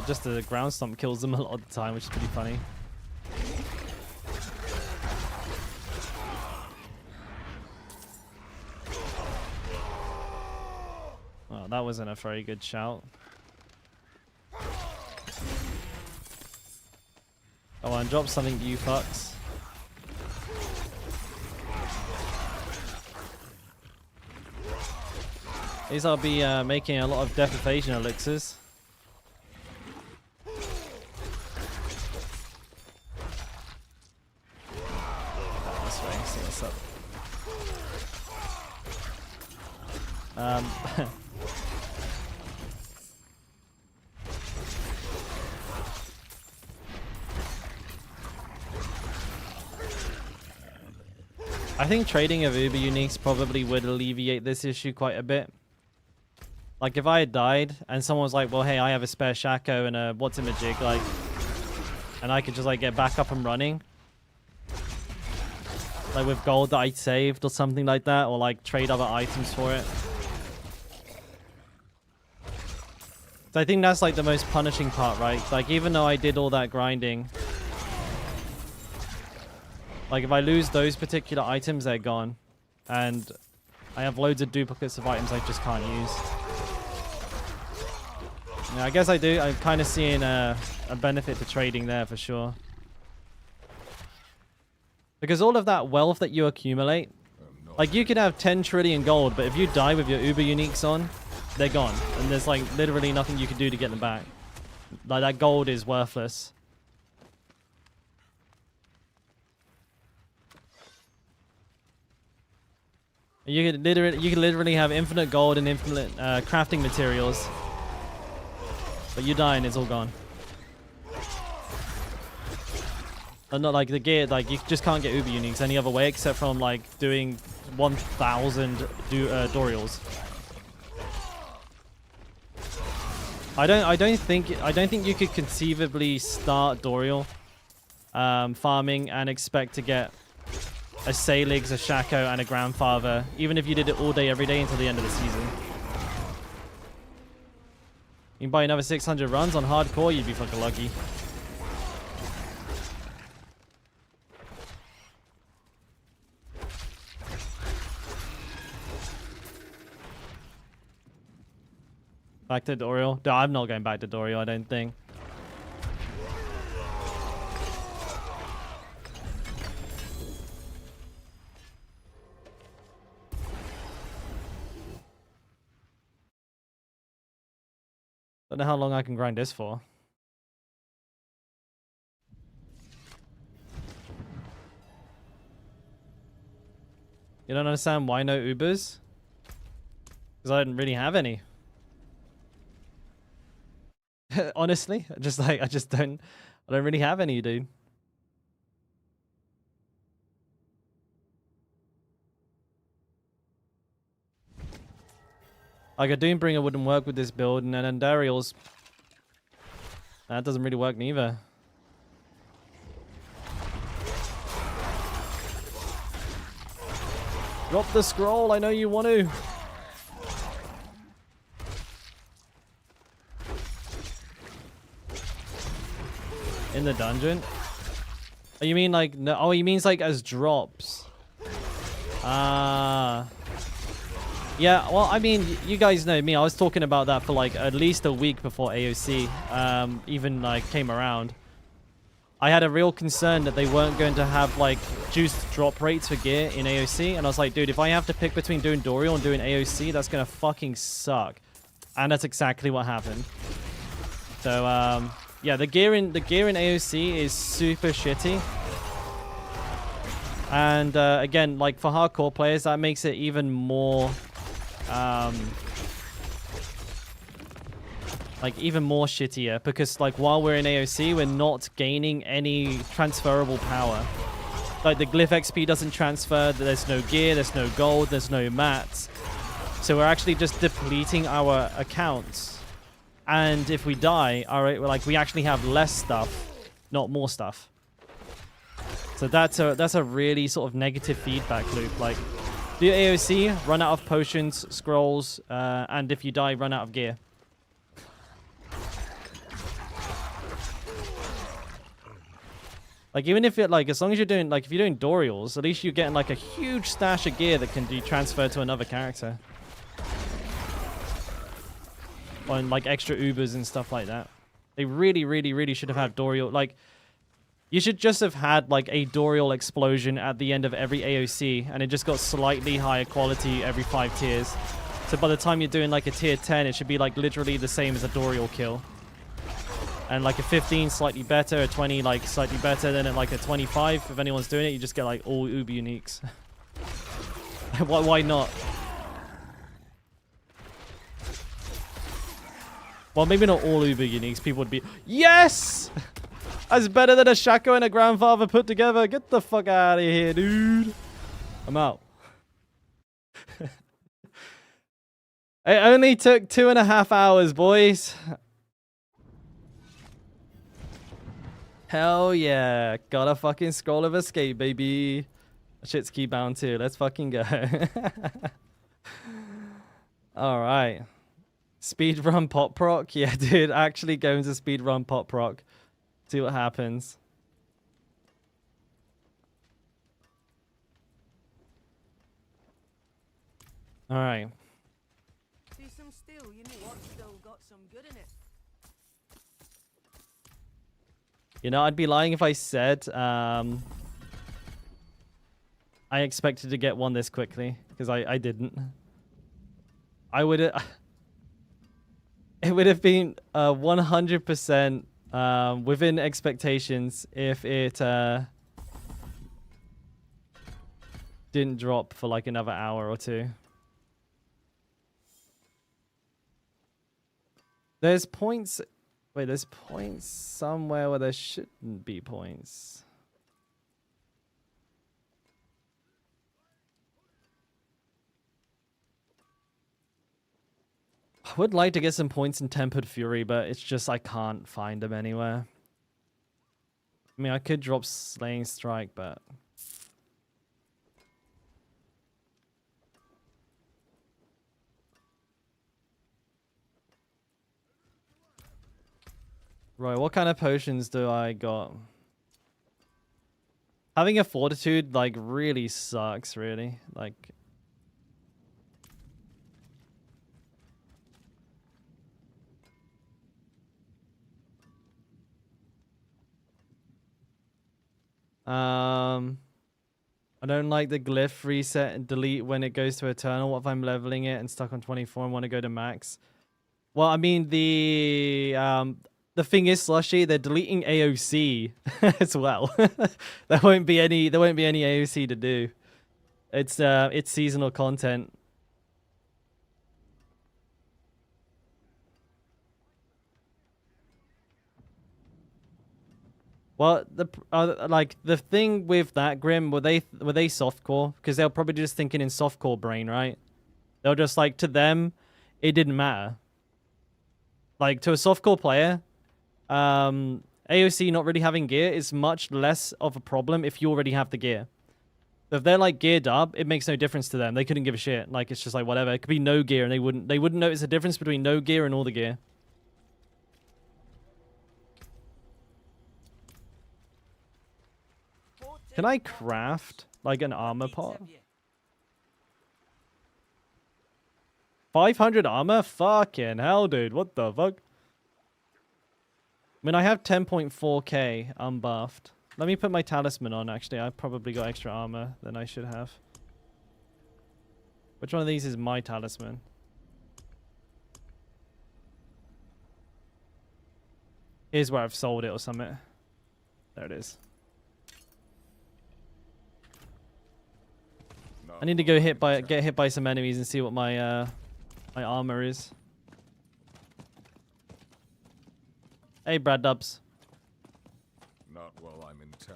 just the ground stomp kills them a lot of the time, which is pretty funny. Oh, that wasn't a very good shout. Come on, drop something, you fucks. These I'll be making a lot of death evasion elixirs. I think trading of Uber Uniques probably would alleviate this issue quite a bit. Like, if I had died and someone was like, well, hey, I have a spare Shaco and a what's-it-majig, like, and I could just, like, get back up and running. Like, with gold that I saved or something like that, or, like, trade other items for it. So I think that's, like, the most punishing part, right? Like, even though I did all that grinding, like, if I lose those particular items, they're gone. And I have loads of duplicates of items I just can't use. Yeah, I guess I do. I'm kind of seeing a benefit to trading there for sure. Because all of that wealth that you accumulate, like you could have 10 trillion gold, but if you die with your Uber Uniques on, they're gone. And there's like literally nothing you can do to get them back. Like that gold is worthless. You could literally have infinite gold and infinite crafting materials. But you die and it's all gone. And not like the gear, like you just can't get Uber Uniques any other way except from like doing 1,000 Dorials. I don't think you could conceivably start Dorial farming and expect to get a Salix, a Shaco, and a Grandfather, even if you did it all day every day until the end of the season. You can buy another 600 runs on hardcore, you'd be fucking lucky. Back to Dorial? No, I'm not going back to Dorial, I don't think. Don't know how long I can grind this for. You don't understand why no Ubers? Because I didn't really have any. Honestly, I don't really have any, dude. Like a Doombringer wouldn't work with this build, and then Darial's that doesn't really work neither. Drop the scroll, I know you want to. In the dungeon? Oh, you mean like no? Oh, he means like as drops. Yeah, well, I mean, you guys know me. I was talking about that for like at least a week before AoC even like came around. I had a real concern that they weren't going to have like juiced drop rates for gear in AoC, and I was like, dude, if I have to pick between doing Dorial and doing AoC, that's gonna fucking suck. And that's exactly what happened. So yeah, the gear in AoC is super shitty. And again, like for hardcore players, that makes it even more like even more shittier, because like while we're in AoC, we're not gaining any transferable power. Like the glyph XP doesn't transfer, there's no gear, there's no gold, there's no mats. So we're actually just depleting our accounts. And if we die, alright, we actually have less stuff, not more stuff. So that's a really sort of negative feedback loop. Like, do AoC, run out of potions, scrolls, and if you die, run out of gear. Like, even if it, like, as long as you're doing, like, if you're doing Dorials, at least you're getting, like, a huge stash of gear that can be transferred to another character. Or, like, extra Ubers and stuff like that. They really, really, really should have had Dorial, like... You should just have had, like, a Dorial explosion at the end of every AoC, and it just got slightly higher quality every 5 tiers. So by the time you're doing, like, a tier 10, it should be, like, literally the same as a Dorial kill. And, like, a 15, slightly better, a 20, like, slightly better, then at, like, a 25, if anyone's doing it, you just get, like, all Uber Uniques. Why not? Well, maybe not all Uber Uniques. People would be, yes! That's better than a Shaco and a Grandfather put together. Get the fuck out of here, dude. I'm out. It only took 2.5 hours, boys. Hell yeah. Got a fucking scroll of escape, baby. Shit's key bound too. Let's fucking go. Alright. Speedrun pop proc? Yeah, dude. Actually go into speedrun pop proc. See what happens. Alright. See some steel, you know what? Still got some good in it. You know, I'd be lying if I said I expected to get one this quickly, because I didn't. I would have... It would have been 100% within expectations if it didn't drop for like another hour or two. There's points... Wait, there's points somewhere where there shouldn't be points. I would like to get some points in Tempered Fury, but it's just I can't find them anywhere. I mean, I could drop Slaying Strike, but... Right, what kind of potions do I got? Having a Fortitude, like, really sucks, really. Like... I don't like the glyph reset and delete when it goes to Eternal. What if I'm leveling it and stuck on 24 and want to go to max? Well, I mean, the thing is, Slushy, they're deleting AoC as well. There won't be any AoC to do. It's seasonal content. Well, the thing with that, Grim, were they softcore? Because they're probably just thinking in softcore brain, right? They'll just like, to them, it didn't matter. Like, to a softcore player, AoC not really having gear is much less of a problem if you already have the gear. So if they're like geared up, it makes no difference to them. They couldn't give a shit. Like, it's just like whatever. It could be no gear and they wouldn't notice the difference between no gear and all the gear. Can I craft like an armor pot? 500 armor? Fucking hell, dude. What the fuck? I mean, I have 10.4k unbuffed. Let me put my talisman on, actually. I've probably got extra armor than I should have. Which one of these is my talisman? Here's where I've sold it or something. There it is. I need to go get hit by some enemies and see what my my armor is. Hey, Brad Dubs. Not while I'm in town.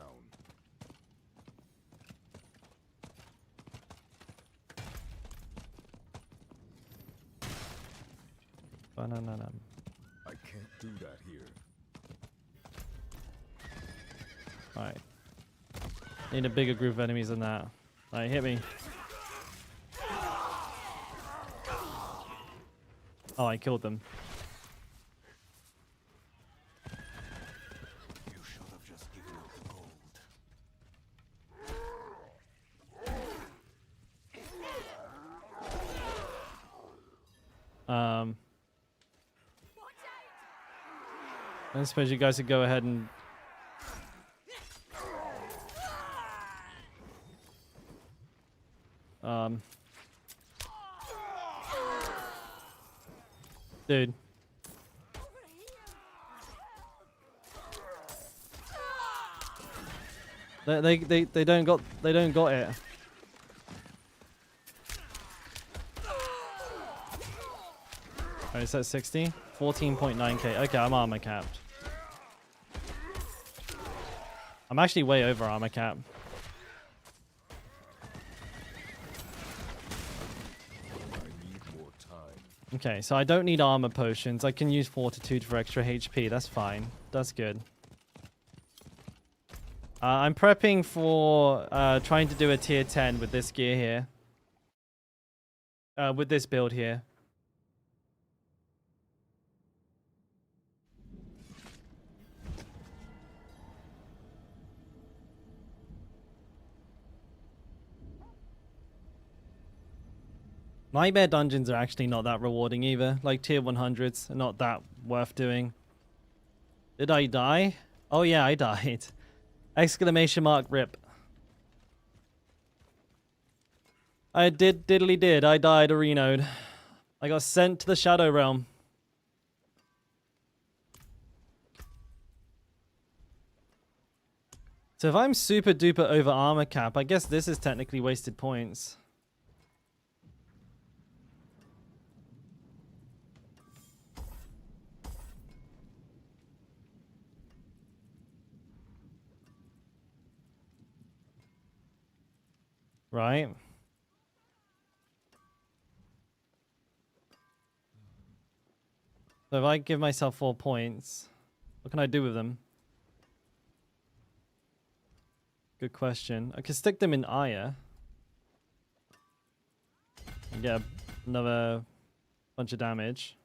Banana. I can't do that here. Alright. Need a bigger group of enemies than that. Alright, hit me. Oh, I killed them. You should have just given up the gold. I suppose you guys could go ahead and... Dude. They don't got it. Alright, is that 60? 14.9k. Okay, I'm armor capped. I'm actually way over armor cap. I need more time. Okay, so I don't need armor potions. I can use fortitude for extra HP. That's fine. That's good. I'm prepping for trying to do a tier 10 with this gear here. With this build here. Nightmare dungeons are actually not that rewarding either. Like tier 100s are not that worth doing. Did I die? Oh yeah, I died. Exclamation mark rip. I diddly did. I died arenoed. I got sent to the Shadow Realm. So if I'm super duper over armor cap, I guess this is technically wasted points. Right? So if I give myself 4 points, what can I do with them? Good question. I can stick them in Aya. And get another bunch of damage.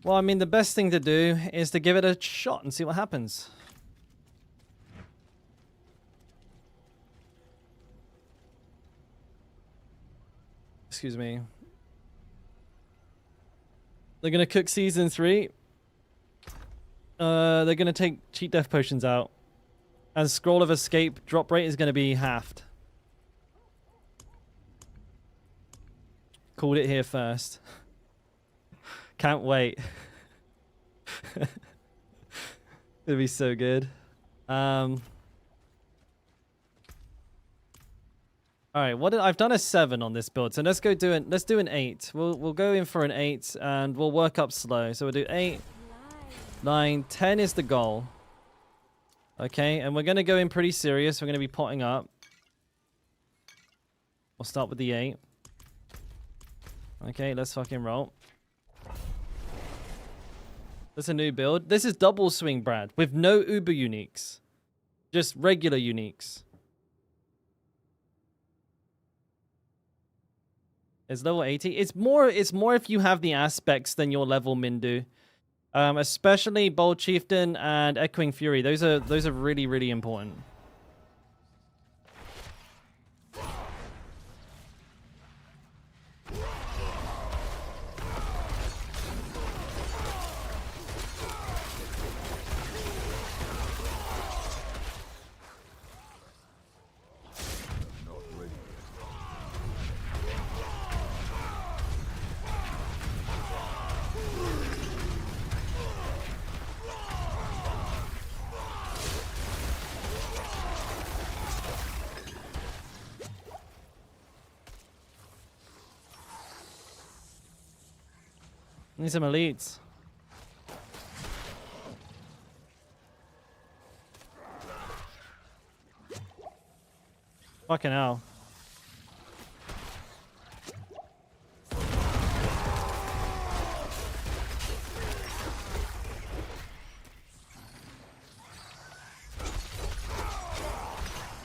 Well, I mean, the best thing to do is to give it a shot and see what happens. Excuse me. They're going to cook Season 3. They're going to take cheat death potions out. And Scroll of Escape drop rate is going to be halved. Called it here first. Can't wait. It'll be so good. All right, I've done a 7 on this build, so let's go do it. Let's do an 8. We'll go in for an 8 and we'll work up slow. So we'll do 8, 9, 10 is the goal. Okay, and we're gonna go in pretty serious. We're gonna be potting up. We'll start with the 8. Okay, let's fucking roll. That's a new build. This is double swing, Brad, with no uber uniques. Just regular uniques. It's level 80. It's more if you have the aspects than your level Mindu. Especially Bold Chieftain and Echoing Fury. Those are really, really important. Need some elites. Fucking hell.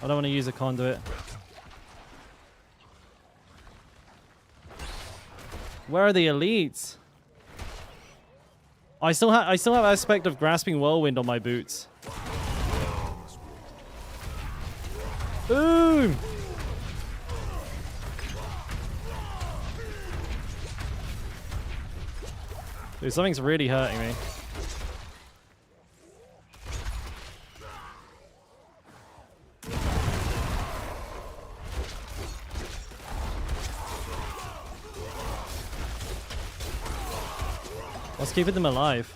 I don't want to use a conduit. Where are the elites? I still have aspect of Grasping Whirlwind on my boots. Boom! Dude, something's really hurting me. Let's keep them alive.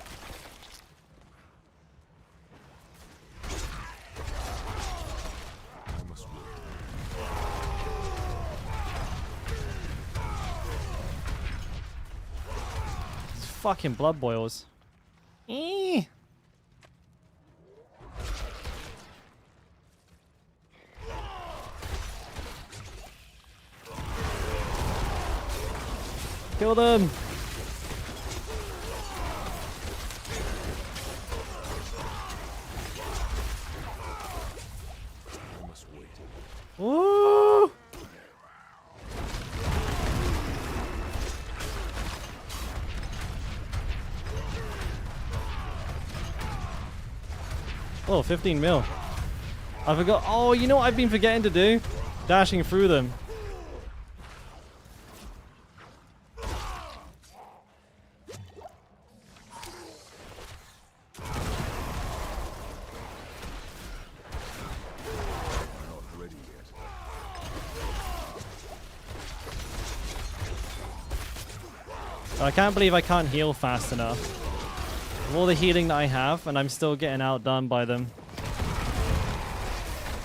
fucking blood boils. Eh. Kill them. I must wait. Woo! Oh, 15 mil. I forgot. Oh, you know what I've been forgetting to do? Dashing through them. I'm not ready yet. I can't believe I can't heal fast enough. With all the healing that I have, and I'm still getting outdone by them.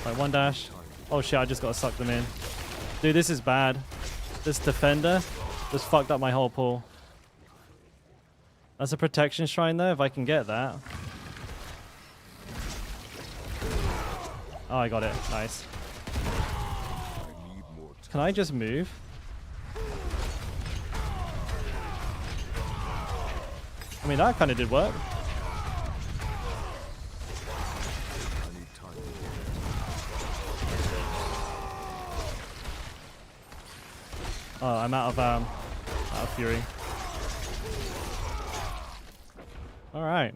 Right, one dash. Oh shit, I just gotta suck them in. Dude, this is bad. This defender just fucked up my whole pool. That's a protection shrine though, if I can get that. Oh, I got it. Nice. I need more time. Can I just move? I mean, that kind of did work. I need time to get Oh, I'm out of fury. All right.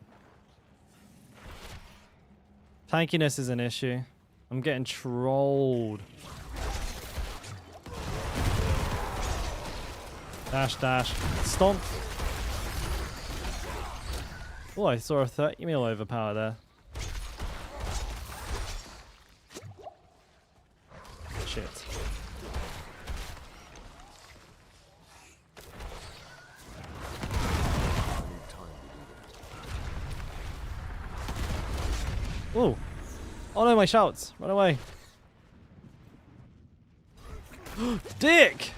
Tankiness is an issue. I'm getting trolled. Dash, dash. Stomp. Oh, I saw a 30 mil overpower there. Shit. Oh. Oh no, my shouts. Run away. Dick!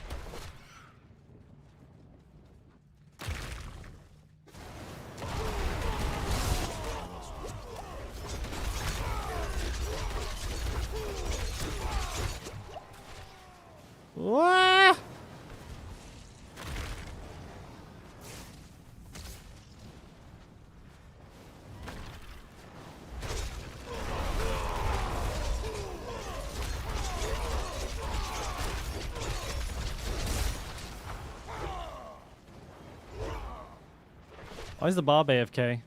Wah! Why is the Barb AFK?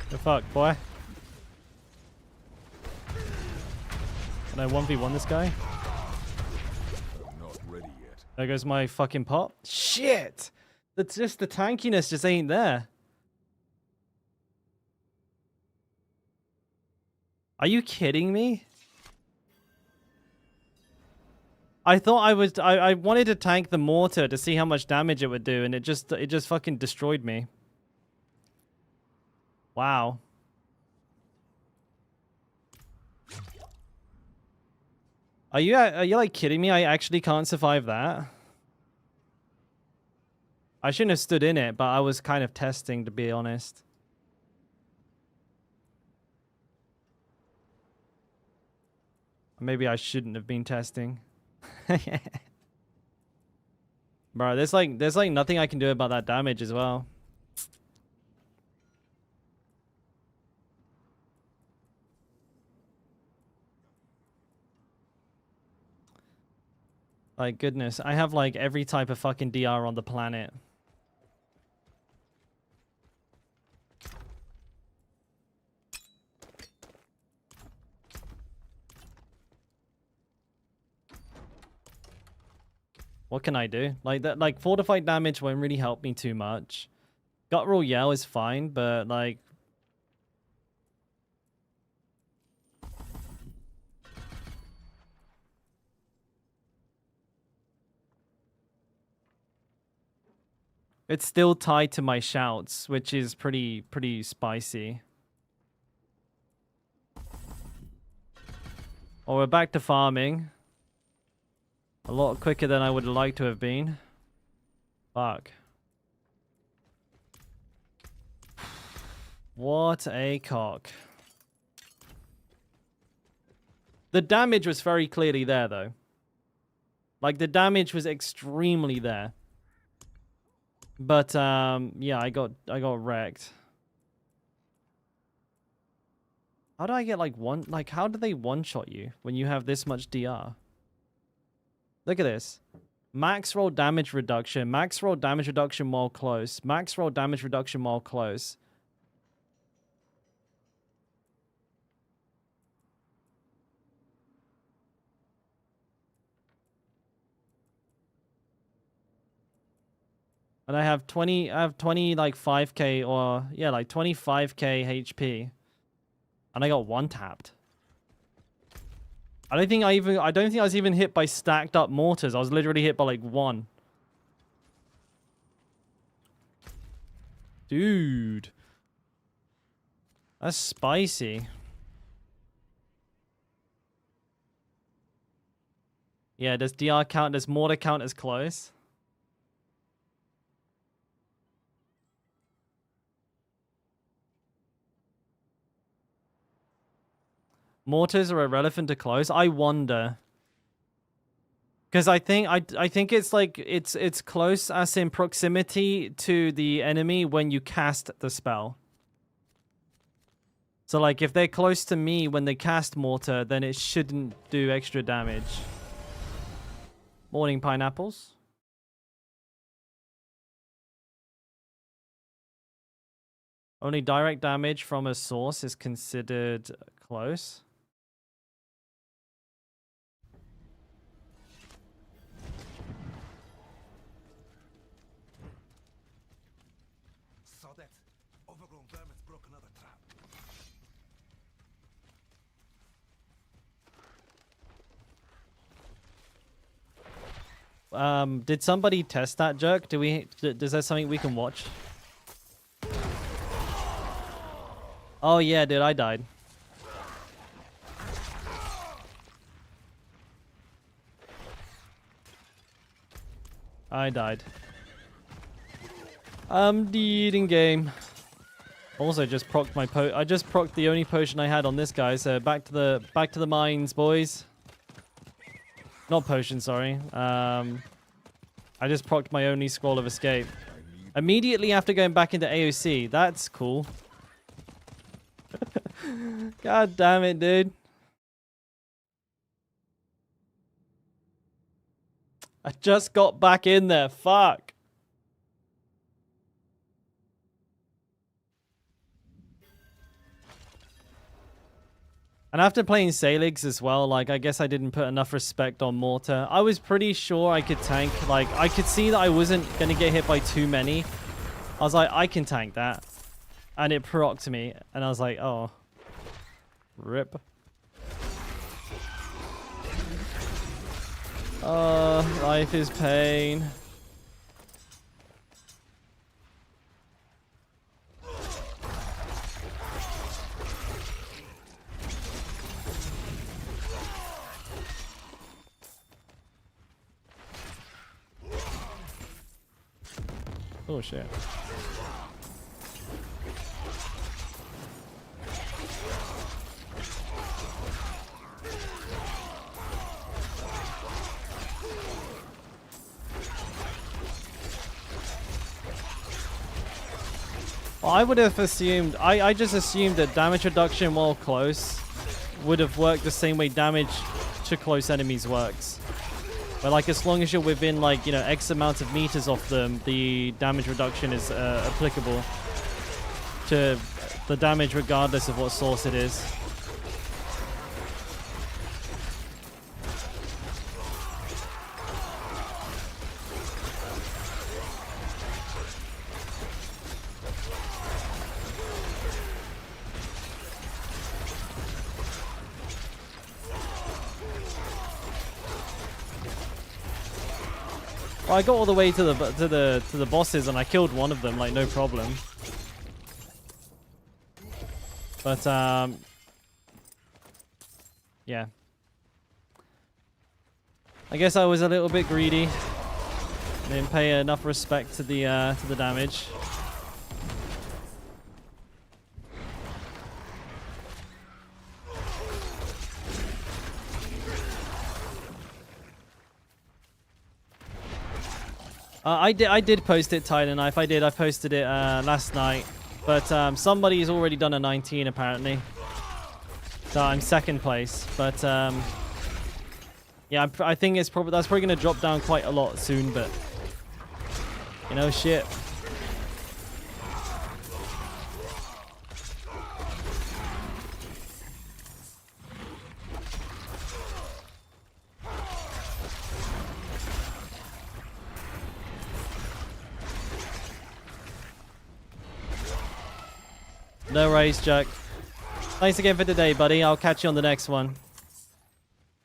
The fuck, boy? Can I 1v1 this guy? I'm not ready yet. There goes my fucking pop. Shit! That's just the tankiness just ain't there. Are you kidding me? I thought I wanted to tank the mortar to see how much damage it would do, and it just fucking destroyed me. Wow. Are you like kidding me? I actually can't survive that. I shouldn't have stood in it, but I was kind of testing, to be honest. Maybe I shouldn't have been testing. Bro, there's like nothing I can do about that damage as well. Like, goodness, I have like every type of fucking DR on the planet. What can I do? Like that, like fortified damage won't really help me too much. Guttural Yell is fine, but like it's still tied to my shouts, which is pretty spicy. Well, we're back to farming. A lot quicker than I would like to have been. Fuck. What a cock. The damage was very clearly there, though. Like, the damage was extremely there. But, yeah, I got wrecked. How do I get, like, how do they one-shot you when you have this much DR? Look at this. Max roll damage reduction. Max roll damage reduction while close. Max roll damage reduction while close. And I have 20 like 5k or yeah, like 25k HP. And I got one tapped. I don't think I was even hit by stacked up mortars. I was literally hit by like one. Dude. That's spicy. Yeah, does DR count, does mortar count as close? Mortars are irrelevant to close. I wonder, because I think it's like it's close as in proximity to the enemy when you cast the spell. So like if they're close to me when they cast mortar, then it shouldn't do extra damage. Morning pineapples. Only direct damage from a source is considered close. Saw that. Overgrown vermin's broke another trap. Did somebody test that jerk? Is that something we can watch? Oh yeah, dude, I died. I died. I'm dead in game. Also just procced my I just procced the only potion I had on this guy, so back to the mines, boys. Not potion, sorry. I just procced my only scroll of escape. Immediately after going back into AoC. That's cool. God damn it, dude. I just got back in there. Fuck. And after playing Salix as well, like, I guess I didn't put enough respect on Mortar. I was pretty sure I could tank. Like, I could see that I wasn't going to get hit by too many. I was like, I can tank that. And it procced me. And I was like, oh. Rip. Oh, life is pain. Oh shit. Well, I would have assumed, I just assumed that damage reduction while close would have worked the same way damage to close enemies works. But like, as long as you're within like, you know, X amount of meters of them, the damage reduction is applicable to the damage regardless of what source it is. Well, I got all the way to the bosses and I killed one of them, like, no problem. But yeah. I guess I was a little bit greedy. Didn't pay enough respect to the damage. I did post it, Titan Knife. I posted it last night, but somebody's already done a 19 apparently. So I'm second place, but yeah, I think that's probably gonna drop down quite a lot soon. But you know, shit. No worries, Jack. Thanks again for today, buddy. I'll catch you on the next one.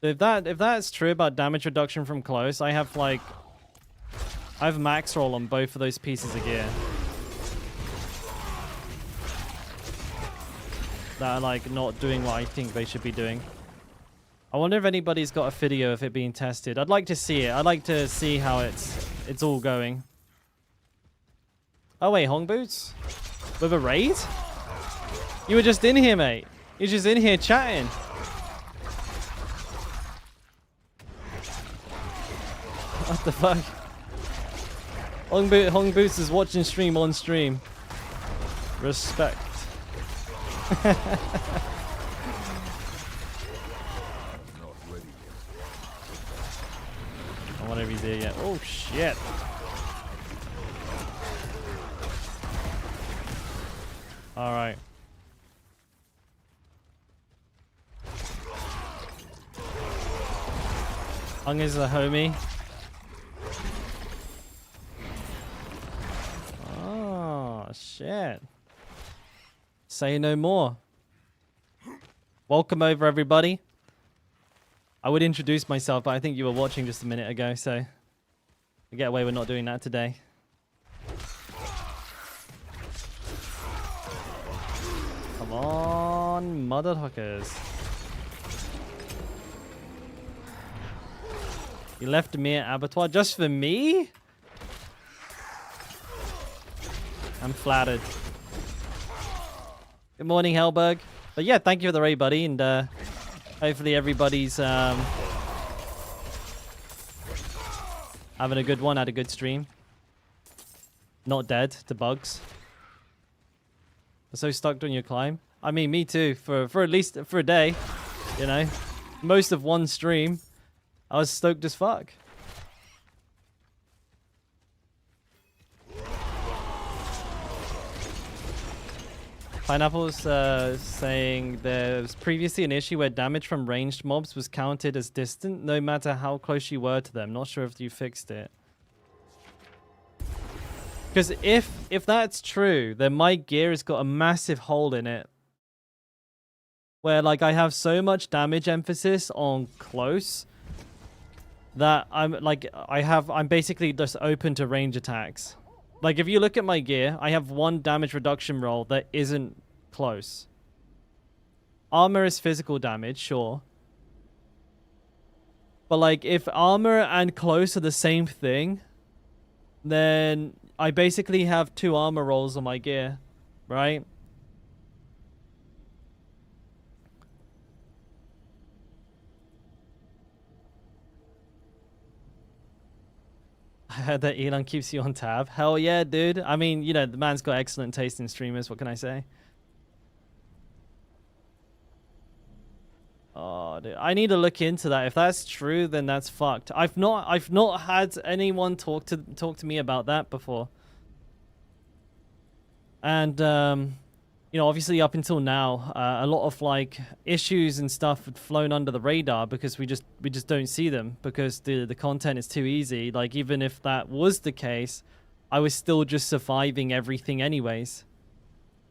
If that's true about damage reduction from close, I have max roll on both of those pieces of gear. That are like not doing what I think they should be doing. I wonder if anybody's got a video of it being tested. I'd like to see it. I'd like to see how it's all going. Oh wait, Hong Boots? With a raid? You were just in here, mate. You're just in here chatting. What the fuck? Hong Boots is watching stream on stream. Respect. I wonder if he's here yet. Oh shit. Alright. Hung is a homie. Oh, shit. Say no more. Welcome over, everybody. I would introduce myself, but I think you were watching just a minute ago, so we get away with not doing that today. Come on, motherfuckers. You left me at abattoir just for me? I'm flattered. Good morning, Hellberg. But yeah, thank you for the raid, buddy, and hopefully everybody's having a good one, had a good stream. Not dead to bugs. I'm so stuck on your climb. I mean, me too, for at least for a day, you know. Most of one stream. I was stoked as fuck. Pineapple's saying there was previously an issue where damage from ranged mobs was counted as distant, no matter how close you were to them. Not sure if you fixed it. Because if that's true, then my gear has got a massive hole in it. Where like I have so much damage emphasis on close that I'm basically just open to range attacks. Like if you look at my gear, I have one damage reduction roll that isn't close. Armor is physical damage, sure. But like if armor and close are the same thing, then I basically have 2 armor rolls on my gear, right? I heard that Elon keeps you on tab. Hell yeah, dude. I mean, you know, the man's got excellent taste in streamers. What can I say? Oh, dude. I need to look into that. If that's true, then that's fucked. I've not had anyone talk to me about that before. And you know, obviously up until now, a lot of like issues and stuff had flown under the radar because we just don't see them because the content is too easy. Like even if that was the case, I was still just surviving everything anyways.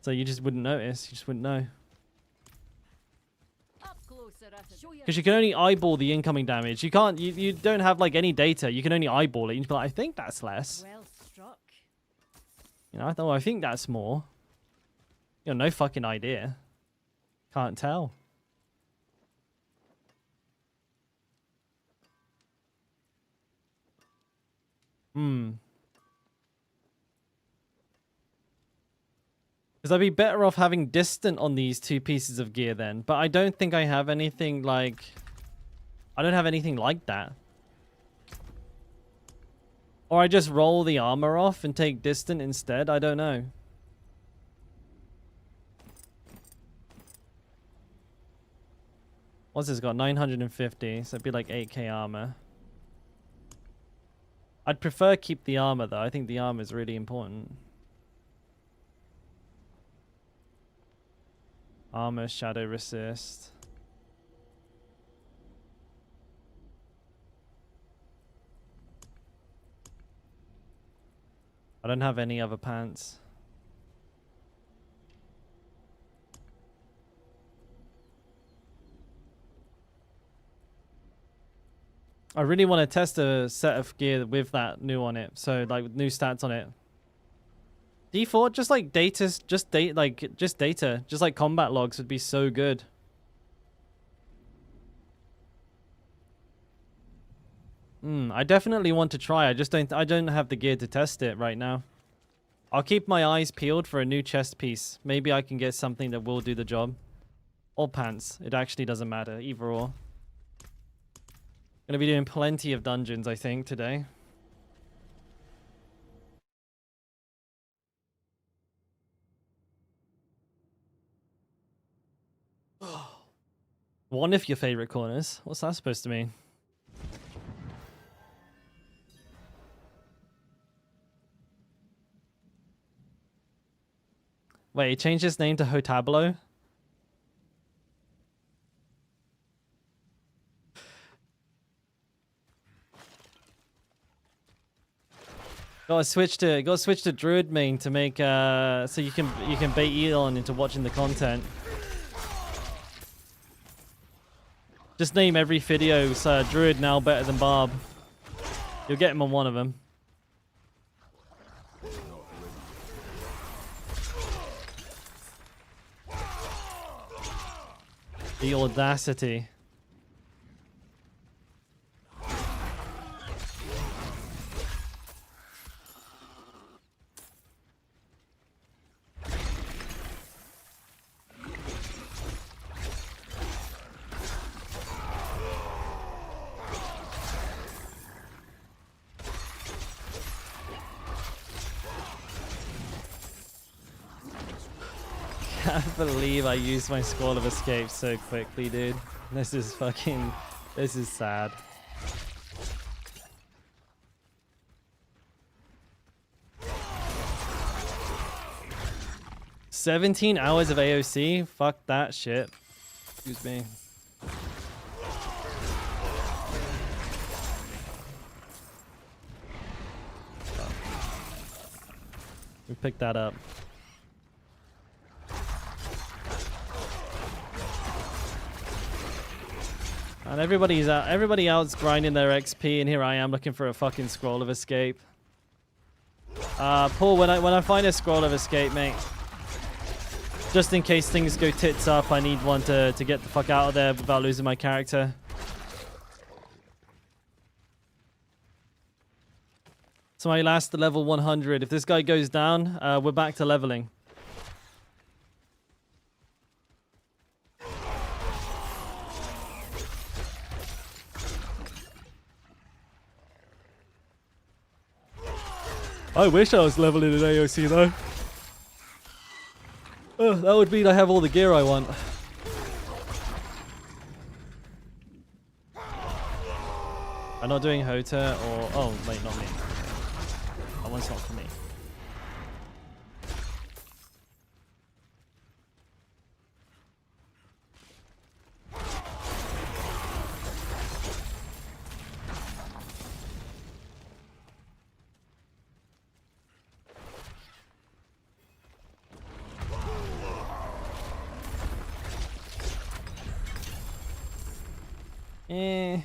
So you just wouldn't notice. You just wouldn't know. Because you can only eyeball the incoming damage. You can't. You don't have like any data. You can only eyeball it. You can be like, I think that's less. Well struck. You know, I think that's more. You know, no fucking idea. Can't tell. Hmm. Because I'd be better off having distant on these two pieces of gear then. But I don't think I have anything like... I don't have anything like that. Or I just roll the armor off and take distant instead. I don't know. What's this got? 950. So it'd be like 8k armor. I'd prefer keep the armor though. I think the armor is really important. Armor, shadow resist. I don't have any other pants. I really want to test a set of gear with that new on it. So like with new stats on it. Default, just like data, just data, just like combat logs would be so good. I definitely want to try. I don't have the gear to test it right now. I'll keep my eyes peeled for a new chest piece. Maybe I can get something that will do the job. Or pants. It actually doesn't matter. Either or. Gonna be doing plenty of dungeons, I think, today. One of your favorite corners. What's that supposed to mean? Wait, he changed his name to Hotablo? Gotta switch to Druid main to make so you can bait Elon into watching the content. Just name every video Druid now better than Barb. You'll get him on one of them. The audacity. I can't believe I used my Scroll of Escape so quickly, dude. This is sad. "17 hours of AoC? Fuck that shit." Excuse me. We picked that up. And everybody else grinding their XP, and here I am looking for a fucking Scroll of Escape. Paul, when I find a Scroll of Escape, mate, just in case things go tits up, I need one to get the fuck out of there without losing my character. So my last level 100. If this guy goes down, we're back to leveling. I wish I was leveling in AoC though. Oh, that would mean I have all the gear I want. I'm not doing Hota or... Oh, wait, not me. That one's not for me. Eh.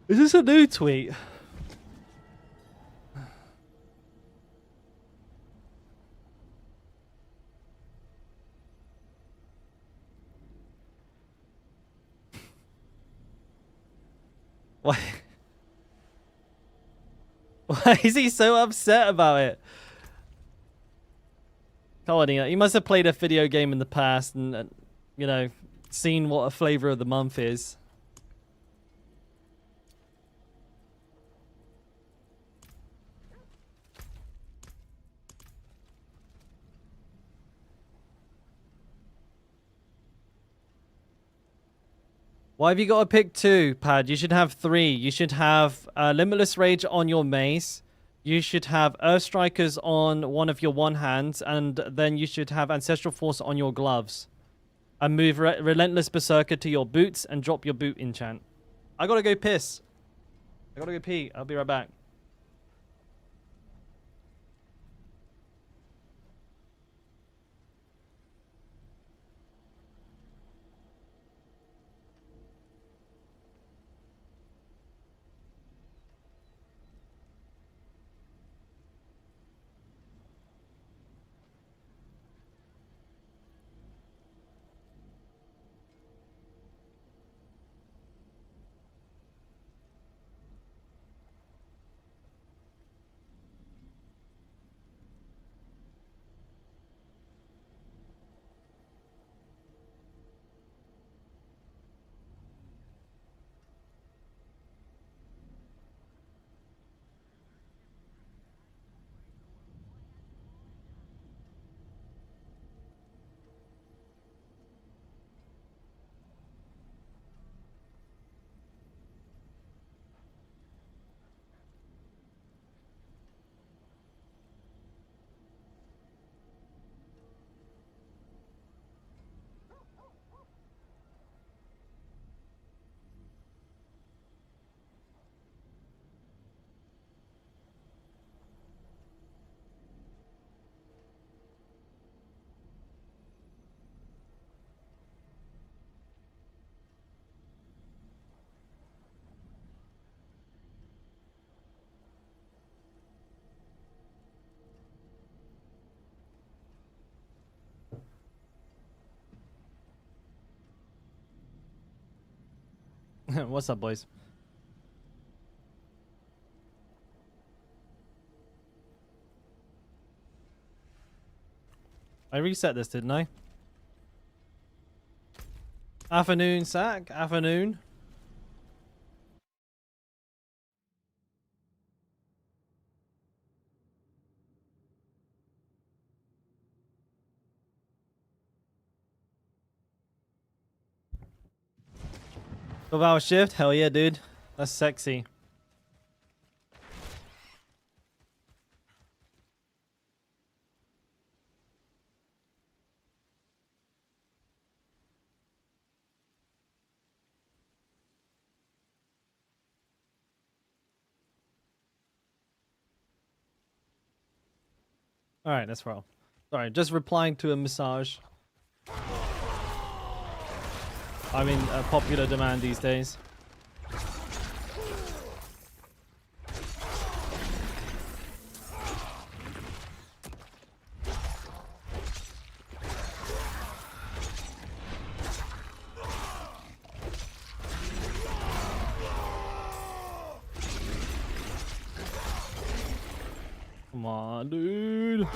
Is this a new tweet? Why? Why is he so upset about it? Come on, he must have played a video game in the past and you know, seen what a flavor of the month is. Why have you got to pick 2, Pad? You should have 3. You should have Limitless Rage on your mace. You should have Earth Strikers on one of your one hands. And then you should have Ancestral Force on your gloves. And move Relentless Berserker to your boots and drop your boot enchant. I gotta go piss. I gotta go pee. I'll be right back. What's up, boys? I reset this, didn't I? Afternoon, Sack. Afternoon. 12-hour shift? Hell yeah, dude. That's sexy. Alright, that's well. Sorry, just replying to a massage. I mean, a popular demand these days. Come on, dude.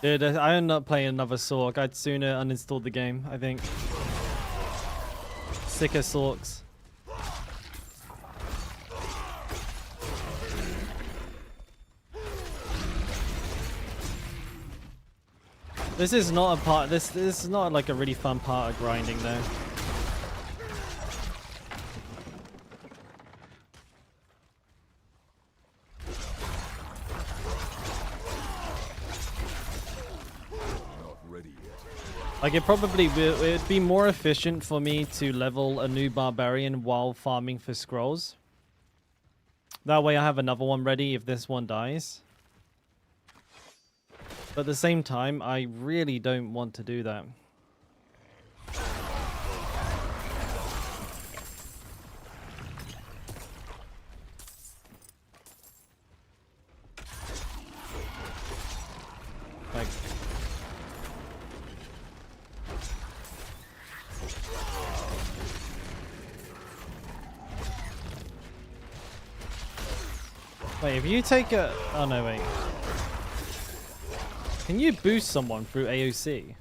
Dude, I ended up playing another Sork. I'd sooner uninstall the game, I think. Sick of Sorks. This is not a part. This is not like a really fun part of grinding, though. Like, it probably it'd be more efficient for me to level a new Barbarian while farming for scrolls. That way I have another one ready if this one dies. But at the same time, I really don't want to do that. Wait, if you take a... Oh, no, wait. Can you boost someone through AoC?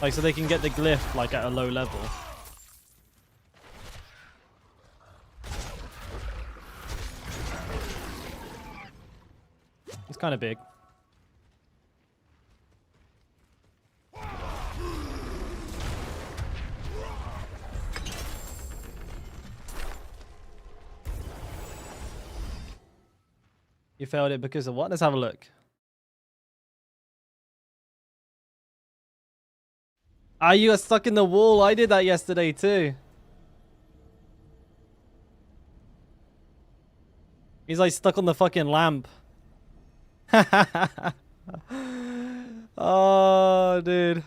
Like, so they can get the glyph, like, at a low level. It's kind of big. You failed it because of what? Let's have a look. Ah, you got stuck in the wall. I did that yesterday too. He's like stuck on the fucking lamp. Oh, dude.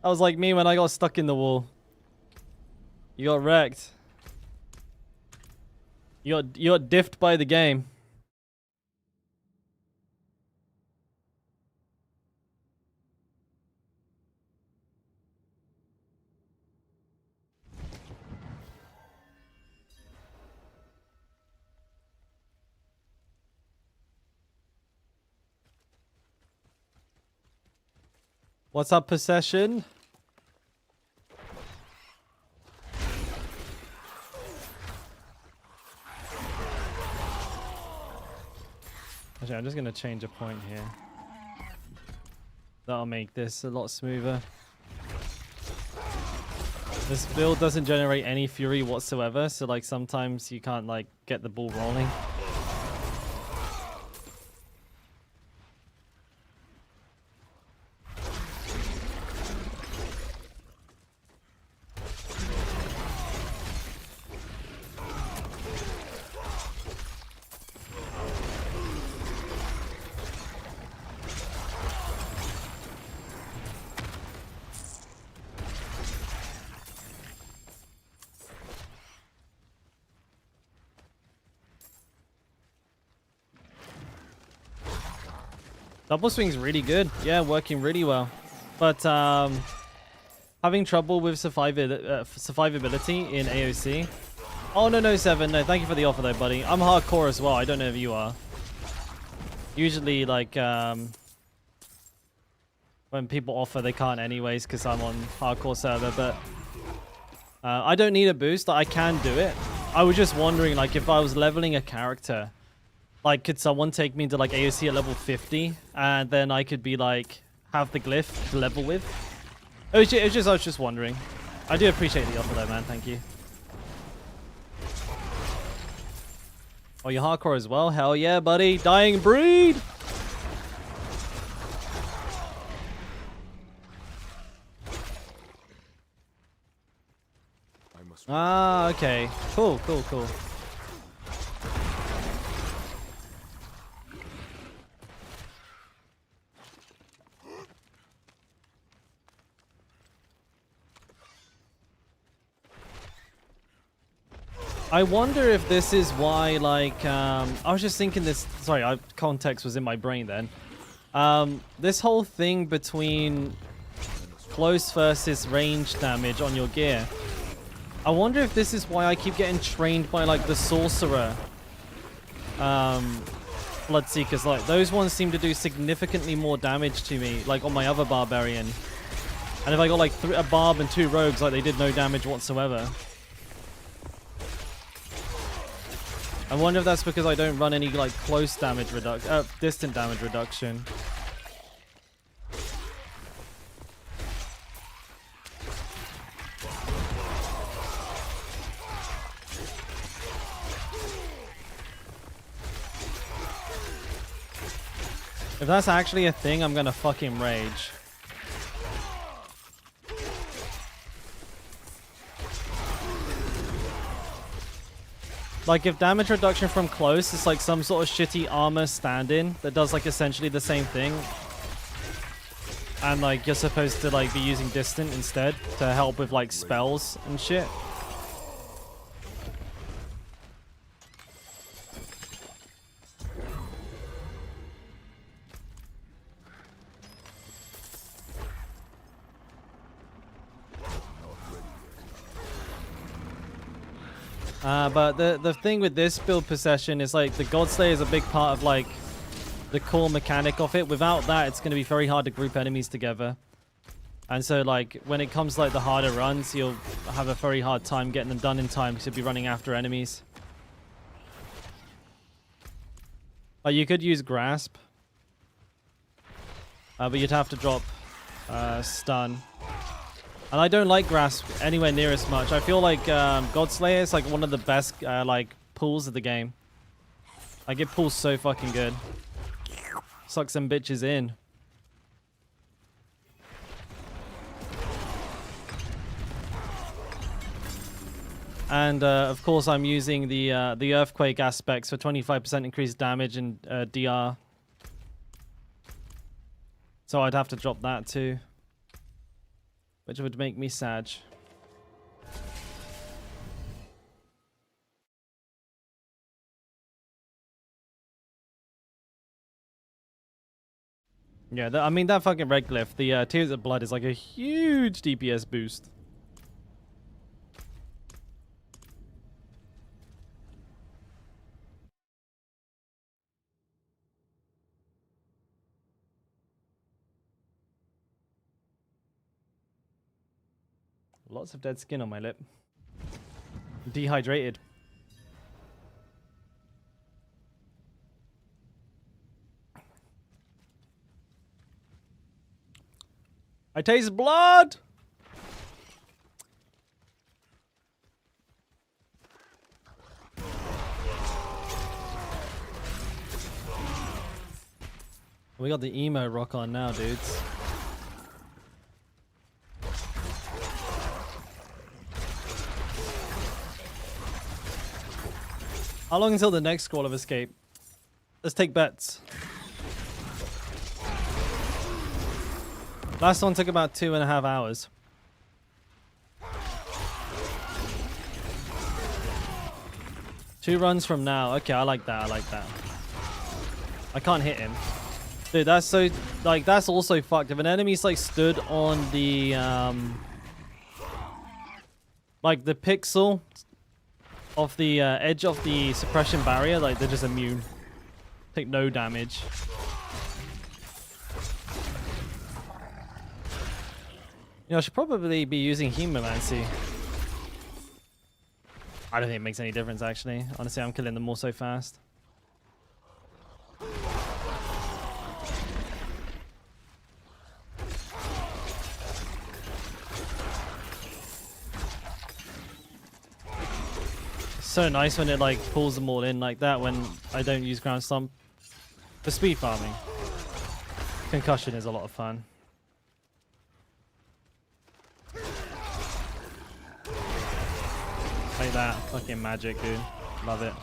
That was like me when I got stuck in the wall. You got wrecked. You got diffed by the game. What's up, Possession? Actually, I'm just going to change a point here. That'll make this a lot smoother. This build doesn't generate any fury whatsoever, so like sometimes you can't like get the ball rolling. Double swing's really good. Yeah, working really well. But having trouble with survivability in AoC. Oh, no, Seven. No, thank you for the offer though, buddy. I'm hardcore as well. I don't know if you are. Usually, like, when people offer, they can't anyways because I'm on hardcore server. But I don't need a boost. I can do it. I was just wondering, like, if I was leveling a character, like, could someone take me into, like, AoC at level 50? And then I could be, like, have the glyph to level with? I was just wondering. I do appreciate the offer, though, man. Thank you. Oh, you're hardcore as well? Hell yeah, buddy. Dying breed! Ah, okay. Cool. I wonder if this is why, like, I was just thinking this, sorry, context was in my brain then. This whole thing between close versus range damage on your gear. I wonder if this is why I keep getting trained by, like, the Sorcerer Bloodseekers. Like, those ones seem to do significantly more damage to me, like, on my other Barbarian. And if I got, like, a Barb and 2 Rogues, like, they did no damage whatsoever. I wonder if that's because I don't run any, like, close damage reduction, distant damage reduction. If that's actually a thing, I'm gonna fucking rage. Like, if damage reduction from close is like some sort of shitty armor stand-in that does like essentially the same thing, and like you're supposed to like be using distant instead to help with like spells and shit. But the thing with this build possession is like the Godslayer is a big part of like the core mechanic of it. Without that, it's going to be very hard to group enemies together. And so like when it comes to like the harder runs, you'll have a very hard time getting them done in time because you'll be running after enemies. Like you could use Grasp. But you'd have to drop Stun. And I don't like Grasp anywhere near as much. I feel like Godslayer is like one of the best like pulls of the game. Like it pulls so fucking good. Sucks them bitches in. And of course I'm using the Earthquake aspects for 25% increased damage and DR. So I'd have to drop that too. Which would make me sad. Yeah, I mean that fucking red glyph, the Tears of Blood is like a huge DPS boost. Lots of dead skin on my lip. Dehydrated. I taste blood! We got the emo rock on now, dudes. How long until the next scroll of escape? Let's take bets. Last one took about 2.5 hours. Two runs from now. Okay, I like that. I like that. I can't hit him. Dude, that's so... Like, that's also fucked. If an enemy's, like, stood on the, like, the pixel of the edge of the suppression barrier, like, they're just immune. Take no damage. You know, I should probably be using Hemomancy. I don't think it makes any difference, actually. Honestly, I'm killing them all so fast. So nice when it like pulls them all in like that when I don't use ground stomp. For speed farming. Concussion is a lot of fun. Like that. Fucking magic, dude. Love it.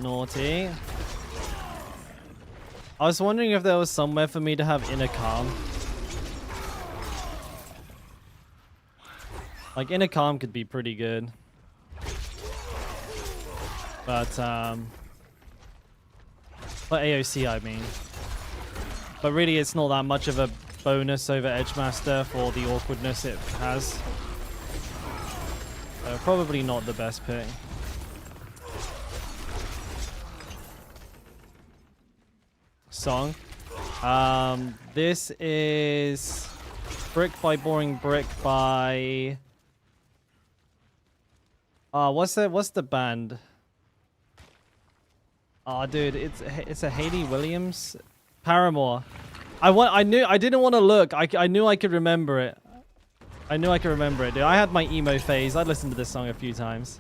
Naughty. I was wondering if there was somewhere for me to have Inner Calm. Like, Inner Calm could be pretty good. But, for AoC, I mean. But really, it's not that much of a bonus over Edgemaster for the awkwardness it has. So probably not the best pick. Song. This is Brick by Boring Brick by what's the band? Oh dude, it's a Hayley Williams. Paramore. I didn't want to look. I knew I could remember it. I knew I could remember it, dude. I had my emo phase. I listened to this song a few times.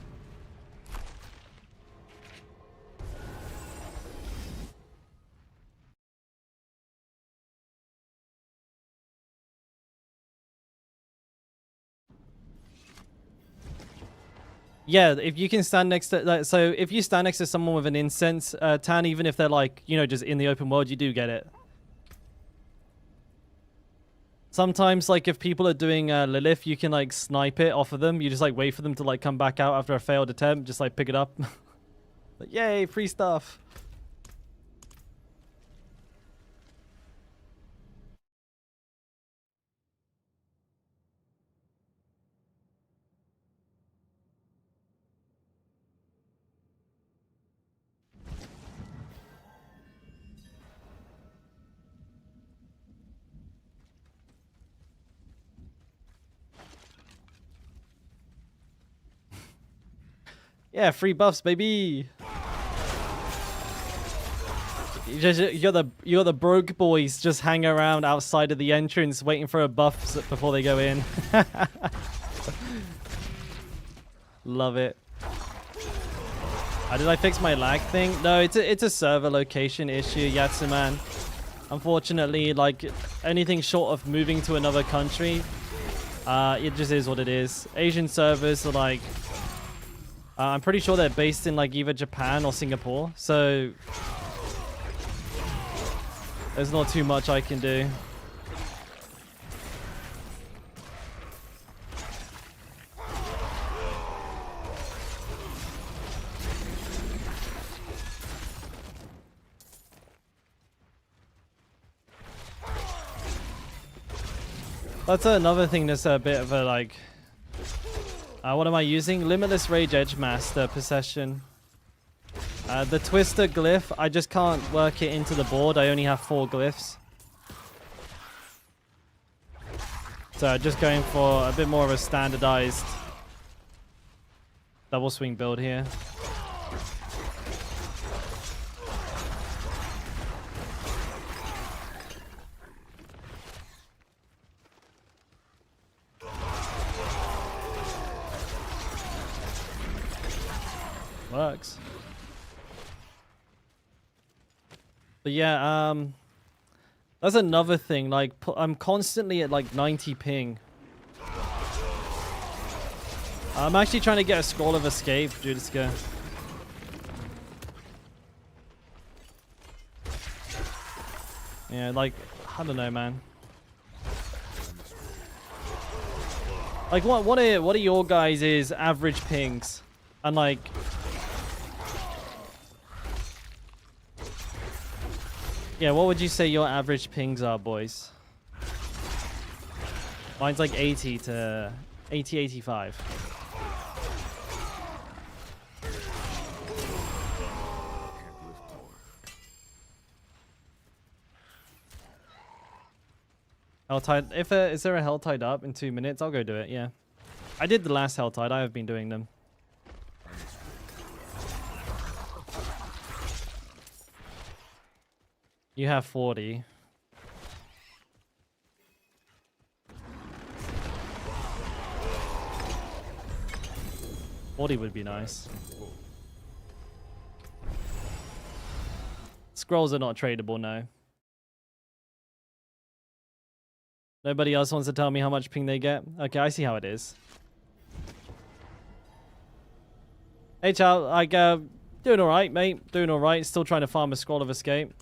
Yeah, if you can stand next to, like, so if you stand next to someone with an incense tan, even if they're like, you know, just in the open world, you do get it. Sometimes, like, if people are doing Lilith, you can, like, snipe it off of them. You just, like, wait for them to, like, come back out after a failed attempt. Just, like, pick it up. But yay, free stuff. Yeah, free buffs, baby. You got the broke boys just hang around outside of the entrance waiting for a buff before they go in. Love it. Did I fix my lag thing? No, it's a server location issue, Yatsuman. Unfortunately, like anything short of moving to another country, it just is what it is. Asian servers are like, I'm pretty sure they're based in like either Japan or Singapore, so there's not too much I can do. That's another thing that's a bit of a like... what am I using? Limitless Rage Edge Master Possession. The Twister glyph, I just can't work it into the board. I only have 4 glyphs. So just going for a bit more of a standardized double swing build here. Works. But yeah, that's another thing. Like, I'm constantly at like 90 ping. I'm actually trying to get a Scroll of Escape, Judiska. Yeah, like, I don't know, man. Like, what are your guys' average pings? And like, yeah, what would you say your average pings are, boys? Mine's like 80 to 80, 85. Hell tide. Is there a hell tide up in 2 minutes? I'll go do it. Yeah, I did the last hell tide. I have been doing them. You have 40. $40 would be nice. Scrolls are not tradable, no. Nobody else wants to tell me how much ping they get? Okay, I see how it is. Hey, Chow, like, doing alright, mate. Doing alright. Still trying to farm a Scroll of Escape.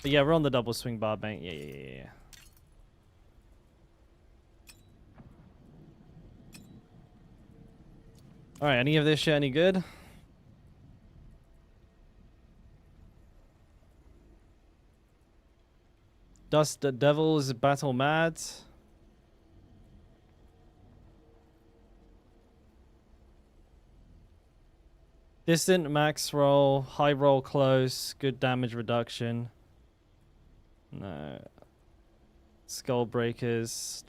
But yeah, we're on the double swing bar, mate. Yeah. Alright, any of this shit any good? Dust the Devils Battle Mad. Distant max roll, high roll close, good damage reduction. No. Skull Breakers.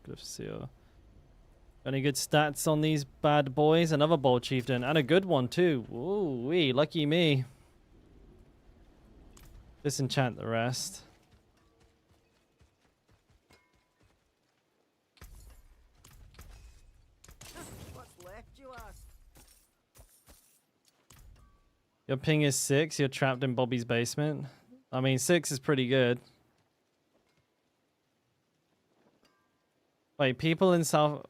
Glyph Seal. Any good stats on these bad boys? Another Bold Chieftain, and a good one too. Ooh wee, lucky me. Disenchant the rest. What's left, you ask? Your ping is 6. You're trapped in Bobby's basement. I mean, 6 is pretty good. Wait, people in South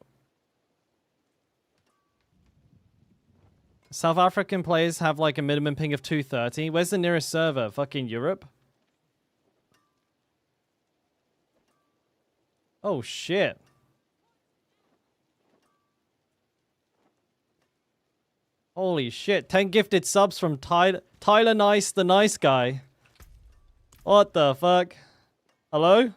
African players have like a minimum ping of 230. Where's the nearest server? Fucking Europe? Oh shit. Holy shit. 10 gifted subs from Tyler Nice, the nice guy. What the fuck? Hello?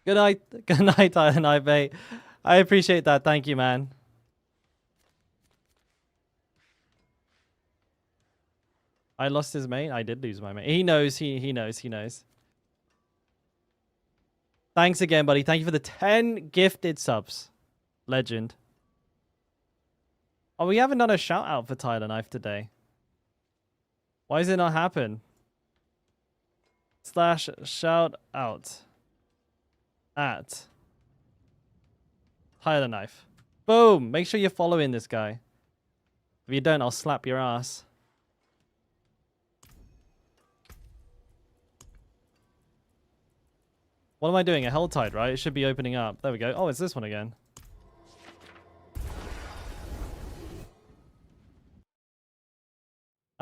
Good night. Good night, Tyler Night, mate. I appreciate that. Thank you, man. I lost his mate. I did lose my mate. He knows. He knows. He knows. Thanks again, buddy. Thank you for the 10 gifted subs. Legend. Oh, we haven't done a shout out for Tyler Knife today. Why does it not happen? / shout out at Tyler Knife. Boom! Make sure you're following this guy. If you don't, I'll slap your ass. What am I doing? A Helltide, right? It should be opening up. There we go. Oh, it's this one again.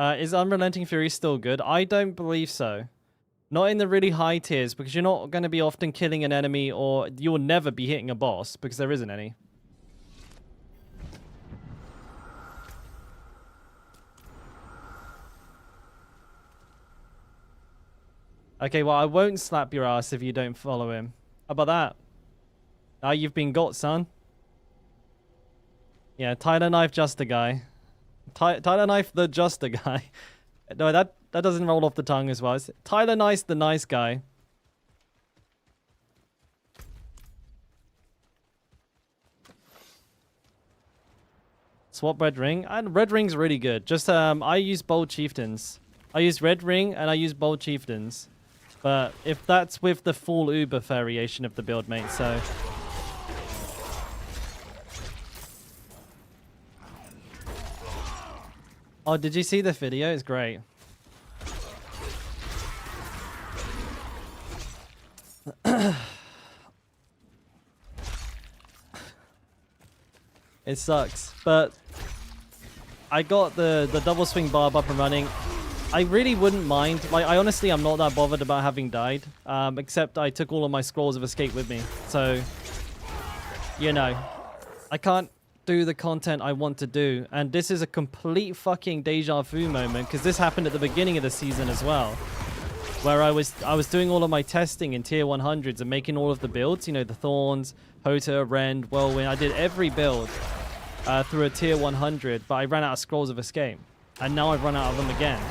Is Unrelenting Fury still good? I don't believe so. Not in the really high tiers, because you're not going to be often killing an enemy, or you'll never be hitting a boss, because there isn't any. Okay, well, I won't slap your ass if you don't follow him. How about that? Now you've been got, son. Yeah, Tyler Knife just a guy. Tyler Knife the just a guy. No, that doesn't roll off the tongue as well. It's Tyler Nice the nice guy. Swap red ring. And red ring's really good. Just I use bold chieftains. I use red ring and I use bold chieftains. But if that's with the full Uber variation of the build, mate, so... Oh, did you see the video? It's great. It sucks, but I got the double swing barb up and running. I really wouldn't mind. Like, I'm not that bothered about having died. Except I took all of my scrolls of escape with me. So, you know, I can't do the content I want to do. And this is a complete fucking deja vu moment, because this happened at the beginning of the season as well. Where I was doing all of my testing in tier 100s and making all of the builds. You know, the Thorns, Hota, Rend, Whirlwind. I did every build through a tier 100, but I ran out of scrolls of escape. And now I've run out of them again.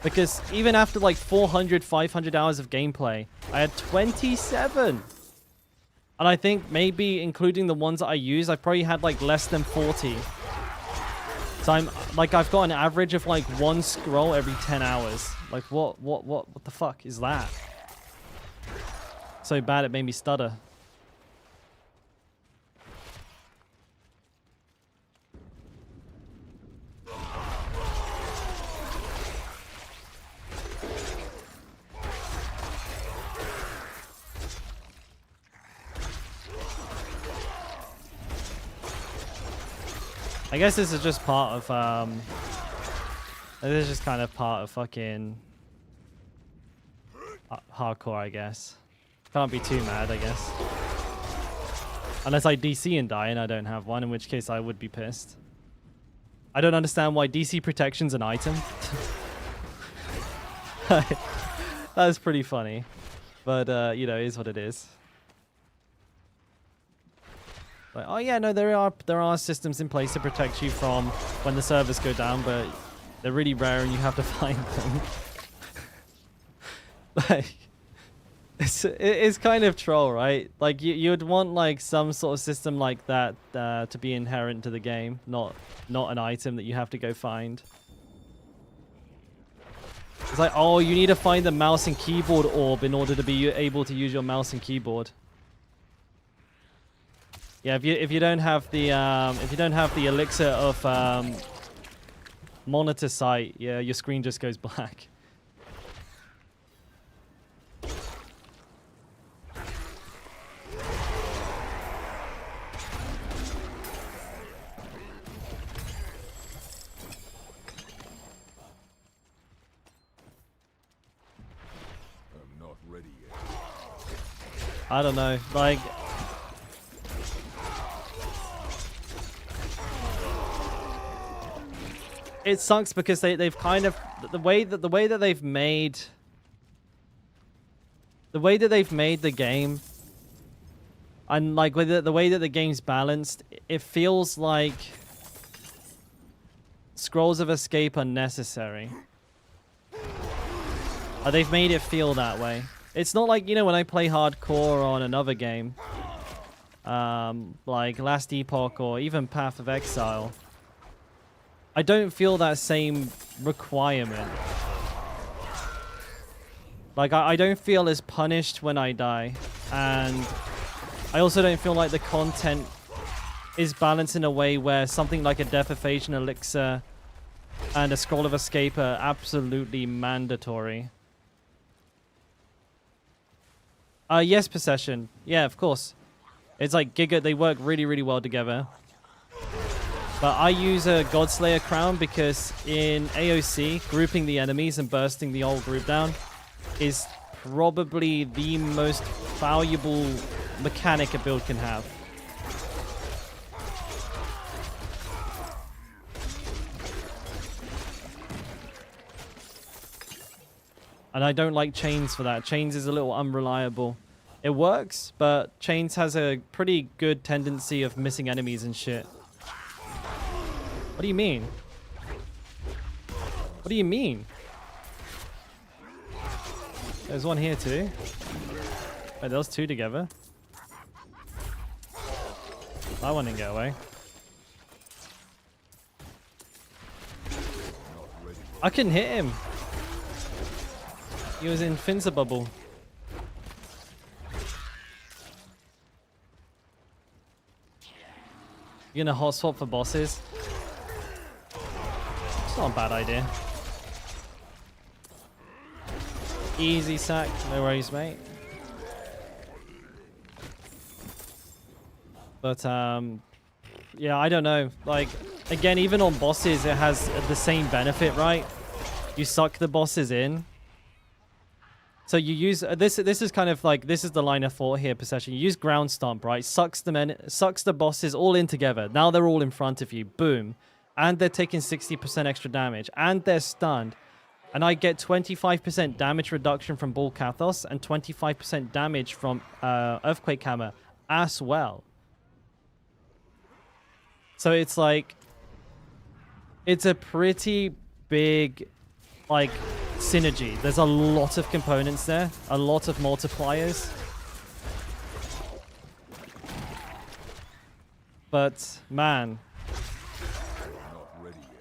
Because even after like 400, 500 hours of gameplay, I had 27. And I think maybe including the ones that I use, I've probably had like less than 40. So I've got an average of like 1 scroll every 10 hours. Like what the fuck is that? So bad it made me stutter. I guess this is just part of, this is just kind of part of fucking hardcore, I guess. Can't be too mad, I guess. Unless I DC and die and I don't have one, in which case I would be pissed. I don't understand why DC protection's an item. That's pretty funny. But, you know, it is what it is. Like, oh yeah, no, there are systems in place to protect you from when the servers go down, but they're really rare and you have to find them. Like, it's kind of troll, right? Like you'd want like some sort of system like that to be inherent to the game, not an item that you have to go find. It's like, oh, you need to find the mouse and keyboard orb in order to be able to use your mouse and keyboard. Yeah, if you don't have the elixir of monitor sight, yeah, your screen just goes black. I'm not ready yet. I don't know, like. it sucks because they've kind of the way that they've made the game, and like with the way that the game's balanced, it feels like scrolls of escape are necessary. They've made it feel that way. It's not like, you know, when I play hardcore on another game, like Last Epoch or even Path of Exile, I don't feel that same requirement. Like, I don't feel as punished when I die. And I also don't feel like the content is balanced in a way where something like a Death-Evasion Elixir and a Scroll of Escape are absolutely mandatory. Yes, Possession. Yeah, of course. It's like Giga, they work really, really well together. But I use a Godslayer crown because in AoC, grouping the enemies and bursting the whole group down is probably the most valuable mechanic a build can have. And I don't like Chains for that. Chains is a little unreliable. It works, but Chains has a pretty good tendency of missing enemies and shit. What do you mean? What do you mean? There's one here too. Wait, there was two together. That one didn't get away. I couldn't hit him. He was invincible. You're gonna hot swap for bosses? It's not a bad idea. Easy sack, no worries, mate. But yeah, I don't know. Like, again, even on bosses, it has the same benefit, right? You suck the bosses in. So you use this is kind of like, this is the line of thought here, Possession. You use ground stomp, right? Sucks the bosses all in together. Now they're all in front of you. Boom. And they're taking 60% extra damage. And they're stunned. And I get 25% damage reduction from Ball Kathos and 25% damage from Earthquake Hammer as well. So it's like, it's a pretty big, like, synergy. There's a lot of components there, a lot of multipliers. But man,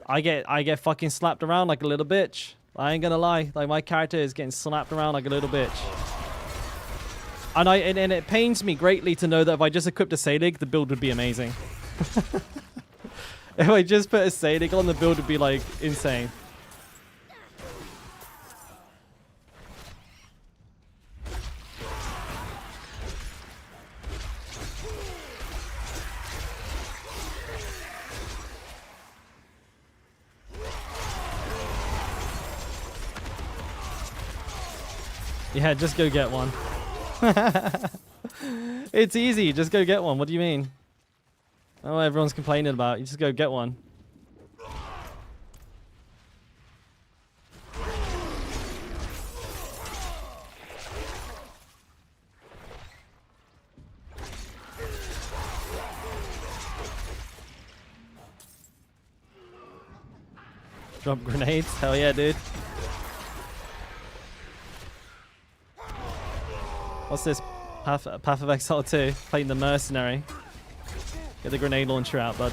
I get fucking slapped around like a little bitch. I ain't gonna lie, like my character is getting slapped around like a little bitch. And it pains me greatly to know that if I just equipped a Salig, the build would be amazing. If I just put a Salig on, the build would be like insane. Yeah, just go get one. It's easy, just go get one. What do you mean? Oh, everyone's complaining about. You just go get one. Drop grenades? Hell yeah, dude. What's this? Path of Exile 2. Playing the Mercenary. Get the grenade launcher out, bud.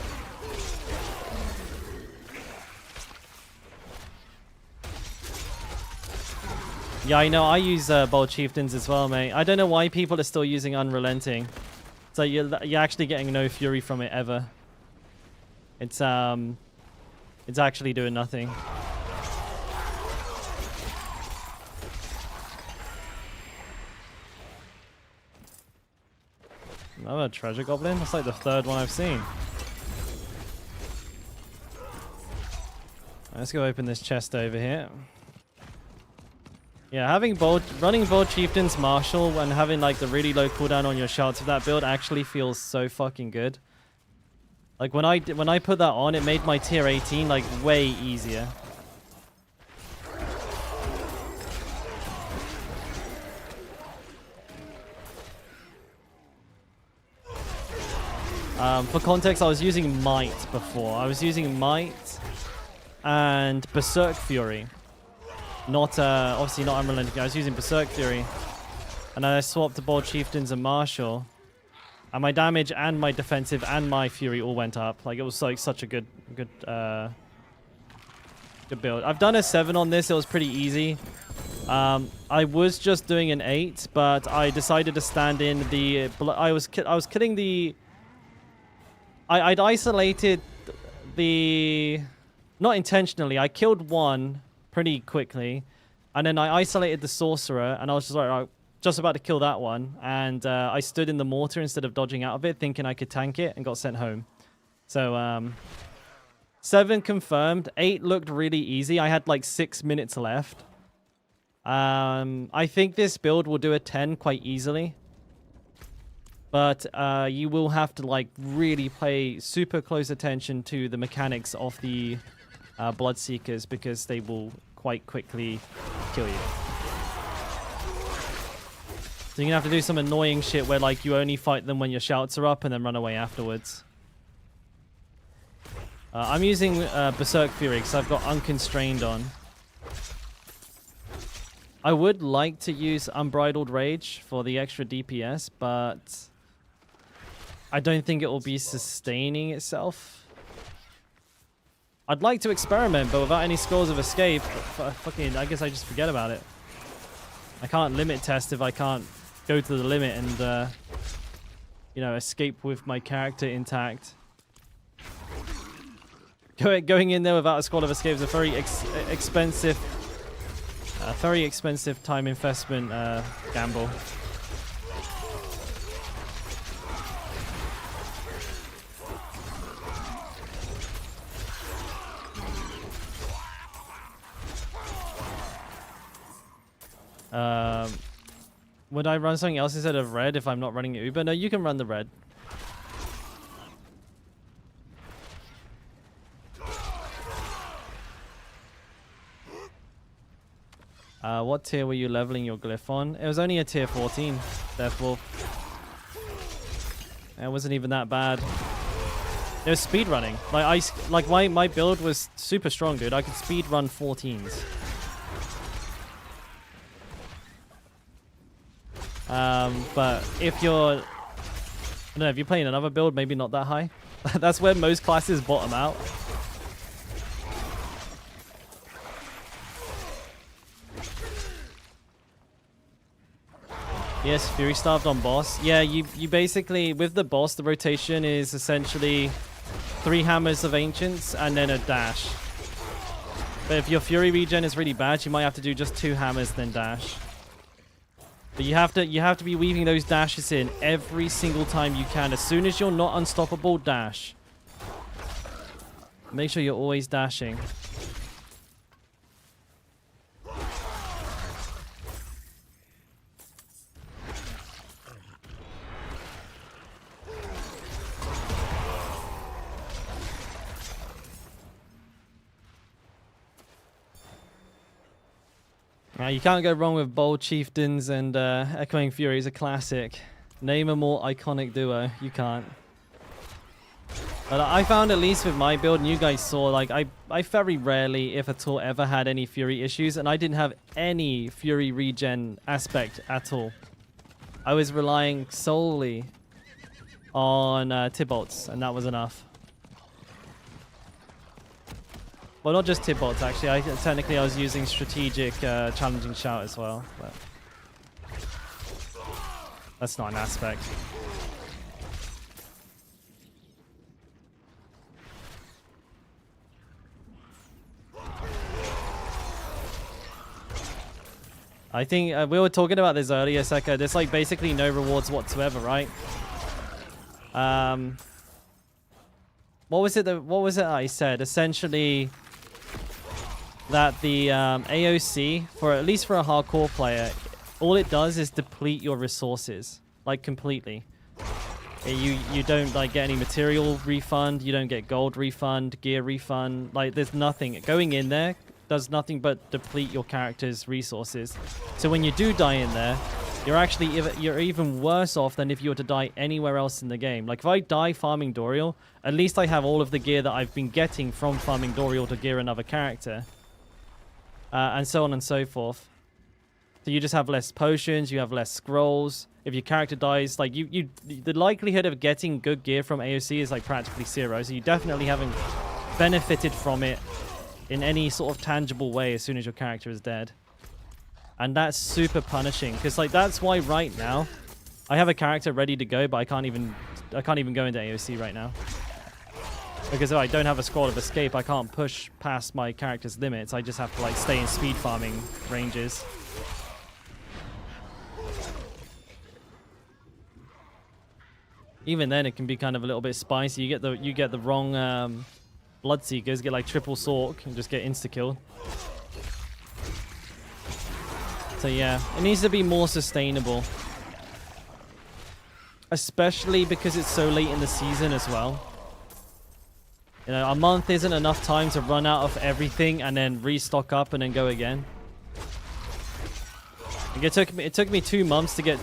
Yeah, I know. I use Bold Chieftains as well, mate. I don't know why people are still using Unrelenting. So you're actually getting no fury from it ever. It's actually doing nothing. Another treasure goblin? That's like the third one I've seen. Let's go open this chest over here. Yeah, running Bold Chieftain's Marshal and having like the really low cooldown on your shots with that build actually feels so fucking good. Like when I put that on, it made my tier 18 like way easier. For context, I was using Might before. I was using Might and Berserk Fury. Not, obviously not Unrelenting. I was using Berserk Fury. And then I swapped to Bold Chieftains and Martial. And my damage and my defensive and my Fury all went up. Like, it was like such a good build. I've done a 7 on this. It was pretty easy. I was just doing an 8, but I decided to stand in the... I was killing the... I'd isolated the... Not intentionally. I killed one pretty quickly. And then I isolated the Sorcerer. And I was just like, just about to kill that one. And I stood in the mortar instead of dodging out of it, thinking I could tank it, and got sent home. So, 7 confirmed. 8 looked really easy. I had like 6 minutes left. I think this build will do a 10 quite easily. But you will have to like really pay super close attention to the mechanics of the Bloodseekers, because they will quite quickly kill you. So you're gonna have to do some annoying shit where like you only fight them when your shouts are up and then run away afterwards. I'm using Berserk Fury because I've got Unconstrained on. I would like to use Unbridled Rage for the extra DPS, but I don't think it will be sustaining itself. I'd like to experiment, but without any scores of escape, fucking, I guess I just forget about it. I can't limit test if I can't go to the limit and, you know, escape with my character intact. Going in there without a squad of escape is a very expensive time investment gamble. Would I run something else instead of red if I'm not running Uber? No, you can run the red. What tier were you leveling your glyph on? It was only a tier 14, therefore. It wasn't even that bad. It was speed running. Like my build was super strong, dude. I could speed run 14s. But if you're, I don't know, if you're playing another build, maybe not that high. That's where most classes bottom out. Yes, Fury Starved on boss. Yeah, you basically, with the boss, the rotation is essentially 3 Hammers of Ancients and then a dash. But if your Fury regen is really bad, you might have to do just 2 Hammers then dash. But you have to be weaving those dashes in every single time you can. As soon as you're not unstoppable, dash. Make sure you're always dashing. You can't go wrong with Bold Chieftains and Echoing Fury is a classic. Name a more iconic duo. You can't. But I found, at least with my build, and you guys saw, like, I very rarely, if at all, ever had any Fury issues, and I didn't have any Fury regen aspect at all. I was relying solely on Tibbolts, and that was enough. Well, not just Tibbolts, actually. Technically, I was using strategic challenging shout as well, but that's not an aspect. I think we were talking about this earlier, Seka. There's like basically no rewards whatsoever, right? What was it I said? Essentially, that the AoC, at least for a hardcore player, all it does is deplete your resources, like completely. You don't like get any material refund, you don't get gold refund, gear refund, like there's nothing. Going in there does nothing but deplete your character's resources. So when you do die in there, you're even worse off than if you were to die anywhere else in the game. Like if I die farming Dorial, at least I have all of the gear that I've been getting from farming Dorial to gear another character. And so on and so forth. So you just have less potions, you have less scrolls. If your character dies, like the likelihood of getting good gear from AoC is like practically zero. So you definitely haven't benefited from it in any sort of tangible way as soon as your character is dead. And that's super punishing, because like that's why right now I have a character ready to go, but I can't even go into AoC right now. Because if I don't have a scroll of escape, I can't push past my character's limits. I just have to like stay in speed farming ranges. Even then, it can be kind of a little bit spicy. You get the wrong Bloodseekers, get like triple Sork and just get insta-killed. So yeah, it needs to be more sustainable. Especially because it's so late in the season as well. You know, a month isn't enough time to run out of everything and then restock up and then go again. Like it took me 2 months to get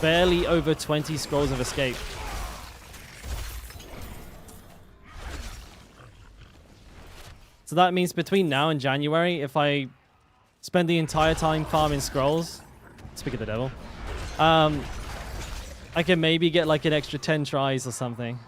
barely over 20 scrolls of escape. So that means between now and January, if I spend the entire time farming scrolls, speak of the devil, I can maybe get like an extra 10 tries or something.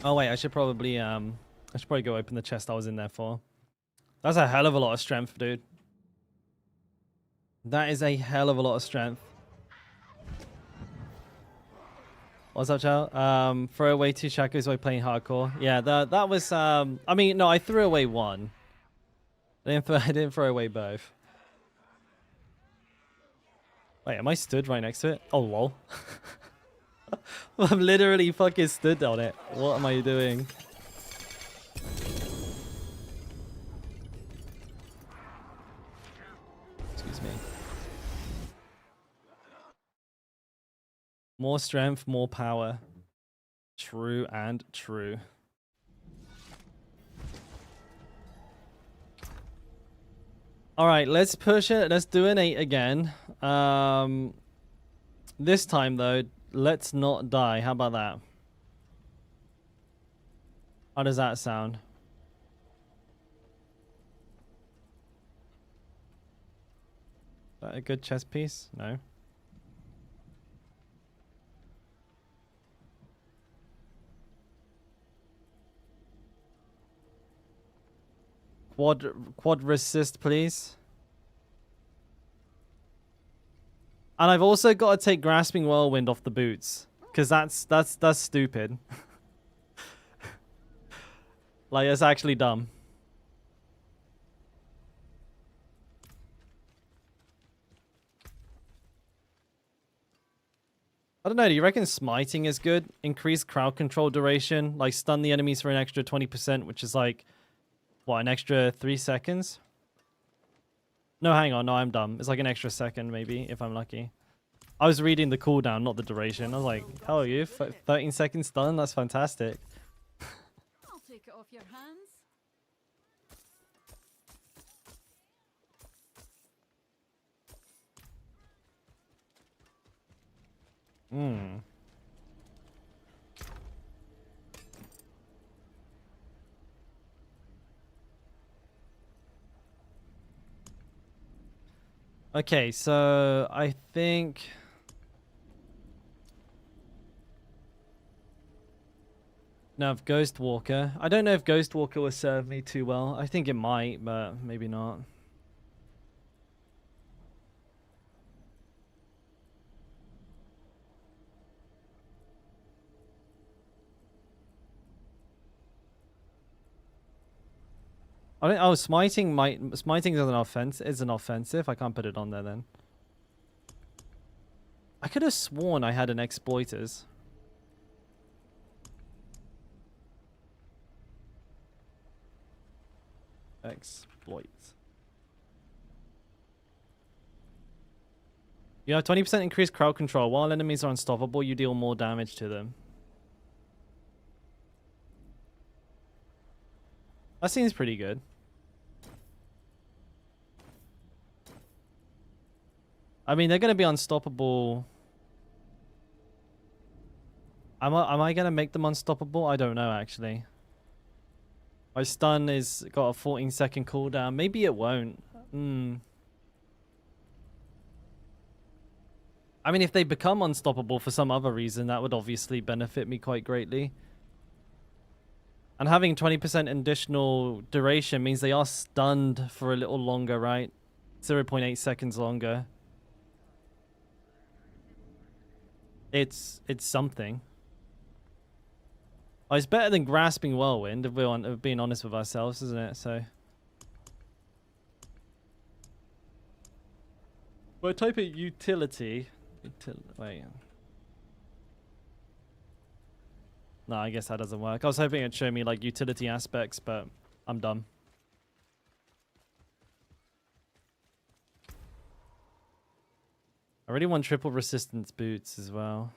Oh wait, I should probably go open the chest I was in there for. That's a hell of a lot of strength, dude. That is a hell of a lot of strength. What's up, Chow? Throw away 2 shackles while playing hardcore. Yeah, that was I mean, no, I threw away 1. I didn't throw away both. Wait, am I stood right next to it? Oh lol. I'm literally fucking stood on it. What am I doing? Excuse me. More strength, more power. True and true. All right, let's push it. Let's do an 8 again. This time though, let's not die. How about that? How does that sound? Is that a good chess piece? No. Quad resist, please. And I've also got to take Grasping Whirlwind off the boots, because that's stupid. Like, it's actually dumb. I don't know, do you reckon smiting is good? Increase crowd control duration, like stun the enemies for an extra 20%, which is like, what, an extra 3 seconds? No, hang on, no, I'm dumb. It's like an extra second, maybe, if I'm lucky. I was reading the cooldown, not the duration. I was like, how are you? 13 seconds stun? That's fantastic. I'll take it off your hands. Hmm. Okay, so I think... Now, if Ghost Walker... I don't know if Ghost Walker will serve me too well. I think it might, but maybe not. I don't, oh, smiting is an offensive. I can't put it on there then. I could have sworn I had an exploiters. Exploit. You have 20% increased crowd control. While enemies are unstoppable, you deal more damage to them. That seems pretty good. I mean, they're going to be unstoppable. Am I going to make them unstoppable? I don't know, actually. My stun is got a 14-second cooldown. Maybe it won't. I mean, if they become unstoppable for some other reason, that would obviously benefit me quite greatly. And having 20% additional duration means they are stunned for a little longer, right? 0.8 seconds longer. It's something. Oh, it's better than grasping whirlwind, if we're being honest with ourselves, isn't it? So. Well, type it utility. Wait. No, I guess that doesn't work. I was hoping it'd show me like utility aspects, but I'm dumb. I really want triple resistance boots as well.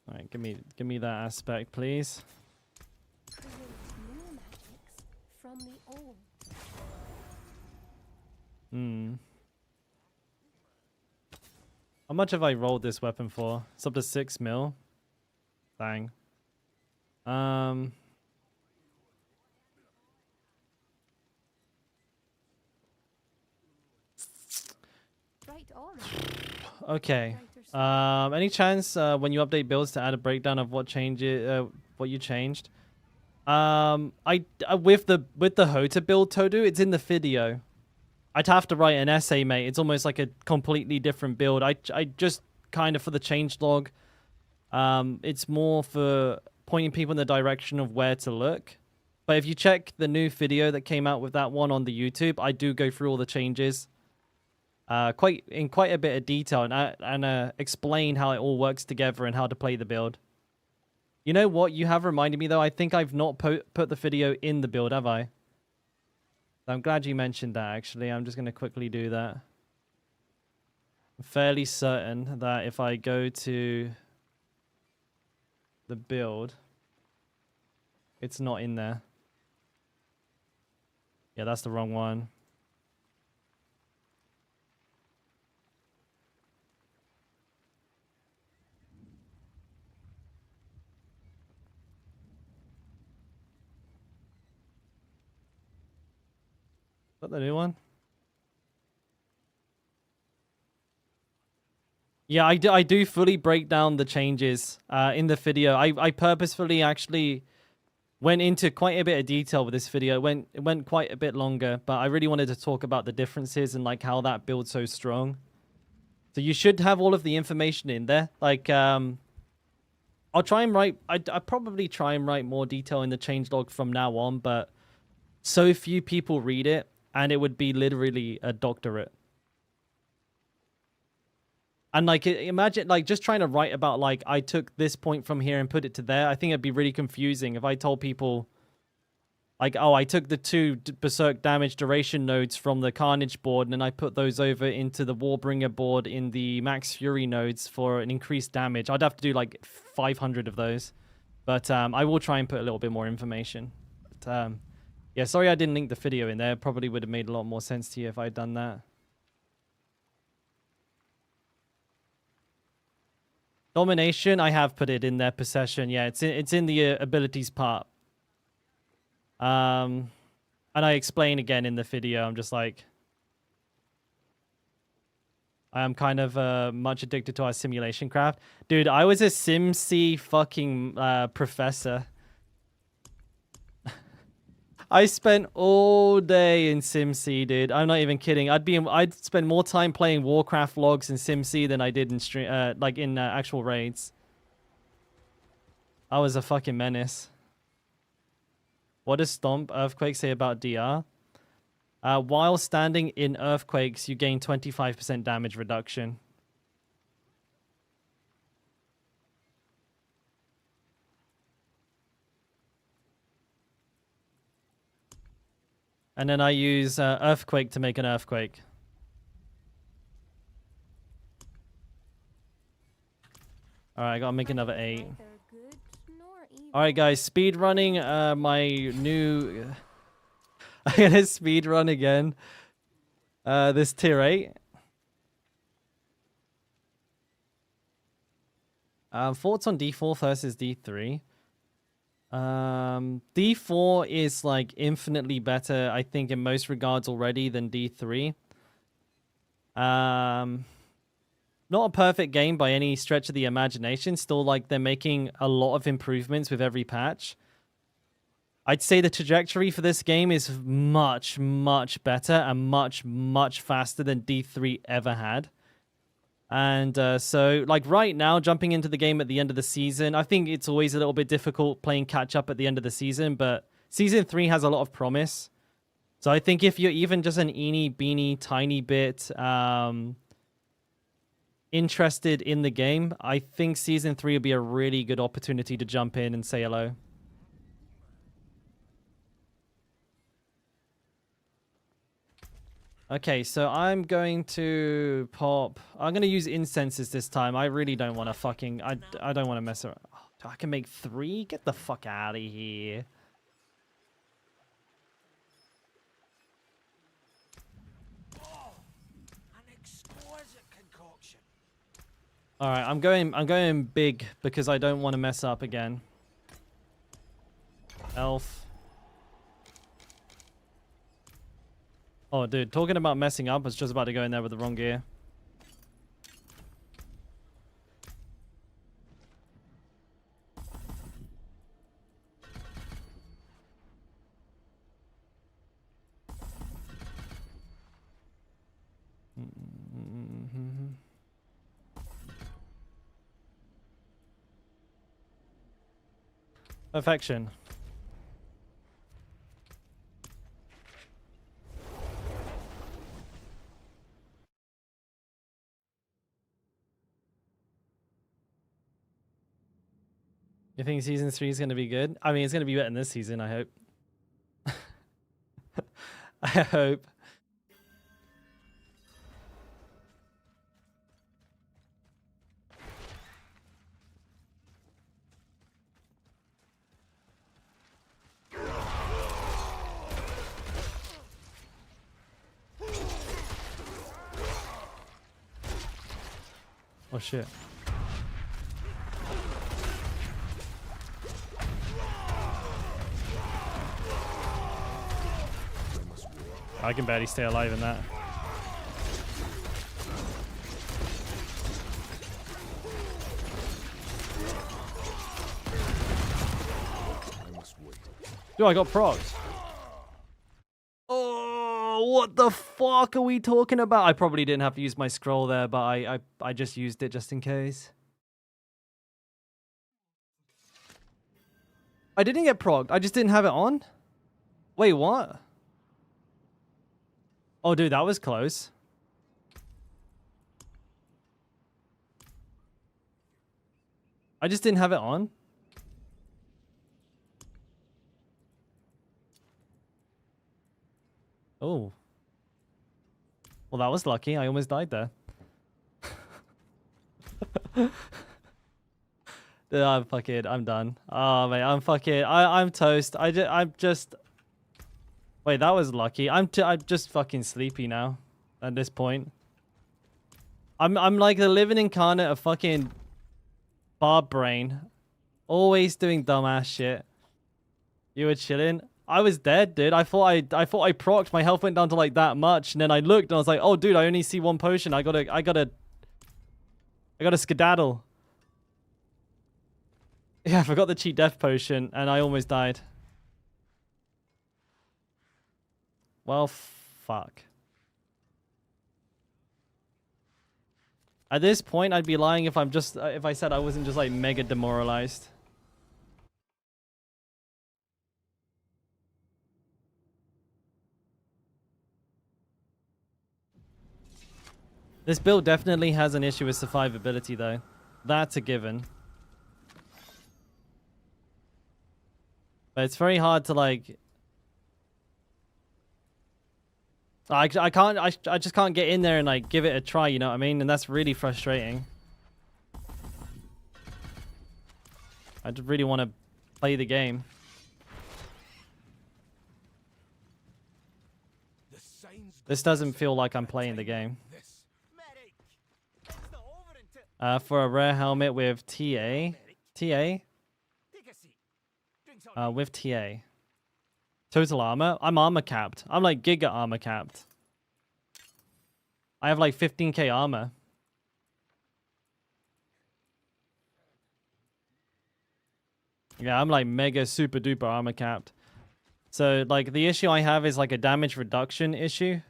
All right, give me that aspect, please. Create new magics from the old. How much have I rolled this weapon for? It's up to 6 mil. Dang. Right on. Okay. Any chance when you update builds to add a breakdown of what what you changed? With the Hota build, Todu, it's in the video. I'd have to write an essay, mate. It's almost like a completely different build. I just kind of for the changelog. It's more for pointing people in the direction of where to look. But if you check the new video that came out with that one on the YouTube, I do go through all the changes. Quite a bit of detail and explain how it all works together and how to play the build. You know what? You have reminded me though. I think I've not put the video in the build, have I? I'm glad you mentioned that. Actually, I'm just going to quickly do that. I'm fairly certain that if I go to the build, it's not in there. Yeah, that's the wrong one. Is that the new one? Yeah, I do fully break down the changes in the video. I purposefully actually went into quite a bit of detail with this video. It went quite a bit longer, but I really wanted to talk about the differences and like how that build's so strong. So you should have all of the information in there. Like I'll try and write I probably try and write more detail in the changelog from now on, but so few people read it. And it would be literally a doctorate. And like, imagine like just trying to write about like, I took this point from here and put it to there. I think it'd be really confusing if I told people like, oh, I took the 2 Berserk damage duration nodes from the Carnage board and then I put those over into the Warbringer board in the Max Fury nodes for an increased damage. I'd have to do like 500 of those. But I will try and put a little bit more information. But, yeah, sorry I didn't link the video in there. Probably would have made a lot more sense to you if I'd done that. Domination, I have put it in there. Possession, yeah, it's in the abilities part. And I explain again in the video. I'm just like, I am kind of much addicted to our simulation craft, dude. I was a SimC fucking professor. I spent all day in SimC, dude. I'm not even kidding. I'd spend more time playing Warcraft logs in SimC than I did in actual raids. I was a fucking menace. What does Stomp Earthquake say about DR? While standing in earthquakes, you gain 25% damage reduction. And then I use Earthquake to make an Earthquake. Alright, I gotta make another 8. Neither good nor evil. Alright guys, speed running my new... I'm gonna speed run again. This tier 8. Thoughts on D4 versus D3? D4 is like infinitely better, I think, in most regards already than D3. Not a perfect game by any stretch of the imagination. Still, like, they're making a lot of improvements with every patch. I'd say the trajectory for this game is much, much better and much, much faster than D3 ever had. And so, like, right now, jumping into the game at the end of the season, I think it's always a little bit difficult playing catch-up at the end of the season, but Season 3 has a lot of promise. So I think if you're even just an eeny-beeny tiny bit interested in the game, I think Season 3 will be a really good opportunity to jump in and say hello. Okay, so I'm going to pop... I'm going to use incenses this time. I really don't want to fucking... I don't want to mess around. Oh, I can make 3? Get the fuck out of here. Oh, an exquisite concoction. Alright, I'm going big because I don't want to mess up again. Elf. Oh, dude, talking about messing up, I was just about to go in there with the wrong gear. Perfection. You think Season 3 is going to be good? I mean, it's going to be better than this season, I hope. I hope. Oh, shit. I can barely stay alive in that. I must wait. Dude, I got procced. Oh, what the fuck are we talking about? I probably didn't have to use my scroll there, but I just used it just in case. I didn't get procced. I just didn't have it on? Wait, what? Oh, dude, that was close. I just didn't have it on. Oh. Well, that was lucky. I almost died there. Dude, I'm done. Oh, mate, I'm toast. I'm just... Wait, that was lucky. I'm just fucking sleepy now at this point. I'm like the living incarnate of fucking Barb brain. Always doing dumbass shit. You were chilling. I was dead, dude. I thought I procced. My health went down to like that much, and then I looked and I was like, "Oh, dude, I only see one potion. I gotta skedaddle." Yeah, I forgot the cheat death potion, and I almost died. Well, fuck. At this point, I'd be lying if if I said I wasn't just like mega demoralized. This build definitely has an issue with survivability, though. That's a given. But it's very hard to, like... I can't. I just can't get in there and like give it a try. You know what I mean? And that's really frustrating. I just really want to play the game. This doesn't feel like I'm playing the game. For a rare helmet with TA. With TA. Total armor? I'm armor capped. I'm like giga armor capped. I have like 15k armor. Yeah, I'm like mega super duper armor capped. So like the issue I have is like a damage reduction issue.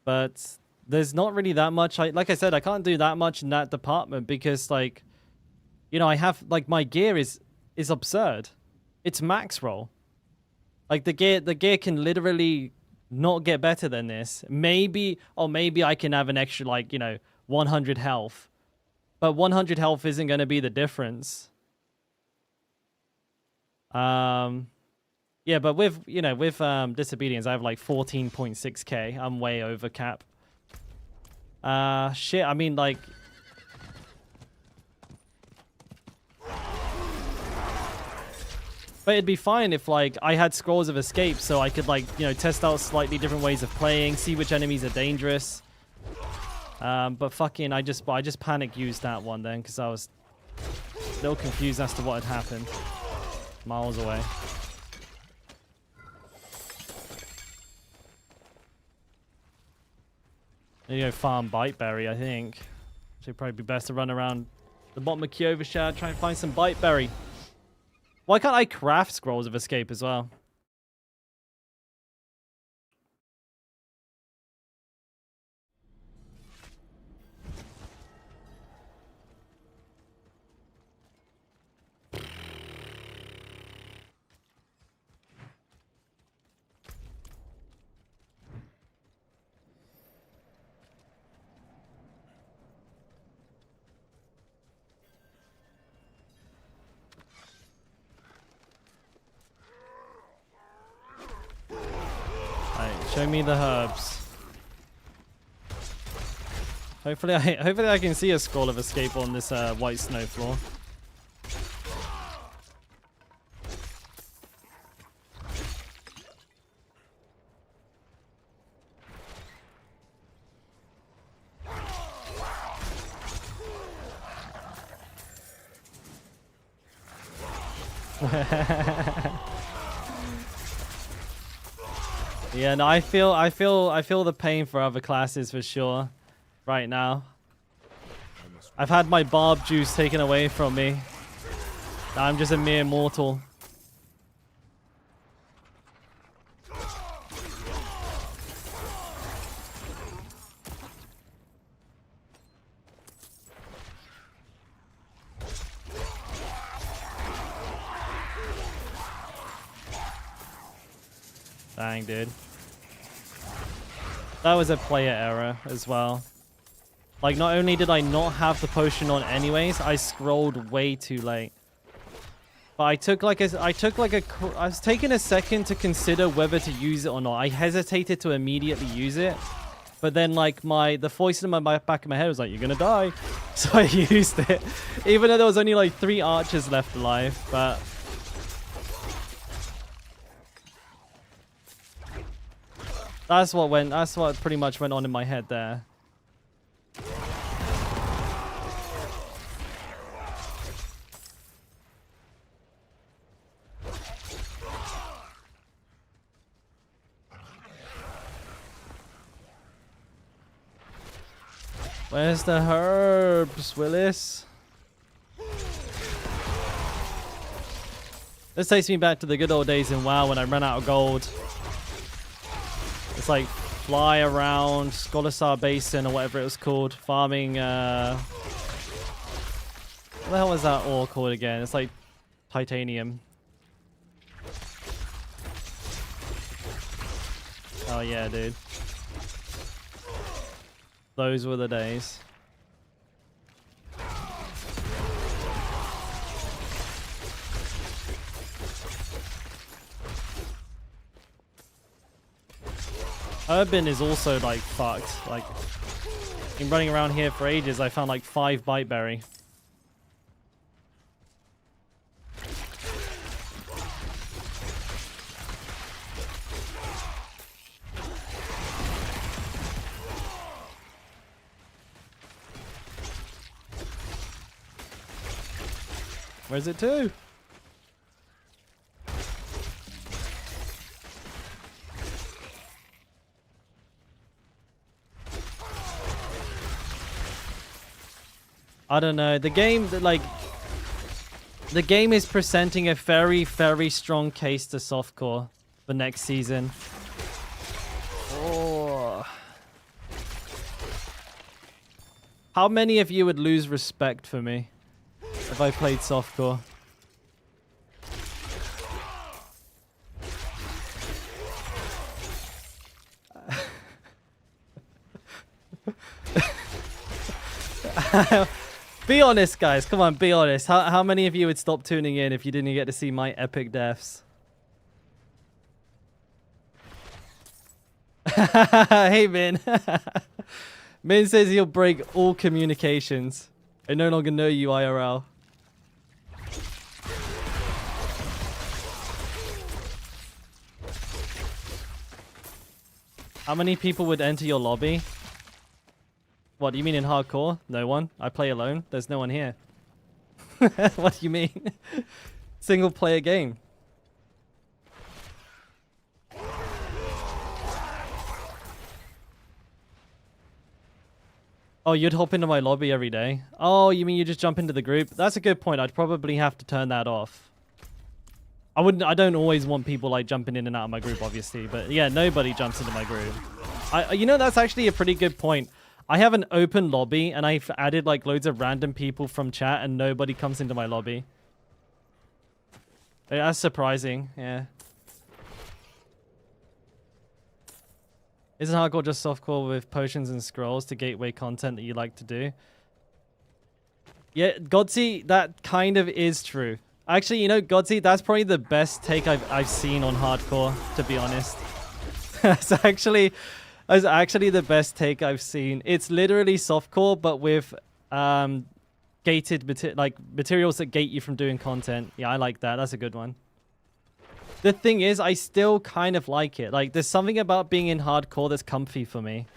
But there's not really that much. Like I said, I can't do that much in that department because like, you know, I have like my gear is absurd. It's max roll. Like the gear can literally not get better than this. Maybe I can have an extra like, you know, 100 health. But 100 health isn't going to be the difference. Yeah, but with, you know, with disobedience, I have like 14.6k. I'm way over cap. Shit, I mean, like... But it'd be fine if, like, I had scrolls of escape so I could, like, you know, test out slightly different ways of playing, see which enemies are dangerous. But fucking, I just panic used that one then because I was a little confused as to what had happened. Miles away. There you go, farm Biteberry, I think. Should probably be best to run around the bottom of Kyovashad, try and find some Biteberry. Why can't I craft scrolls of escape as well? Show me the herbs. Hopefully I can see a scroll of escape on this white snow floor. Yeah, no, I feel the pain for other classes for sure right now. I've had my barb juice taken away from me. Now I'm just a mere mortal. Dang, dude. That was a player error as well. Like, not only did I not have the potion on anyways, I scrolled way too late. But I was taking a second to consider whether to use it or not. I hesitated to immediately use it. But then, like, the voice in my back of my head was like, you're gonna die. So I used it. Even though there was only, like, 3 archers left alive. But... That's what pretty much went on in my head there. Where's the herbs, Willis? This takes me back to the good old days in WoW when I ran out of gold. It's like fly around Scholasar Basin or whatever it was called, farming. What the hell was that ore called again? It's like titanium. Oh yeah, dude. Those were the days. Urban is also like fucked. Like, been running around here for ages. I found like 5 Biteberry. Where's it to? I don't know. The game, like, the game is presenting a very, very strong case to softcore for next season. Oh. How many of you would lose respect for me if I played softcore? Be honest, guys. Come on, be honest. How many of you would stop tuning in if you didn't get to see my epic deaths? Hey, Min. Min says he'll break all communications. I no longer know you, IRL. How many people would enter your lobby? What, do you mean in hardcore? No one. I play alone. There's no one here. What do you mean? Single player game. Oh, you'd hop into my lobby every day. Oh, you mean you just jump into the group? That's a good point. I'd probably have to turn that off. I don't always want people like jumping in and out of my group, obviously, but yeah, nobody jumps into my group. You know, that's actually a pretty good point. I have an open lobby and I've added like loads of random people from chat and nobody comes into my lobby. That's surprising, yeah. Isn't hardcore just softcore with potions and scrolls to gateway content that you like to do? Yeah, Godsey, that kind of is true. Actually, you know, Godsey, that's probably the best take I've seen on hardcore, to be honest. That's actually the best take I've seen. It's literally softcore, but with gated materials that gate you from doing content. Yeah, I like that. That's a good one. The thing is, I still kind of like it. Like, there's something about being in hardcore that's comfy for me.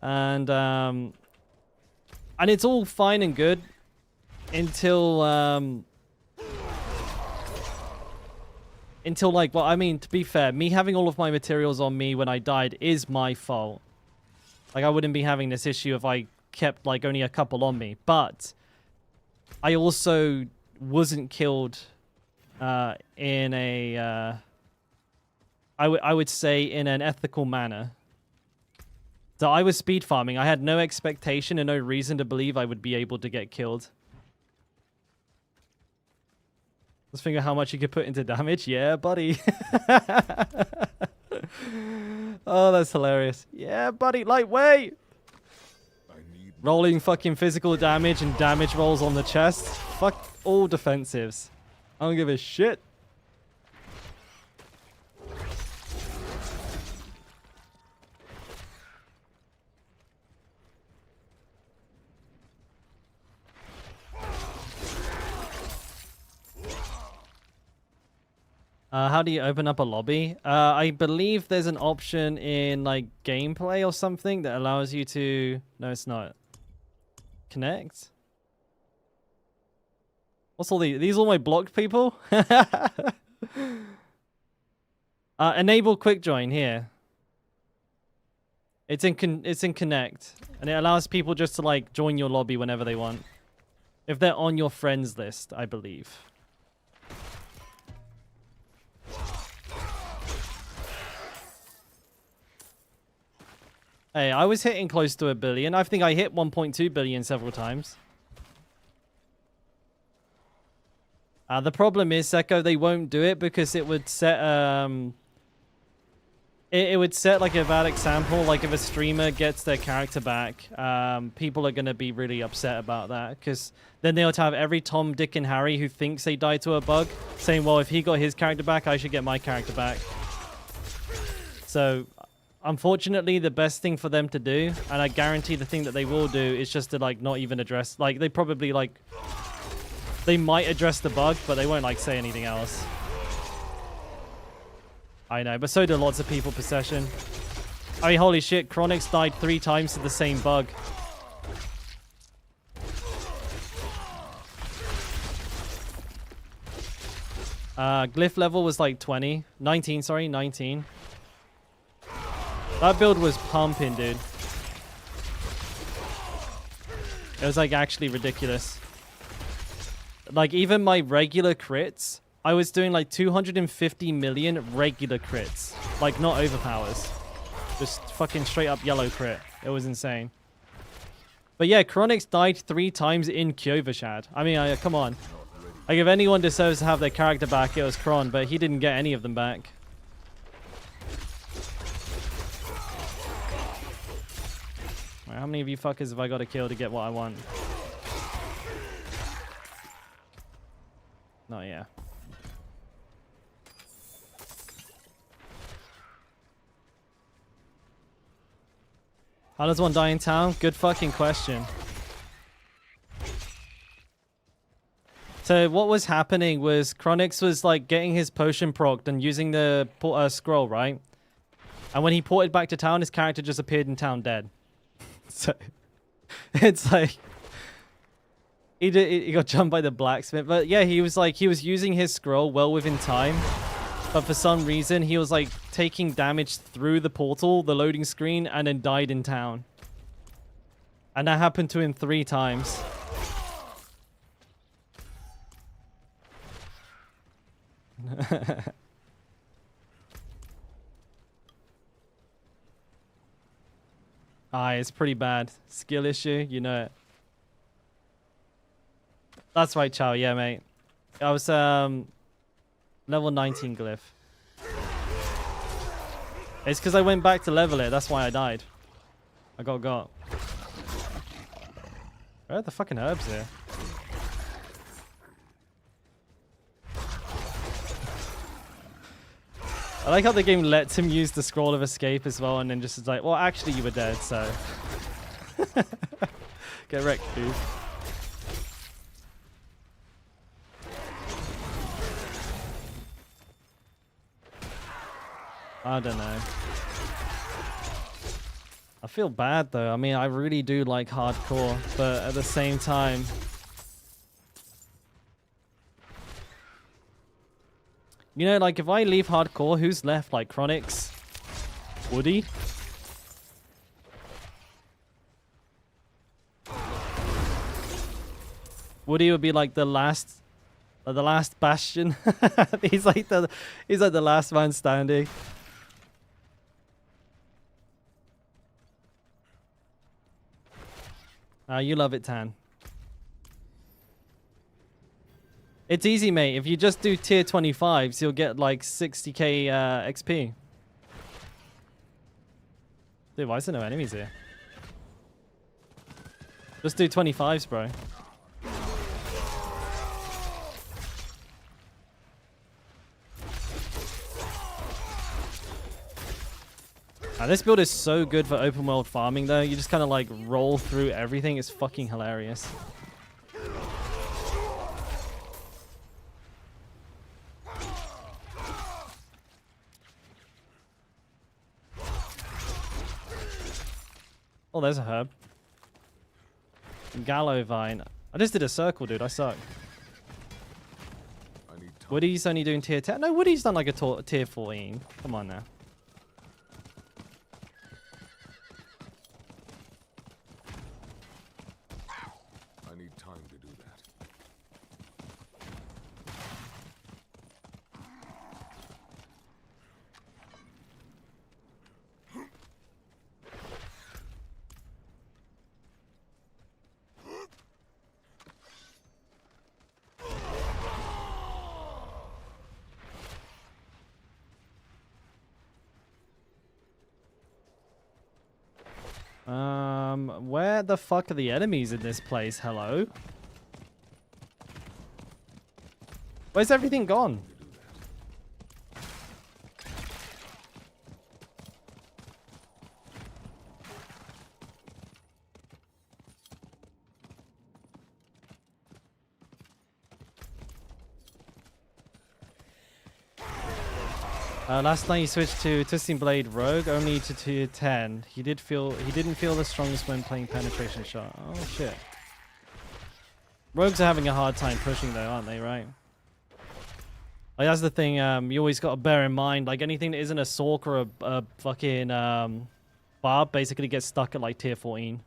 And it's all fine and good until like, well, I mean, to be fair, me having all of my materials on me when I died is my fault. Like, I wouldn't be having this issue if I kept like only a couple on me. But I also wasn't killed in a I would say in an ethical manner. So I was speed farming. I had no expectation and no reason to believe I would be able to get killed. Let's figure how much you could put into damage. Yeah, buddy. Oh, that's hilarious. Yeah, buddy. Lightweight. Rolling fucking physical damage and damage rolls on the chest. Fuck all defensives. I don't give a shit. How do you open up a lobby? I believe there's an option in like gameplay or something that allows you to... No, it's not. Connect? What's all these? These all my blocked people? Enable quick join here. It's in connect, and it allows people just to like join your lobby whenever they want, if they're on your friends list, I believe. Hey, I was hitting close to 1 billion. I think I hit 1.2 billion several times. The problem is, Seko, they won't do it because it would set it would set like a bad example. Like if a streamer gets their character back, people are gonna be really upset about that, because then they'll have every Tom, Dick, and Harry who thinks they died to a bug saying, "Well, if he got his character back, I should get my character back." So unfortunately, the best thing for them to do, and I guarantee the thing that they will do, is just to like not even address. Like they probably like they might address the bug, but they won't like say anything else. I know, but so do lots of people. Possession. I mean, holy shit! Chronix died 3 times to the same bug. Glyph level was like 19, sorry, 19. That build was pumping, dude. It was like actually ridiculous. Like even my regular crits, I was doing like 250 million regular crits. Like not overpowers. Just fucking straight up yellow crit. It was insane. But yeah, Chronix died 3 times in Kyovashad. I mean, come on. Like, if anyone deserves to have their character back, it was Kron, but he didn't get any of them back. Right, how many of you fuckers have I got to kill to get what I want? Not yet. How does one die in town? Good fucking question. So what was happening was Chronix was like getting his potion procced and using the scroll, right? And when he ported back to town, his character just appeared in town dead. So it's like he got jumped by the blacksmith. But yeah, he was using his scroll well within time. But for some reason, he was like taking damage through the portal, the loading screen, and then died in town. And that happened to him 3 times. It's pretty bad. Skill issue, you know it. That's right, Chow. Yeah, mate. I was level 19 glyph. It's because I went back to level it. That's why I died. I got. Where are the fucking herbs here? I like how the game lets him use the scroll of escape as well, and then just is like, well, actually, you were dead, so get wrecked, dude. I don't know. I feel bad though. I mean, I really do like hardcore, but at the same time, you know, like if I leave hardcore, who's left? Like Chronix, Woody. Woody would be like the last bastion. he's like the last man standing. You love it, Tan. It's easy, mate. If you just do tier 25s, you'll get like 60k XP. Dude, why is there no enemies here? Just do 25s, bro. This build is so good for open world farming though. You just kind of like roll through everything. It's fucking hilarious. Oh, there's a herb. Gallow vine. I just did a circle, dude. I suck. Woody's only doing tier 10. No, Woody's done like a tier 14. Come on now. Where the fuck are the enemies in this place? Hello? Where's everything gone? Last night he switched to Twisting Blade Rogue, only to tier 10. He didn't feel the strongest when playing penetration shot. Oh shit. Rogues are having a hard time pushing though, aren't they, right? Like that's the thing, you always gotta bear in mind, like anything that isn't a Sork or a fucking Barb basically gets stuck at like tier 14.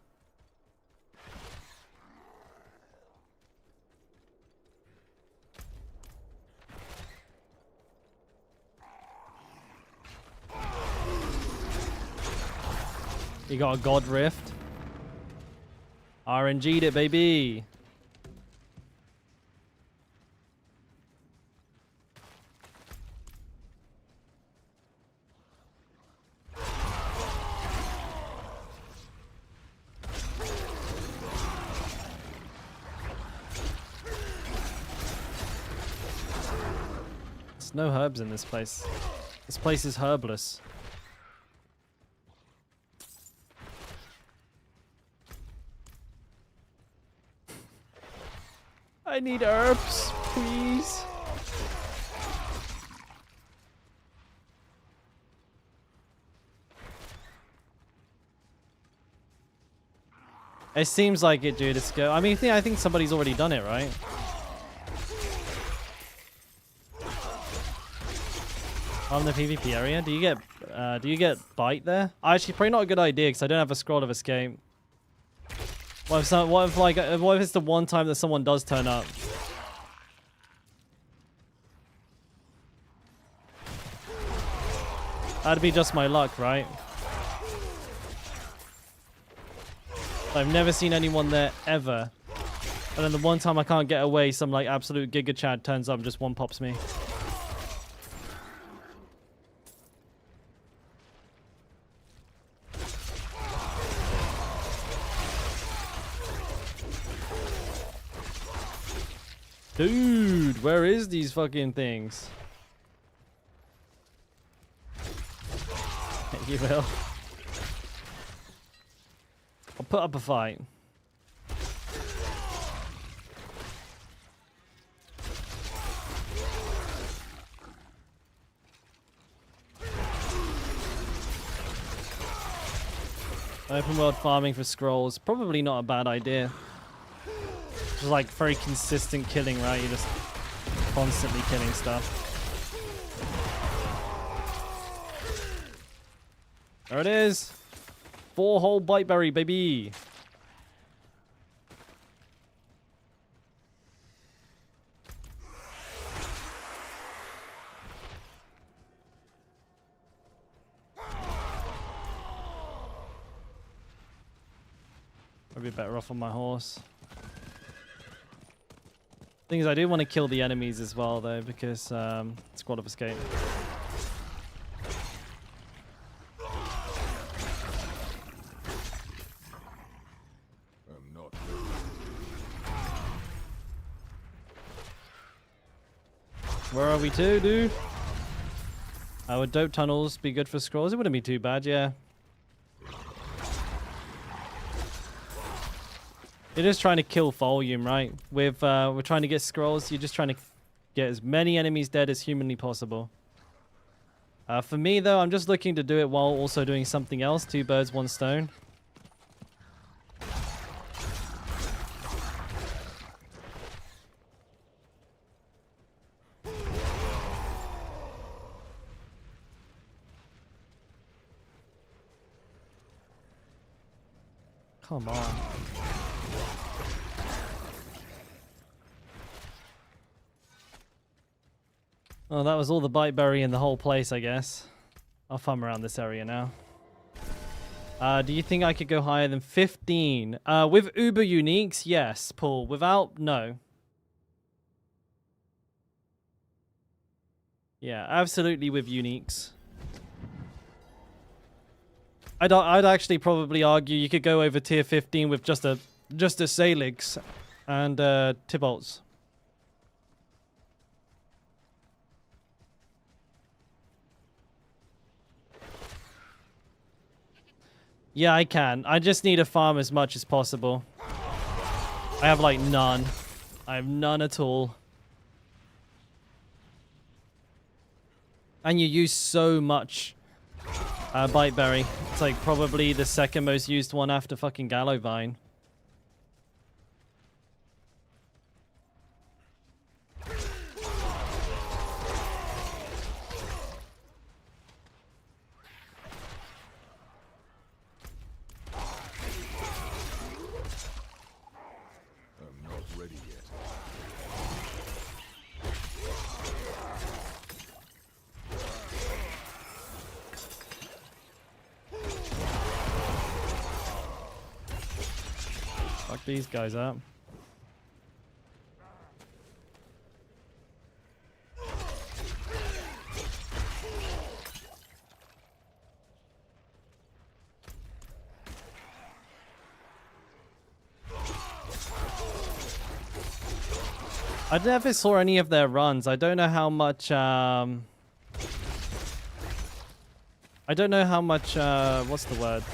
You got a God Rift. RNG'd it, baby. There's no herbs in this place. This place is herbless. I need herbs, please. It seems like it, dude. It's go. I mean, I think somebody's already done it, right? On the PvP area, do you get bite there? Actually, probably not a good idea because I don't have a scroll of escape. What if it's the one time that someone does turn up? That'd be just my luck, right? I've never seen anyone there ever. And then the one time I can't get away, some like absolute Giga Chad turns up and just one pops me. Dude, where is these fucking things? You will. I'll put up a fight. Open world farming for scrolls, probably not a bad idea. Just like very consistent killing, right? You're just constantly killing stuff. There it is. 4-hole bite berry, baby. I'd be better off on my horse. Thing is, I do want to kill the enemies as well, though, because Squad of Escape. I'm not. Where are we to, dude? Would dope tunnels be good for scrolls? It wouldn't be too bad, yeah. You're just trying to kill volume, right? We're trying to get scrolls. You're just trying to get as many enemies dead as humanly possible. For me, though, I'm just looking to do it while also doing something else. 2 birds, 1 stone. Come on. Oh, that was all the bite berry in the whole place, I guess. I'll farm around this area now. Do you think I could go higher than 15? With Uber Uniques, yes, Paul. Without, no. Yeah, absolutely with Uniques. I'd actually probably argue you could go over tier 15 with just a Salix and Tibolts. Yeah, I can. I just need to farm as much as possible. I have like none. I have none at all. And you use so much Bite Berry. It's like probably the second most used one after fucking Gallow Vine. I'm not ready yet. Fuck these guys up. I never saw any of their runs. I don't know how much I don't know how much what's the word?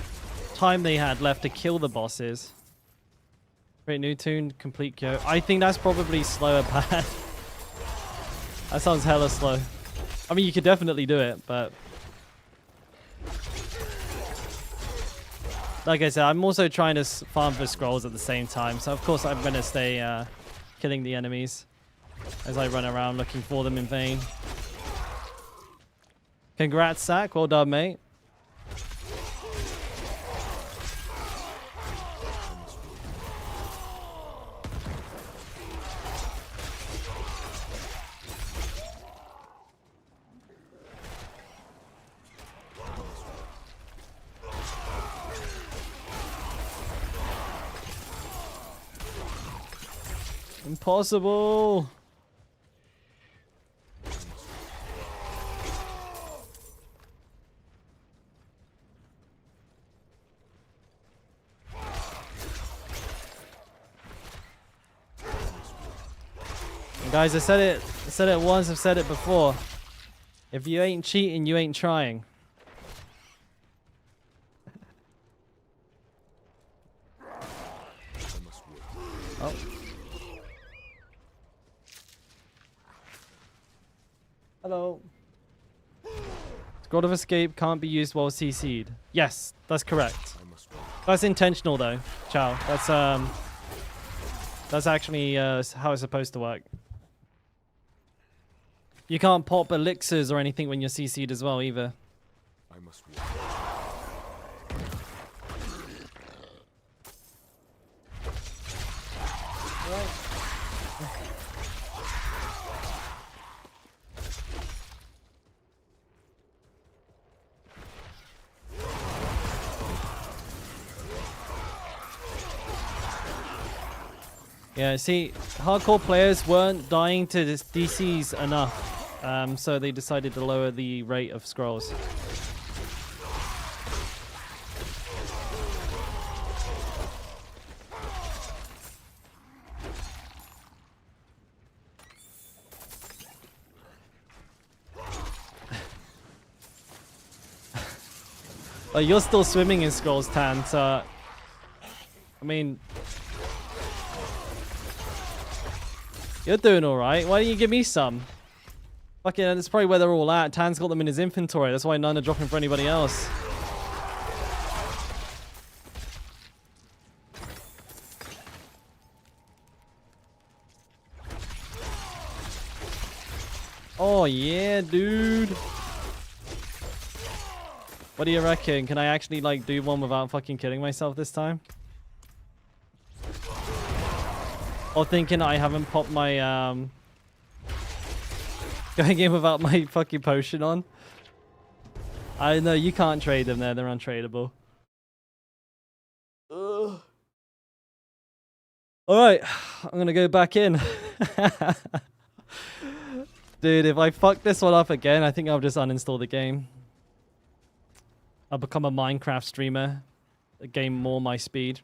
Time they had left to kill the bosses. Create new tune, complete cure. I think that's probably slower bad. That sounds hella slow. I mean, you could definitely do it, but like I said, I'm also trying to farm for scrolls at the same time. So of course I'm gonna stay killing the enemies as I run around looking for them in vain. Congrats, Sack. Well done, mate. Impossible. And guys, I said it once, I've said it before. If you ain't cheating, you ain't trying. Oh. Hello. Scroll of Escape can't be used while CC'd. Yes, that's correct. That's intentional though, Chow. That's actually how it's supposed to work. You can't pop elixirs or anything when you're CC'd as well either. I must walk. Yeah, see, hardcore players weren't dying to DCs enough, so they decided to lower the rate of scrolls. Oh, you're still swimming in scrolls, Tan, so I mean, you're doing alright. Why don't you give me some? Fucking, that's probably where they're all at. Tan's got them in his inventory. That's why none are dropping for anybody else. Oh, yeah, dude. What do you reckon? Can I actually, like, do one without fucking killing myself this time? Or thinking I haven't popped my, going in without my fucking potion on. I know, you can't trade them there. They're untradeable. Alright, I'm gonna go back in. Dude, if I fuck this one up again, I think I'll just uninstall the game. I'll become a Minecraft streamer. Gain more my speed.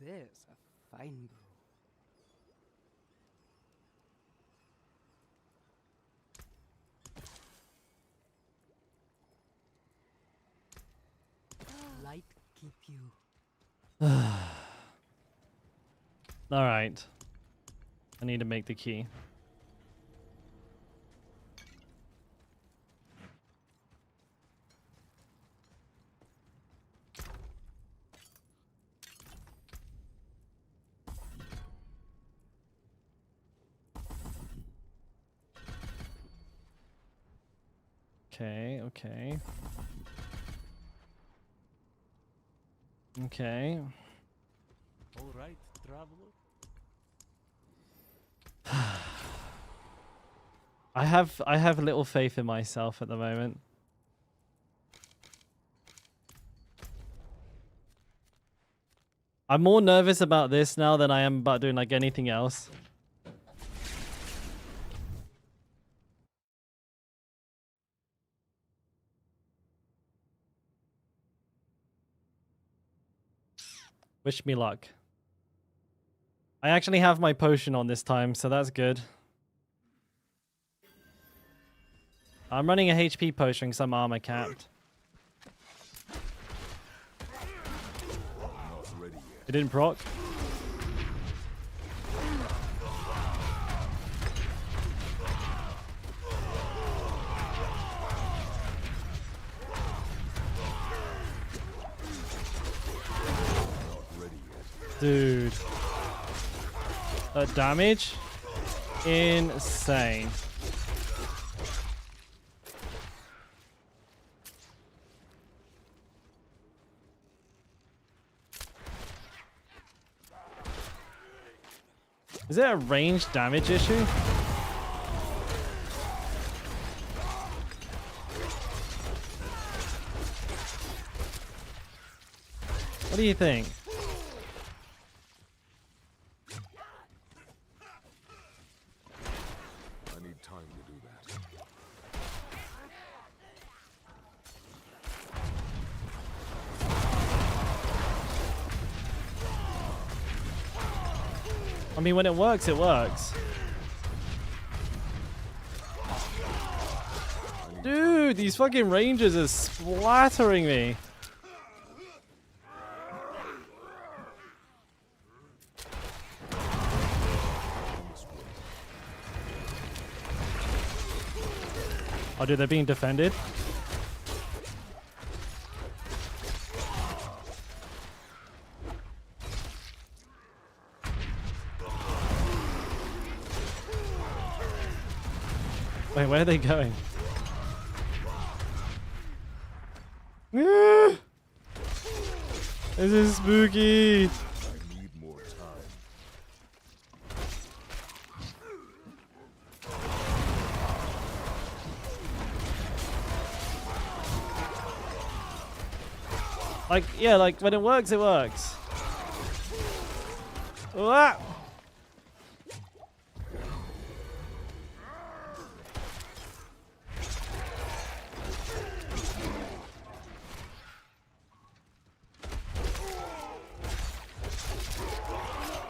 There's a fine brew. Light keep you. Alright. I need to make the key. Okay, okay. Okay. All right, traveler. I have little faith in myself at the moment. I'm more nervous about this now than I am about doing like anything else. Wish me luck. I actually have my potion on this time, so that's good. I'm running a HP potion because I'm armor capped. Not ready yet. It didn't proc. Not ready yet. Dude. That damage? Insane. Is there a ranged damage issue? What do you think? I need time to do that. I mean, when it works, it works. Dude, these fucking rangers are splattering me. Oh, dude, they're being defended. Wait, where are they going? Ah! This is spooky. I need more time. Like, yeah, like when it works, it works. Ah!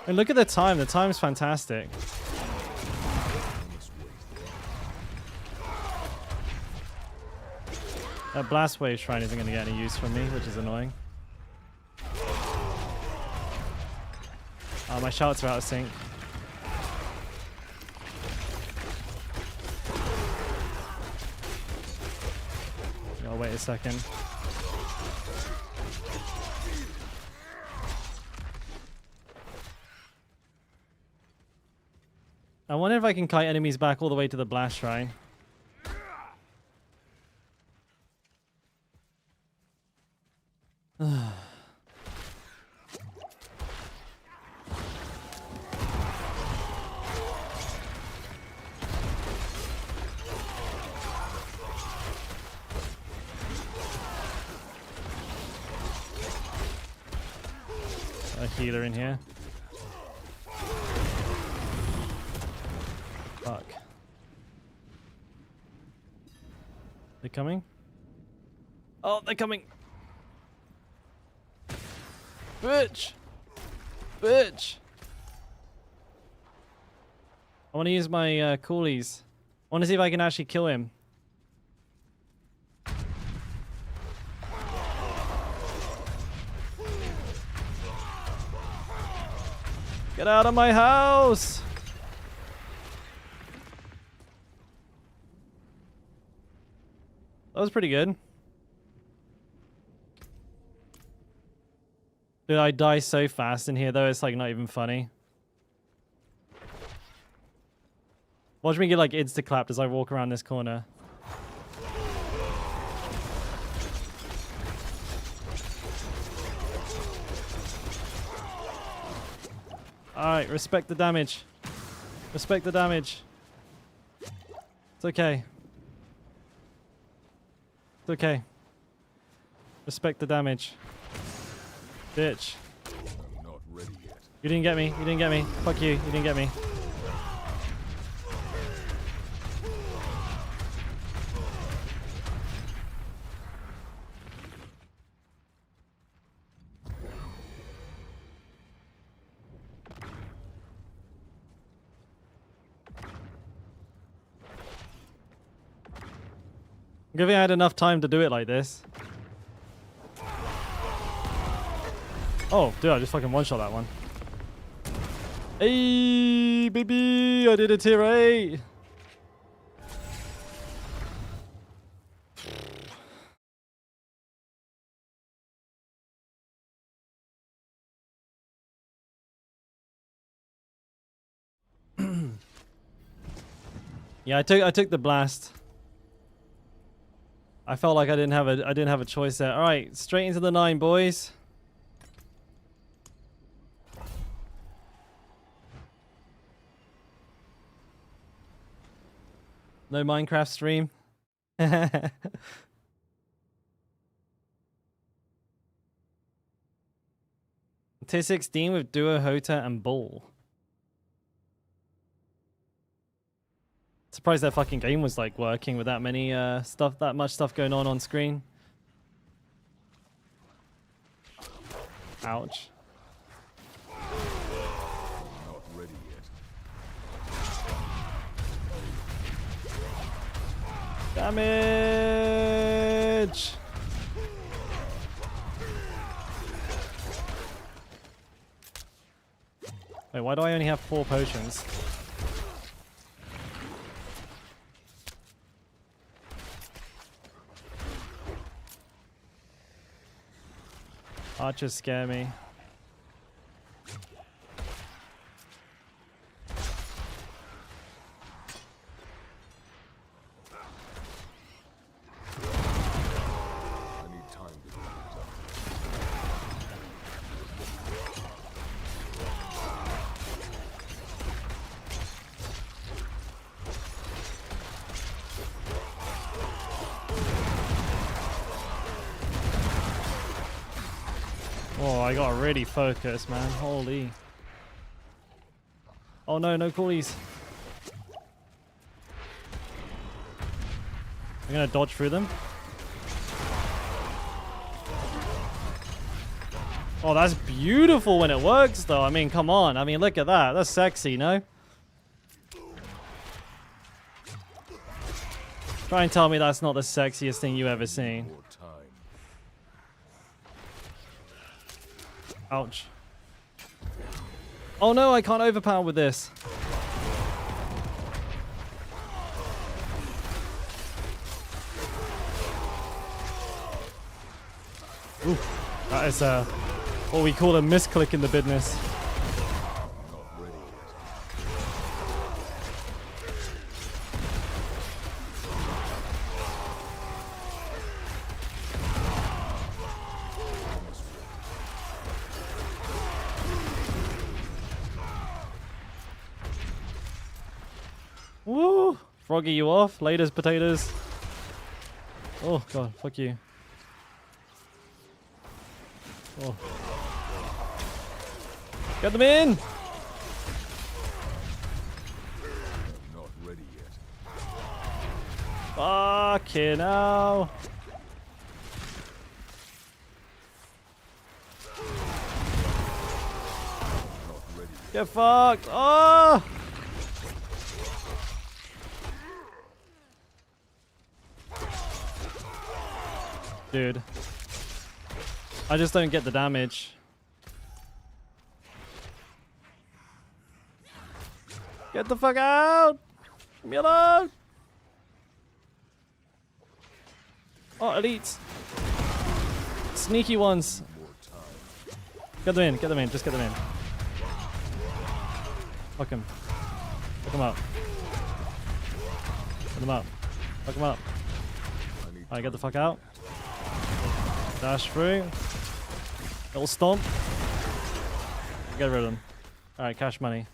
And look at the time. The time's fantastic. That blast wave shrine isn't going to get any use from me, which is annoying. My shouts are out of sync. I'll wait a second. I wonder if I can kite enemies back all the way to the blast shrine. A healer in here. Fuck. They're coming? Oh, they're coming! Bitch! Bitch! I want to use my coolies. I want to see if I can actually kill him. Get out of my house! That was pretty good. Dude, I die so fast in here though, it's like not even funny. Watch me get like insta-clapped as I walk around this corner. Alright, respect the damage. Respect the damage. It's okay. It's okay. Respect the damage. Bitch. I'm not ready yet. You didn't get me. You didn't get me. Fuck you. You didn't get me. Good thing I had enough time to do it like this. Oh, dude, I just fucking one-shot that one. Hey, baby, I did a tier 8. Yeah, I took the blast. I felt like I didn't have a choice there. All right, straight into the 9, boys. No Minecraft stream. Tier 16 with Duo, Hota, and Bull. Surprised that fucking game was like working with that many that much stuff going on screen. Ouch. Not ready yet. Damage! Wait, why do I only have 4 potions? Archers scare me. I need time to do that. Oh, I got really focused, man. Holy. Oh no, no coolies. I'm gonna dodge through them. Oh, that's beautiful when it works, though. I mean, come on. I mean, look at that. That's sexy, no? Try and tell me that's not the sexiest thing you've ever seen. More time. Ouch. Oh no, I can't overpower with this. Ooh, that is what we call a misclick in the business. Not ready yet. Woo! Froggy you off. Laters, potatoes. Oh god, fuck you. Oh. Get them in! Not ready yet. Fucking hell. Not ready yet. Get fucked. Oh! Dude. I just don't get the damage. Get the fuck out! Leave me alone! Oh, elites. Sneaky ones. Get them in, get them in, just get them in. Fuck him. Fuck him up. Fuck him up. Fuck him up. Alright, get the fuck out. Dash through. Little stomp. Get rid of them. Alright, cash money.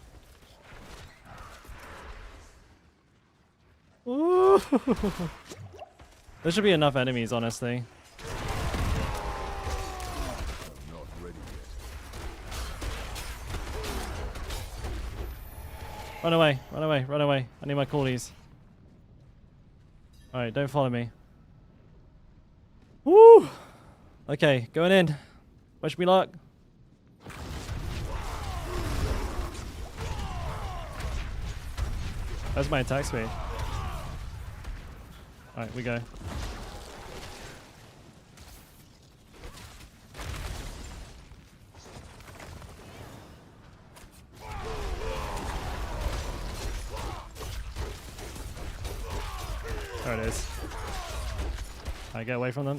Ooh. There should be enough enemies, honestly. Not ready yet. Run away, run away, run away. I need my callies. Alright, don't follow me. Woo! Okay, going in. Wish me luck. That's my attack speed. Alright, we go. There it is. Alright, get away from them.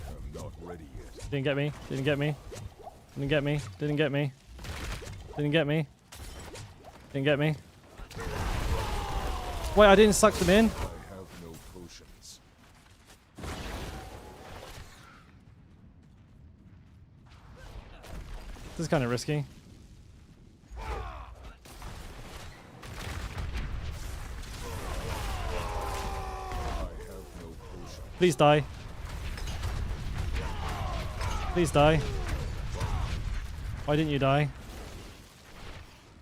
I'm not ready yet. Didn't get me. Didn't get me. Didn't get me. Didn't get me. Didn't get me. Didn't get me. Wait, I didn't suck them in? I have no potions. This is kind of risky. Please die. Please die. Why didn't you die?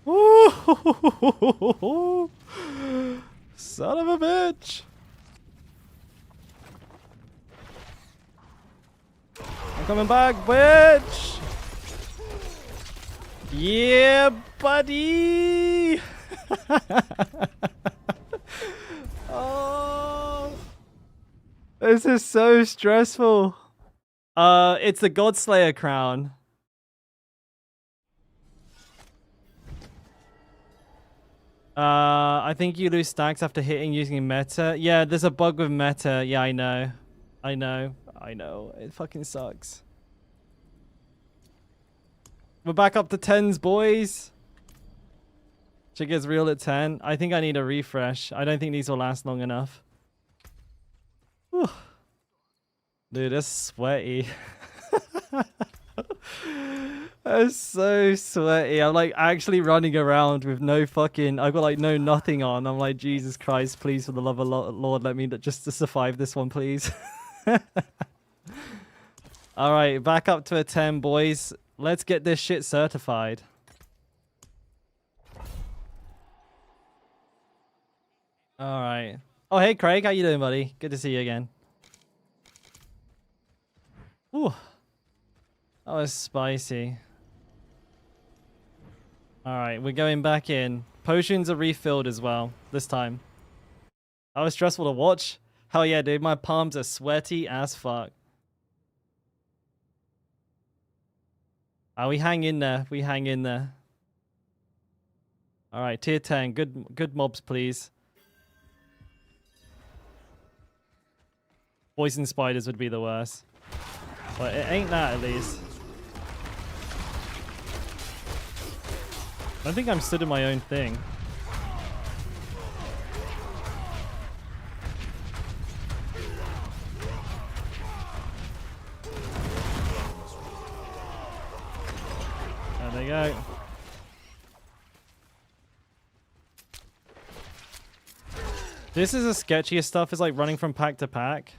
Ooh, son of a bitch. I'm coming back, bitch. Yeah, buddy. Oh, this is so stressful. It's the Godslayer crown. I think you lose stacks after hitting using meta. Yeah, there's a bug with meta. Yeah, I know. I know. I know. It fucking sucks. We're back up to 10s, boys. Shit gets real at 10. I think I need a refresh. I don't think these will last long enough. Whew. Dude, that's sweaty. That's so sweaty. I'm like actually running around with no fucking... I've got like no nothing on. I'm like, Jesus Christ, please, for the love of Lord, let me just to survive this one, please. Alright, back up to a 10, boys. Let's get this shit certified. Alright. Oh, hey, Craig. How you doing, buddy? Good to see you again. Ooh. That was spicy. Alright, we're going back in. Potions are refilled as well, this time. That was stressful to watch. Hell yeah, dude. My palms are sweaty as fuck. We hang in there. We hang in there. Alright, tier 10. Good mobs, please. Poison spiders would be the worst. But it ain't that, at least. I don't think I'm stood in my own thing. There they go. This is the sketchiest stuff. Is like running from pack to pack.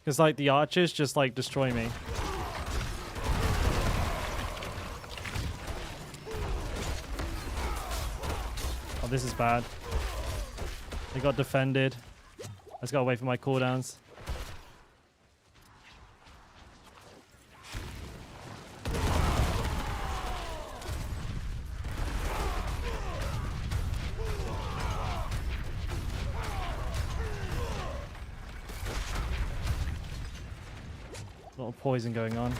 Because like the archers just like destroy me. Oh, this is bad. They got defended. I just gotta wait for my cooldowns. A lot of poison going on.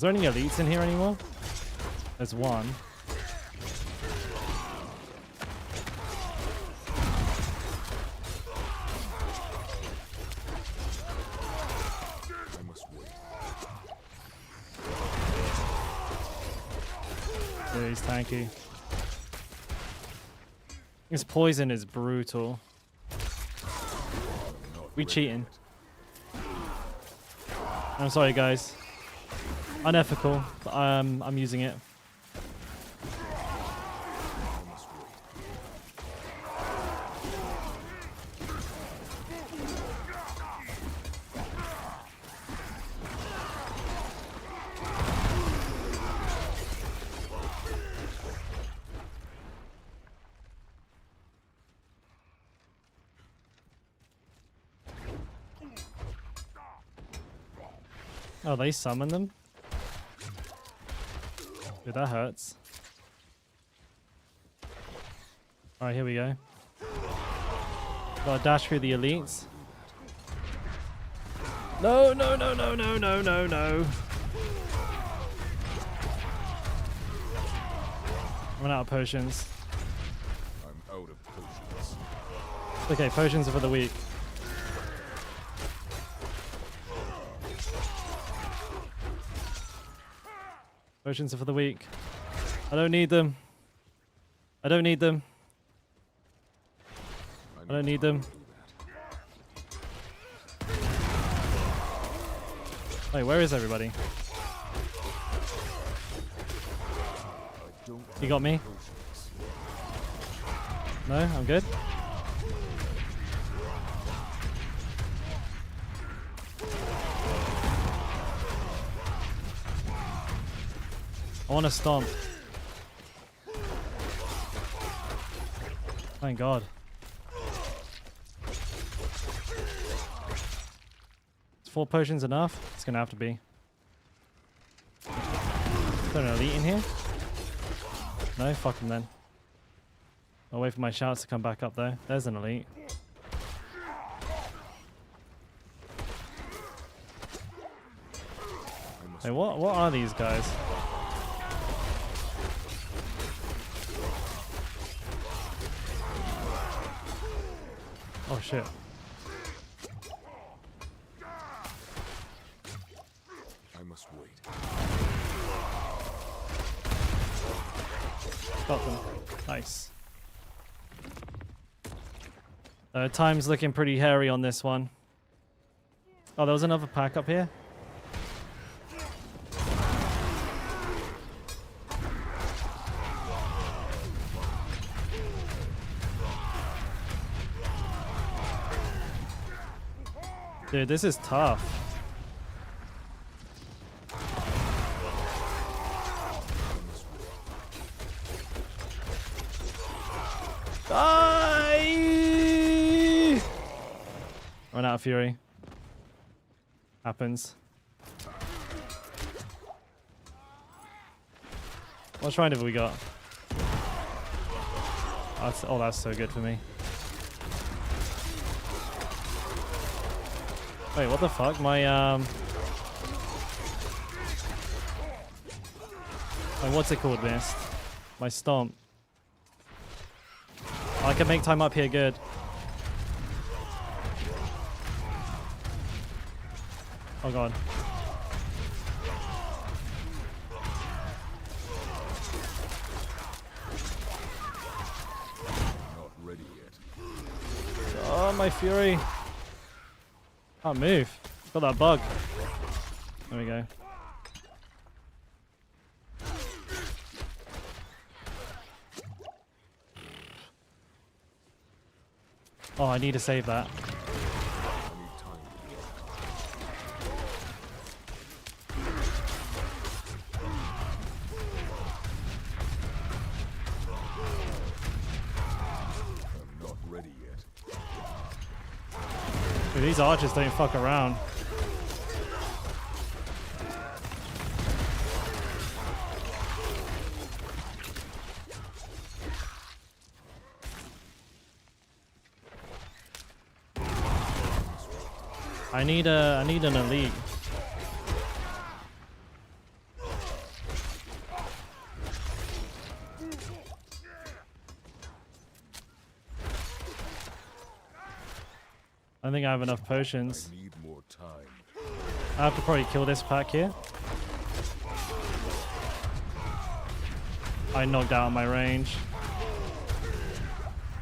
Is there any elites in here anymore? There's one. I must wait. Yeah, he's tanky. His poison is brutal. We cheating. I'm sorry, guys. Unethical, but I'm using it. Oh, they summon them? Dude, that hurts. Alright, here we go. Gotta dash through the elites. No, no, no, no, no, no, no, no. Run out of potions. I'm out of potions. Okay, potions are for the weak. Potions are for the weak. I don't need them. I don't need them. I don't need them. Wait, where is everybody? You got me? No, I'm good. I want to stomp. Thank God. Is 4 potions enough? It's gonna have to be. Is there an elite in here? No? Fuck him then. I'll wait for my shouts to come back up though. There's an elite. Hey, what are these guys? Oh shit. I must wait. Got them. Nice. Time's looking pretty hairy on this one. Oh, there was another pack up here. Dude, this is tough. Die! Run out of fury. Happens. What shrine have we got? Oh, that's so good for me. Wait, what the fuck? My what's it called, missed? My stomp. I can make time up here good. Oh god. Not ready yet. Oh, my fury. Can't move. Got that bug. There we go. Oh, I need to save that. I need time. I'm not ready yet. Dude, these archers don't fuck around. I need an elite. I think I have enough potions. I need more time. I have to probably kill this pack here. I knocked out my range.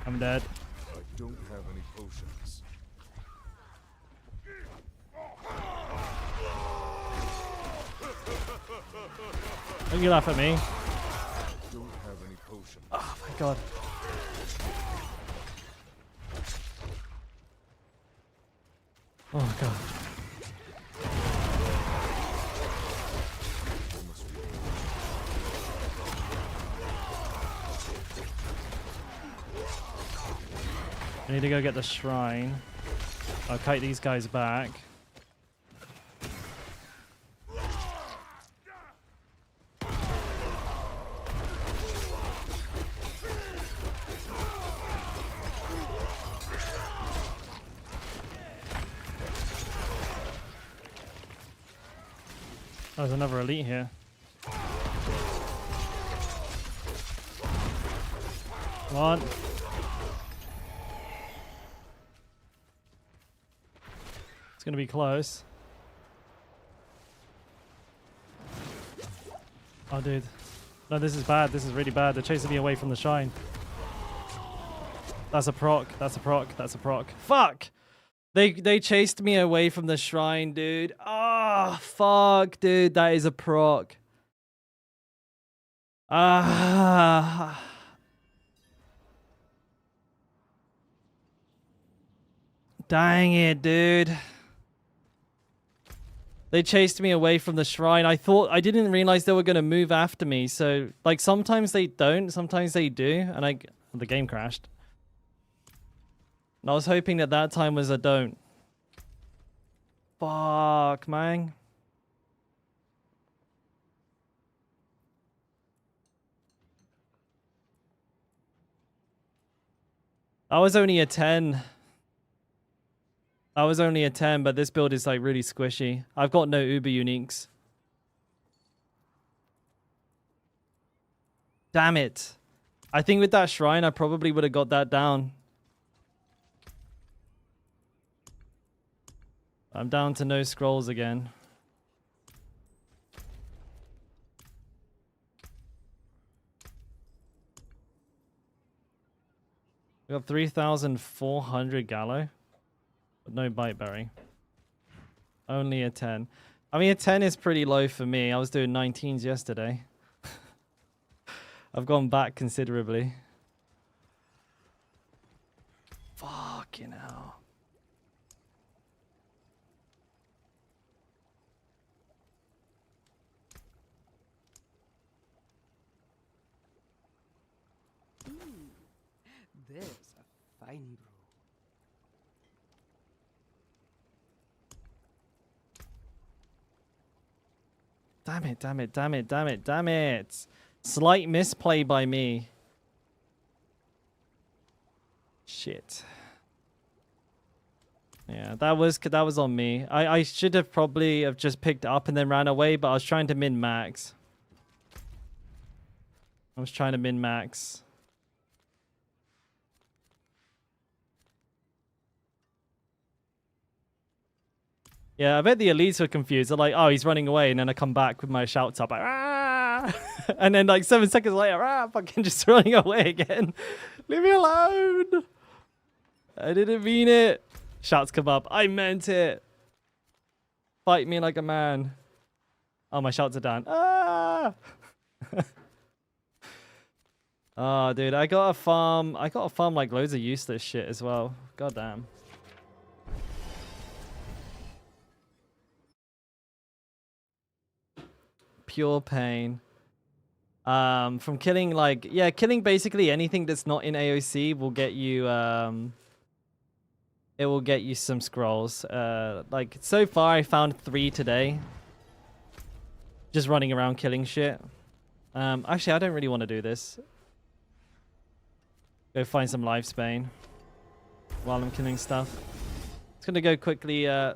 I'm dead. I don't have any potions. Don't you laugh at me. Don't have any potions. Oh my god. Oh god. There must be. I need to go get the shrine. I'll kite these guys back. There's another elite here. Come on. It's gonna be close. Oh, dude. No, this is bad. This is really bad. They're chasing me away from the shrine. That's a proc. That's a proc. That's a proc. Fuck! They chased me away from the shrine, dude. Ah, fuck, dude. That is a proc. Ah. Dang it, dude. They chased me away from the shrine. I didn't realize they were going to move after me. So, like, sometimes they don't, sometimes they do. And the game crashed. And I was hoping that time was a don't. Fuck, man. I was only a 10. I was only a 10, but this build is like really squishy. I've got no uber uniques. Damn it. I think with that shrine, I probably would have got that down. I'm down to no scrolls again. We got 3,400 gallo. But no bite berry. Only a 10. I mean, a 10 is pretty low for me. I was doing 19s yesterday. I've gone back considerably. Fucking hell. There's a fine brew. Damn it, damn it, damn it, damn it, damn it. Slight misplay by me. Shit. Yeah, that was on me. I should have probably have just picked it up and then ran away, but I was trying to min-max. I was trying to min-max. Yeah, I bet the elites were confused. They're like, oh, he's running away. And then I come back with my shouts up like, ah! And then like 7 seconds later, fucking just running away again. Leave me alone. I didn't mean it. Shouts come up. I meant it. Fight me like a man. Oh, my shouts are down. Ah! Oh, dude, I got a farm like loads of useless shit as well. God damn. Pure pain. From killing killing basically anything that's not in AoC will get you it will get you some scrolls. Like so far I found 3 today. Just running around killing shit. Actually I don't really want to do this. Go find some life Spain while I'm killing stuff. It's gonna go quickly say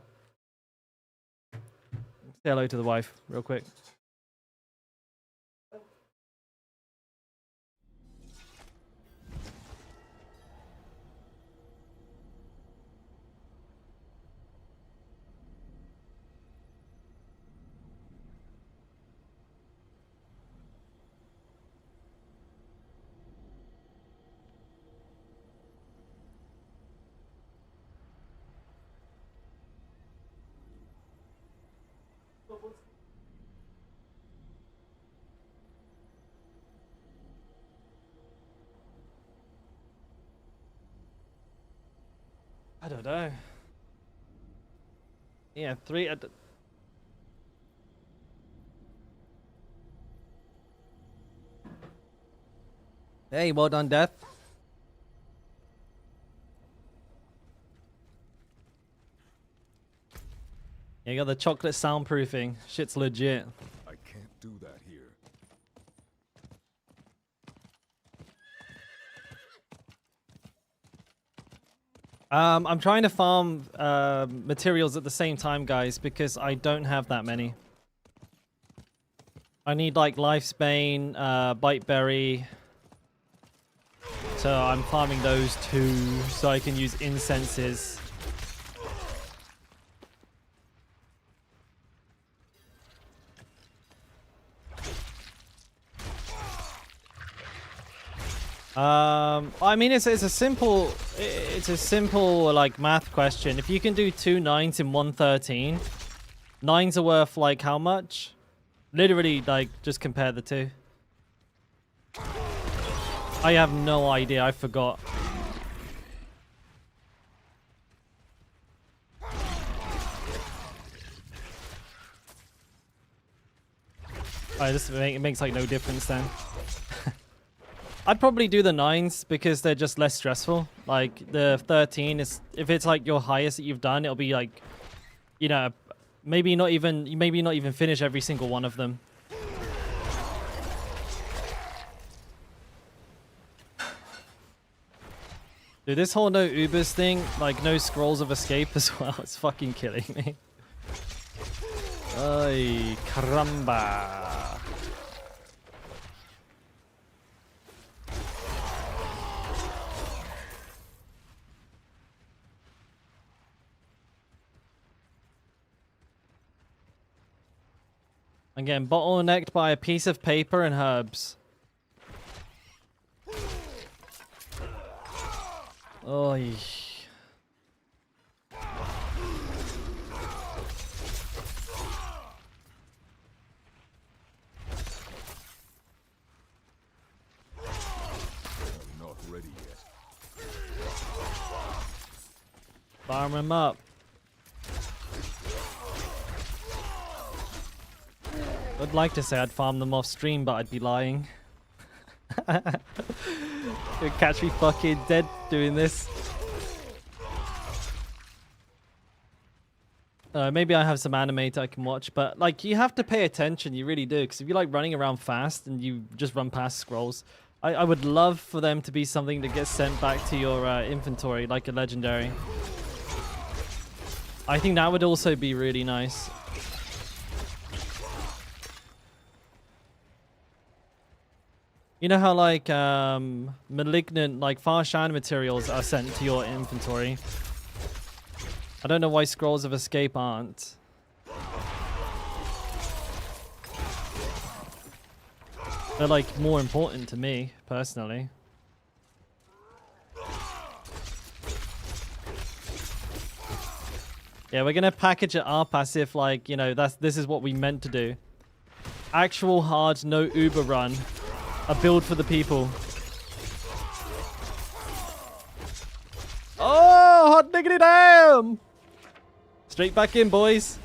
hello to the wife real quick. I don't know. Yeah, 3. Hey, well done, Death. You got the chocolate soundproofing. Shit's legit. I can't do that here. I'm trying to farm materials at the same time, guys, because I don't have that many. I need like Lifesbane, Biteberry. So I'm farming those 2 so I can use incenses. I mean, it's a simple like math question. If you can do 2 9s in 113, 9s are worth like how much? Literally, like just compare the 2. I have no idea. I forgot. It makes like no difference then. I'd probably do the 9s because they're just less stressful. Like the 13 is, if it's like your highest that you've done, it'll be like, you know, maybe not even finish every single one of them. Dude, this whole no Ubers thing, like no scrolls of escape as well, it's fucking killing me. Ay, caramba. I'm getting bottlenecked by a piece of paper and herbs. Oy. I'm not ready yet. Farm him up. I'd like to say I'd farm them off stream, but I'd be lying. You'd catch me fucking dead doing this. Maybe I have some animate I can watch, but like you have to pay attention, you really do, because if you like running around fast and you just run past scrolls, I would love for them to be something that gets sent back to your inventory, like a legendary. I think that would also be really nice. You know how like malignant, like Farshan materials are sent to your inventory? I don't know why scrolls of escape aren't. They're like more important to me, personally. Yeah, we're gonna package it up as if like, you know, this is what we meant to do. Actual hard, no Uber run. A build for the people. Oh, hot diggity damn! Straight back in, boys.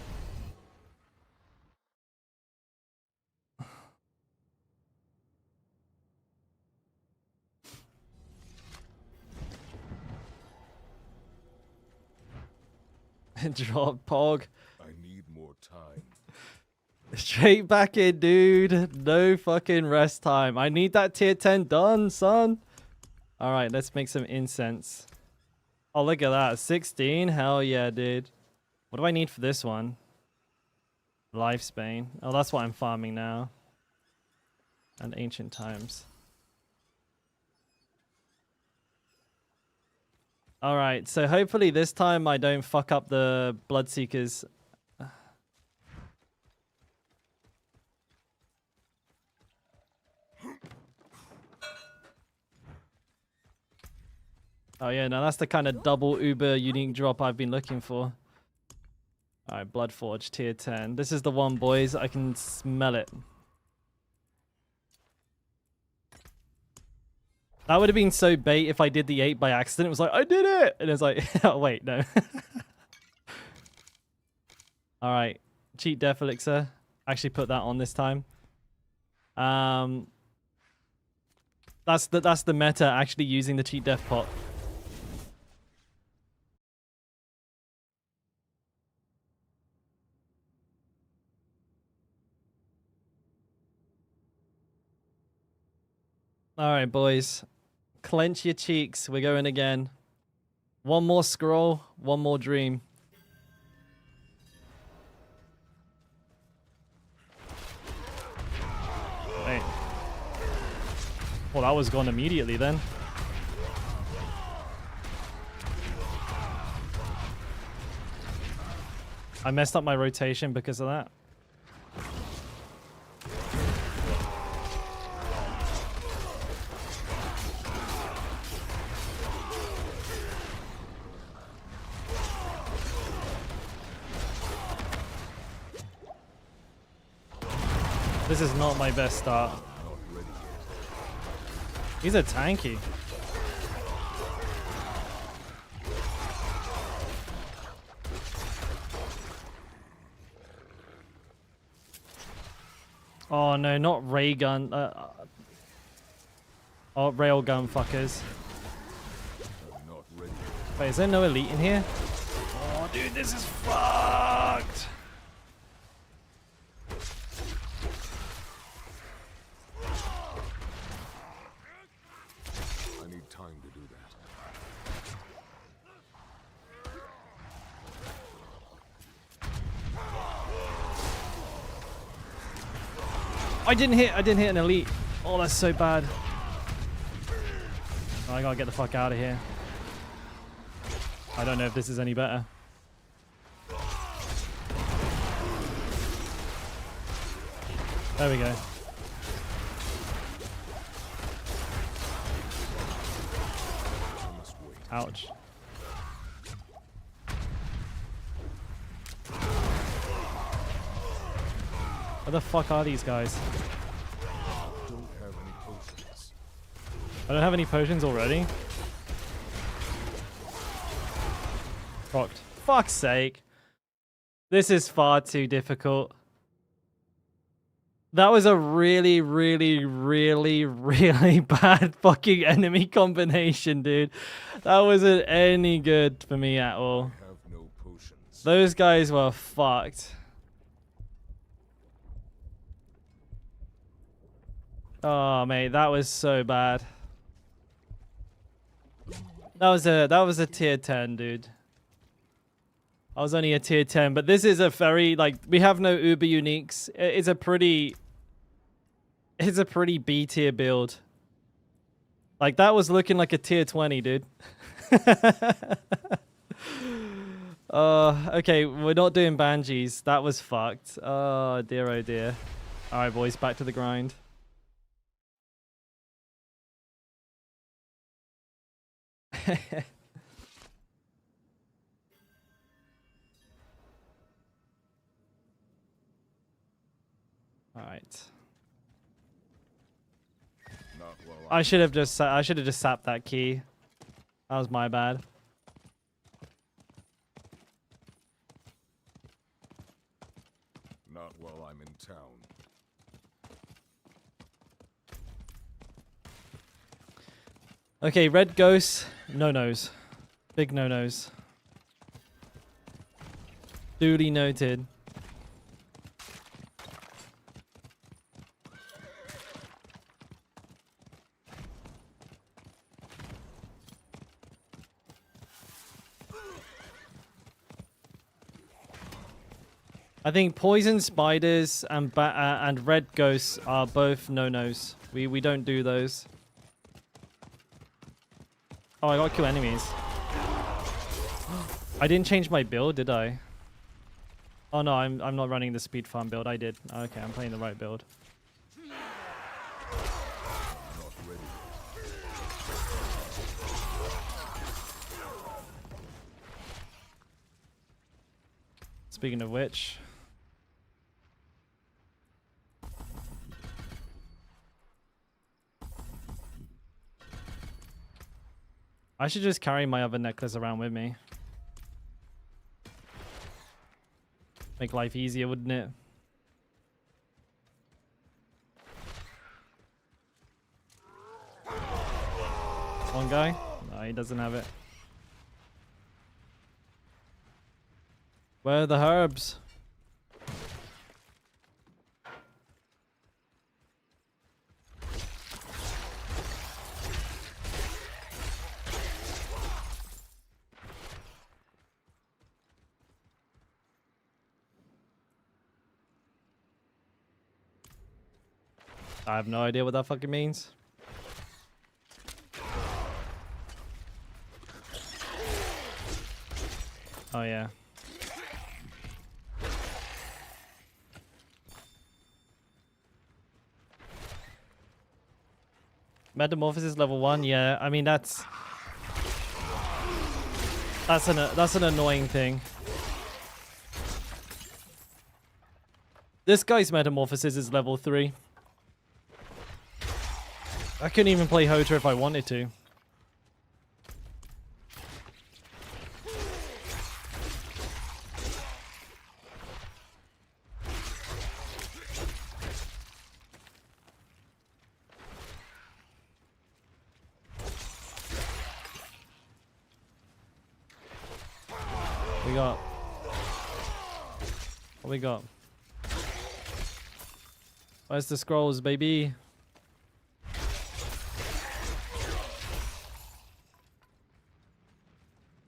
Drop Pog. I need more time. Straight back in, dude. No fucking rest time. I need that tier 10 done, son. All right, let's make some incense. Oh, look at that. 16? Hell yeah, dude. What do I need for this one? Lifesbane. Oh, that's what I'm farming now. And ancient times. All right, so hopefully this time I don't fuck up the Bloodseekers. Oh yeah, no, that's the kind of double Uber unique drop I've been looking for. Alright, Bloodforge, tier 10. This is the one, boys. I can smell it. That would have been so bait if I did the 8 by accident. It was like, I did it! And it's like, oh, wait, no. Alright. Cheat Death Elixir. Actually put that on this time. That's the meta, actually using the Cheat Death pot. Alright, boys. Clench your cheeks. We're going again. One more scroll, one more dream. Wait. Well, that was gone immediately then. I messed up my rotation because of that. This is not my best start. These are tanky. Oh no, not ray gun. Oh, railgun fuckers. Not ready. Wait, is there no elite in here? Oh, dude, this is fucked. I need time to do that. I didn't hit an elite. Oh, that's so bad. Oh, I gotta get the fuck out of here. I don't know if this is any better. There we go. Ouch. Where the fuck are these guys? Don't have any potions. I don't have any potions already. Fucked. Fuck's sake. This is far too difficult. That was a really, really, really, really bad fucking enemy combination, dude. That wasn't any good for me at all. I have no potions. Those guys were fucked. Oh, mate, that was so bad. That was a tier 10, dude. I was only a tier 10, but this is a very, like, we have no uber uniques. It's a pretty B tier build. Like, that was looking like a tier 20, dude. Okay, we're not doing Banshees. That was fucked. Oh, dear, oh dear. All right, boys, back to the grind. All right. Not while I should have just sapped that key. That was my bad. Not while I'm in town. Okay, red ghosts, no-nos. Big no-nos. Duly noted. I think poison spiders and red ghosts are both no-nos. We don't do those. Oh, I got to kill enemies. I didn't change my build, did I? Oh no, I'm not running the speed farm build. I did. Okay, I'm playing the right build. Not ready. Speaking of which, I should just carry my other necklace around with me. Make life easier, wouldn't it? One guy? No, he doesn't have it. Where are the herbs? I have no idea what that fucking means. Oh yeah. Metamorphosis level 1, yeah. I mean that's an annoying thing. This guy's metamorphosis is level 3. I couldn't even play Hota if I wanted to. We got... What we got? Where's the scrolls, baby?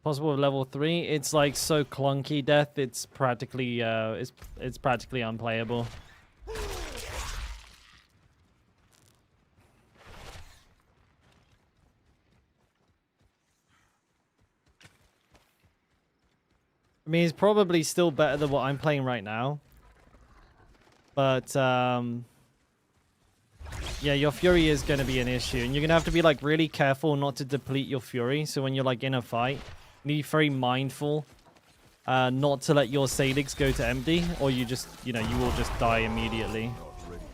Possible level 3. It's like so clunky, death. It's practically it's practically unplayable. I mean, it's probably still better than what I'm playing right now. But yeah, your fury is going to be an issue, and you're going to have to be like really careful not to deplete your fury. So when you're like in a fight, you need to be very mindful not to let your Salix go to empty, or you just, you know, you will just die immediately. Not ready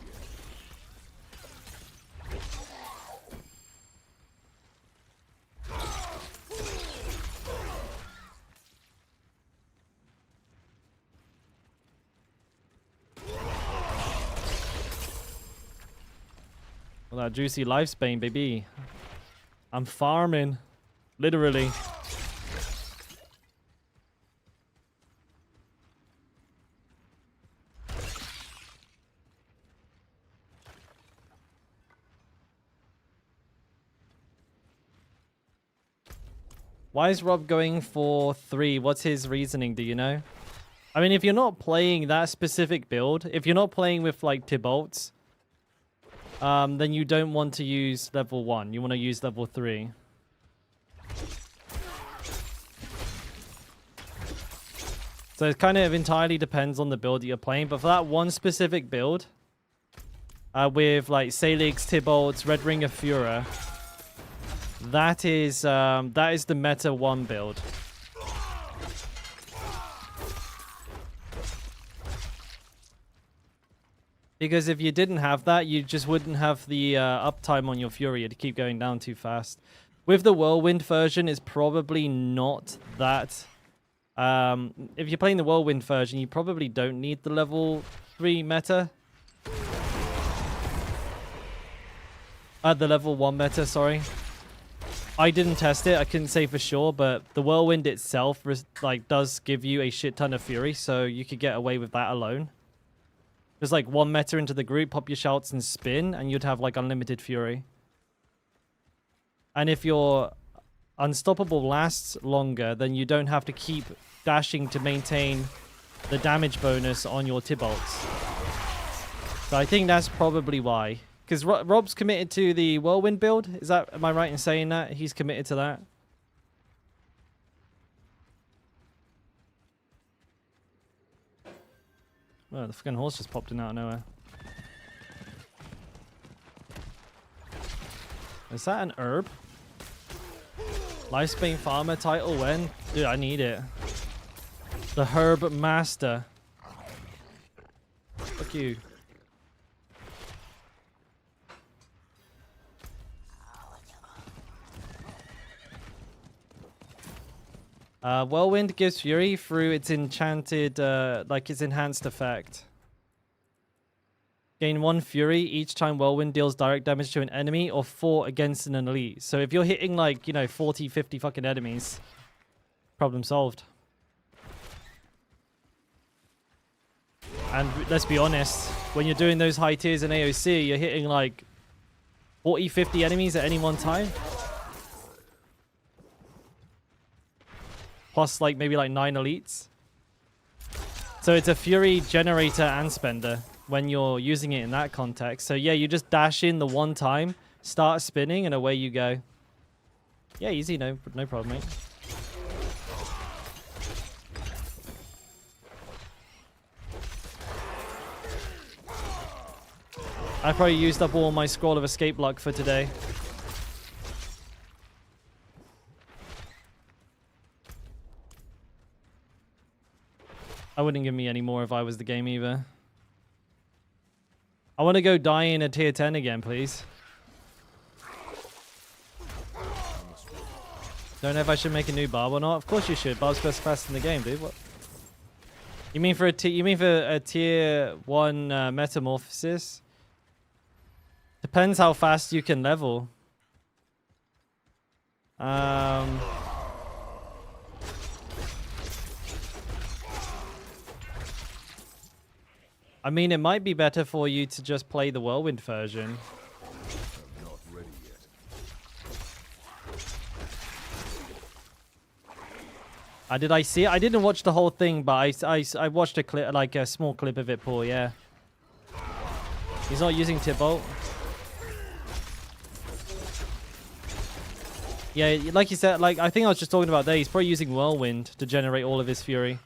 Well, that juicy lifespan, baby. I'm farming, literally. Why is Rob going for 3? What's his reasoning, do you know? I mean, if you're not playing that specific build, if you're not playing with, like, Tibolts, then you don't want to use level 1. You want to use level 3. So it kind of entirely depends on the build that you're playing. But for that one specific build, with, like, Salix, Tibolts, Red Ring of Fura, that is the meta 1 build. Because if you didn't have that, you just wouldn't have the uptime on your Fury. It'd keep going down too fast. With the Whirlwind version, it's probably not that. If you're playing the Whirlwind version, you probably don't need the level 3 meta. The level 1 meta, sorry. I didn't test it. I couldn't say for sure, but the Whirlwind itself does give you a shit ton of Fury, so you could get away with that alone. Just like 1 meta into the group, pop your shouts and spin, and you'd have like unlimited Fury. And if your Unstoppable lasts longer, then you don't have to keep dashing to maintain the damage bonus on your Tibolts. So I think that's probably why. Because Rob's committed to the Whirlwind build. Am I right in saying that? He's committed to that. Oh, the fucking horse just popped in out of nowhere. Is that an herb? Lifespan farmer title when? Dude, I need it. The herb master. Fuck you. Whirlwind gives Fury through its enchanted, like its enhanced effect. Gain 1 Fury each time Whirlwind deals direct damage to an enemy or 4 against an elite. So if you're hitting like, you know, 40, 50 fucking enemies, problem solved. And let's be honest, when you're doing those high tiers in AoC, you're hitting like 40, 50 enemies at any one time. Plus like maybe like 9 elites. So it's a Fury generator and spender when you're using it in that context. So yeah, you just dash in the one time, start spinning, and away you go. Yeah, easy, no problem, mate. I probably used up all my Scroll of Escape luck for today. I wouldn't give me any more if I was the game either. I want to go die in a tier 10 again, please. Don't know if I should make a new Barb or not. Of course you should. Barb's best fast in the game, dude. What? You mean for a tier 1 metamorphosis? Depends how fast you can level. I mean, it might be better for you to just play the Whirlwind version. I'm not ready yet. Did I see it? I didn't watch the whole thing, but I watched a clip, like a small clip of it, Paul. Yeah. He's not using Tibalt. Yeah, like you said, like I think I was just talking about that. He's probably using Whirlwind to generate all of his fury.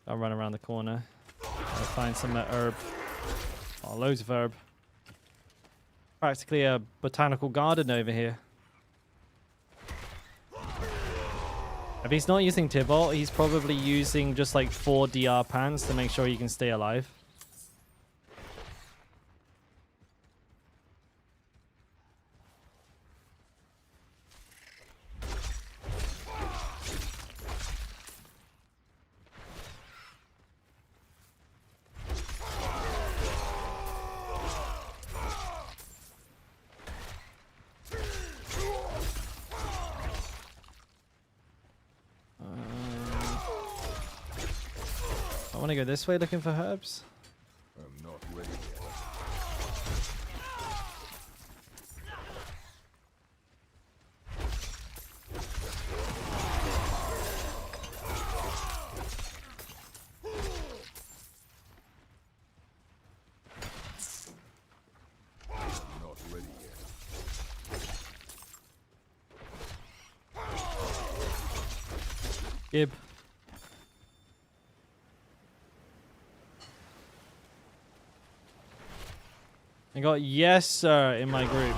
I'll run around the corner. I'll find some herb. Oh, loads of herb. Practically a botanical garden over here. If he's not using Tibalt, he's probably using just like 4 DR pans to make sure he can stay alive. I want to go this way looking for herbs. I'm not ready yet. I'm not ready yet. Gib. I got yes sir in my group.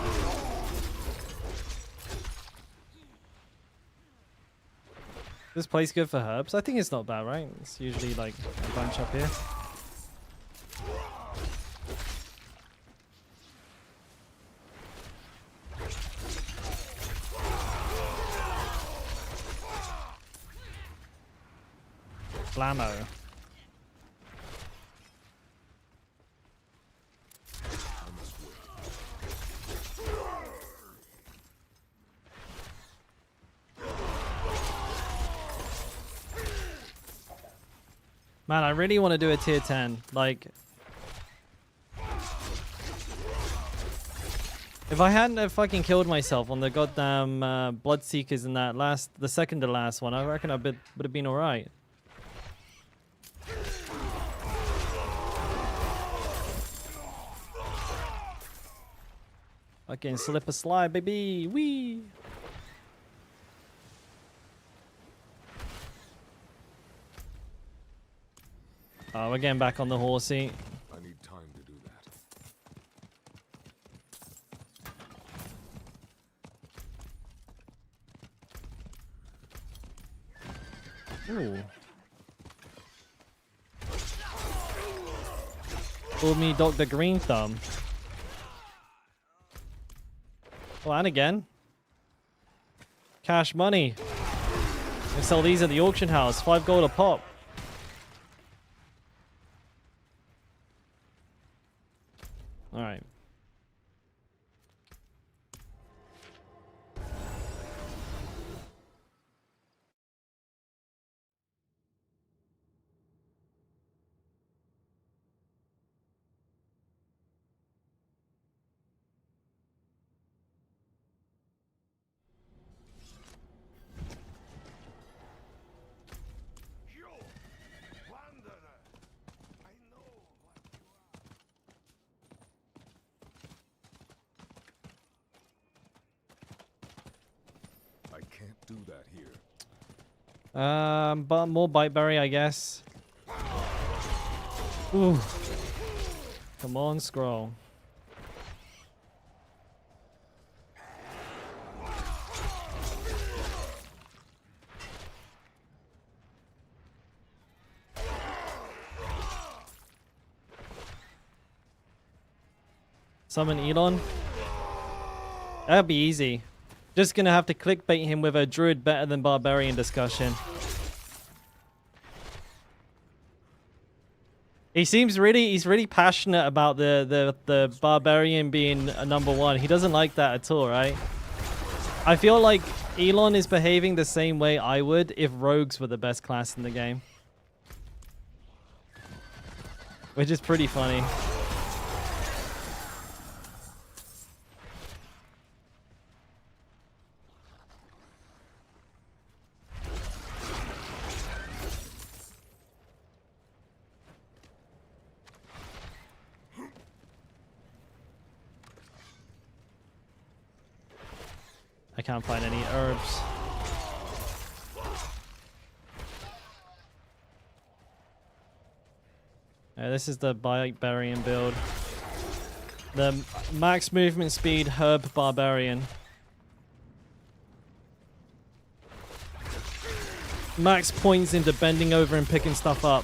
This place good for herbs? I think it's not bad, right? It's usually like a bunch up here. Blammo. Man, I really want to do a tier 10. Like, if I hadn't have fucking killed myself on the goddamn Bloodseekers in that the second to last one, I reckon I would have been alright. Fucking slip a slide, baby. Wee. Oh, we're getting back on the horsey. I need time to do that. Ooh. Called me Dr. Green Thumb. Oh, and again. Cash money. I sell these at the auction house. 5 gold a pop. Alright. I can't do that here. But more bite berry, I guess. Ooh. Come on, scroll. Summon Elon. That'd be easy. Just gonna have to clickbait him with a druid better than barbarian discussion. He's really passionate about the barbarian being a #1. He doesn't like that at all, right? I feel like Elon is behaving the same way I would if rogues were the best class in the game. Which is pretty funny. I can't find any herbs. This is the Barbarian build. The max movement speed herb barbarian. Max points into bending over and picking stuff up.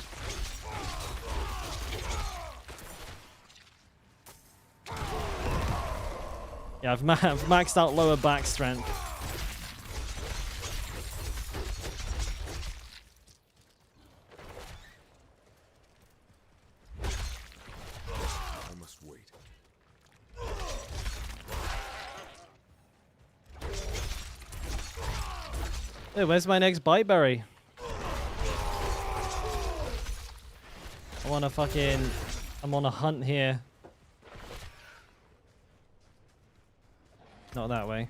Yeah, I've maxed out lower back strength. I must wait. Hey, where's my next bite berry? I'm on a hunt here. Not that way.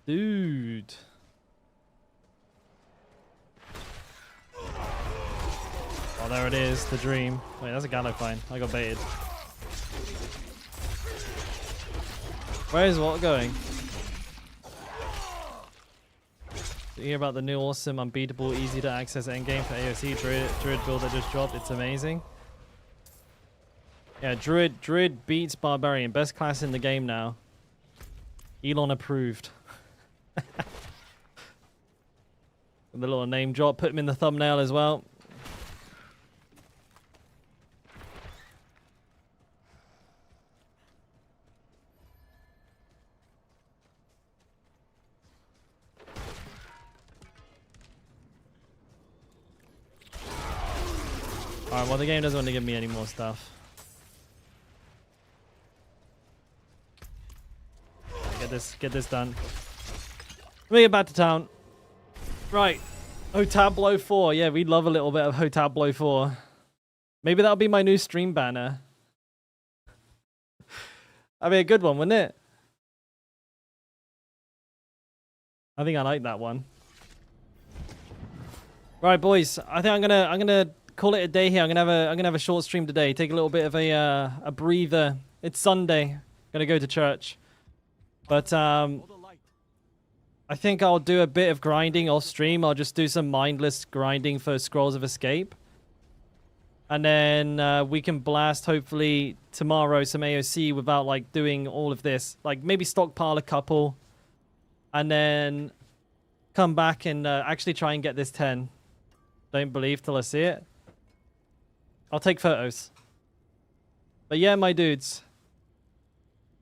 Dude. Oh, there it is, the dream. Wait, that's a Gallopine. I got baited. Where is what going? Did you hear about the new awesome, unbeatable, easy to access endgame for AoZ Druid build that just dropped? It's amazing. Yeah, Druid beats Barbarian. Best class in the game now. Elon approved. The little name drop. Put him in the thumbnail as well. Alright, well the game doesn't want to give me any more stuff. Get this done. Let me get back to town. Right. Hotablo 4. Yeah, we'd love a little bit of Hotablo 4. Maybe that'll be my new stream banner. That'd be a good one, wouldn't it? I think I like that one. Right, boys. I think I'm gonna call it a day here. I'm gonna have a short stream today. Take a little bit of a breather. It's Sunday. Gonna go to church. But I think I'll do a bit of grinding off stream. I'll just do some mindless grinding for Scrolls of Escape. And then we can blast, hopefully, tomorrow some AoC without, like, doing all of this. Like, maybe stockpile a couple. And then come back and actually try and get this 10. Don't believe till I see it. I'll take photos. But yeah, my dudes.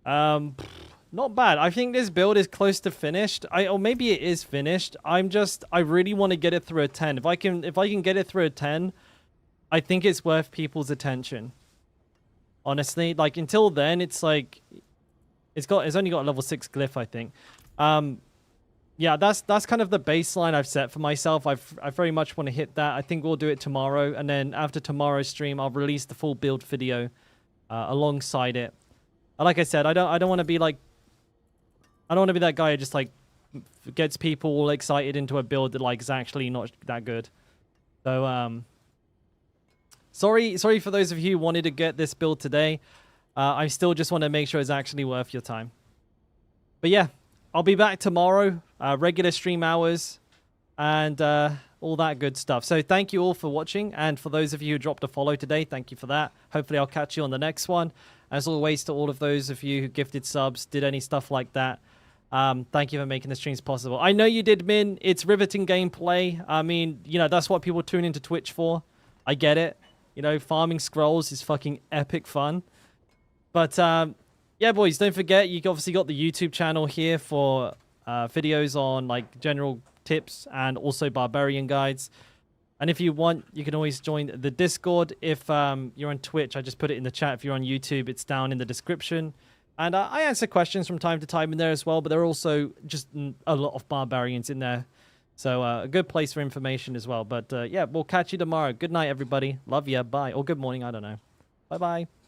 Not bad. I think this build is close to finished. Or maybe it is finished. I really want to get it through a 10. If I can get it through a 10, I think it's worth people's attention. Honestly, like until then, it's like it's only got a level 6 glyph, I think. Yeah, that's kind of the baseline I've set for myself. I very much want to hit that. I think we'll do it tomorrow, and then after tomorrow's stream, I'll release the full build video alongside it. Like I said, I don't want to be like, I don't want to be that guy who just like gets people all excited into a build that like is actually not that good. So sorry for those of you who wanted to get this build today. I still just want to make sure it's actually worth your time. But yeah, I'll be back tomorrow, regular stream hours, and all that good stuff. So thank you all for watching, and for those of you who dropped a follow today, thank you for that. Hopefully I'll catch you on the next one. As always, to all of those of you who gifted subs, did any stuff like that, thank you for making the streams possible. I know you did, Min. It's riveting gameplay. I mean, you know, that's what people tune into Twitch for. I get it. You know, farming scrolls is fucking epic fun. But, yeah, boys, don't forget, you obviously got the YouTube channel here for videos on, like, general tips and also Barbarian guides. And if you want, you can always join the Discord. If you're on Twitch, I just put it in the chat. If you're on YouTube, it's down in the description. And I answer questions from time to time in there as well, but there are also just a lot of Barbarians in there. So a good place for information as well. But yeah, we'll catch you tomorrow. Good night, everybody. Love ya. Bye. Or good morning. I don't know. Bye-bye.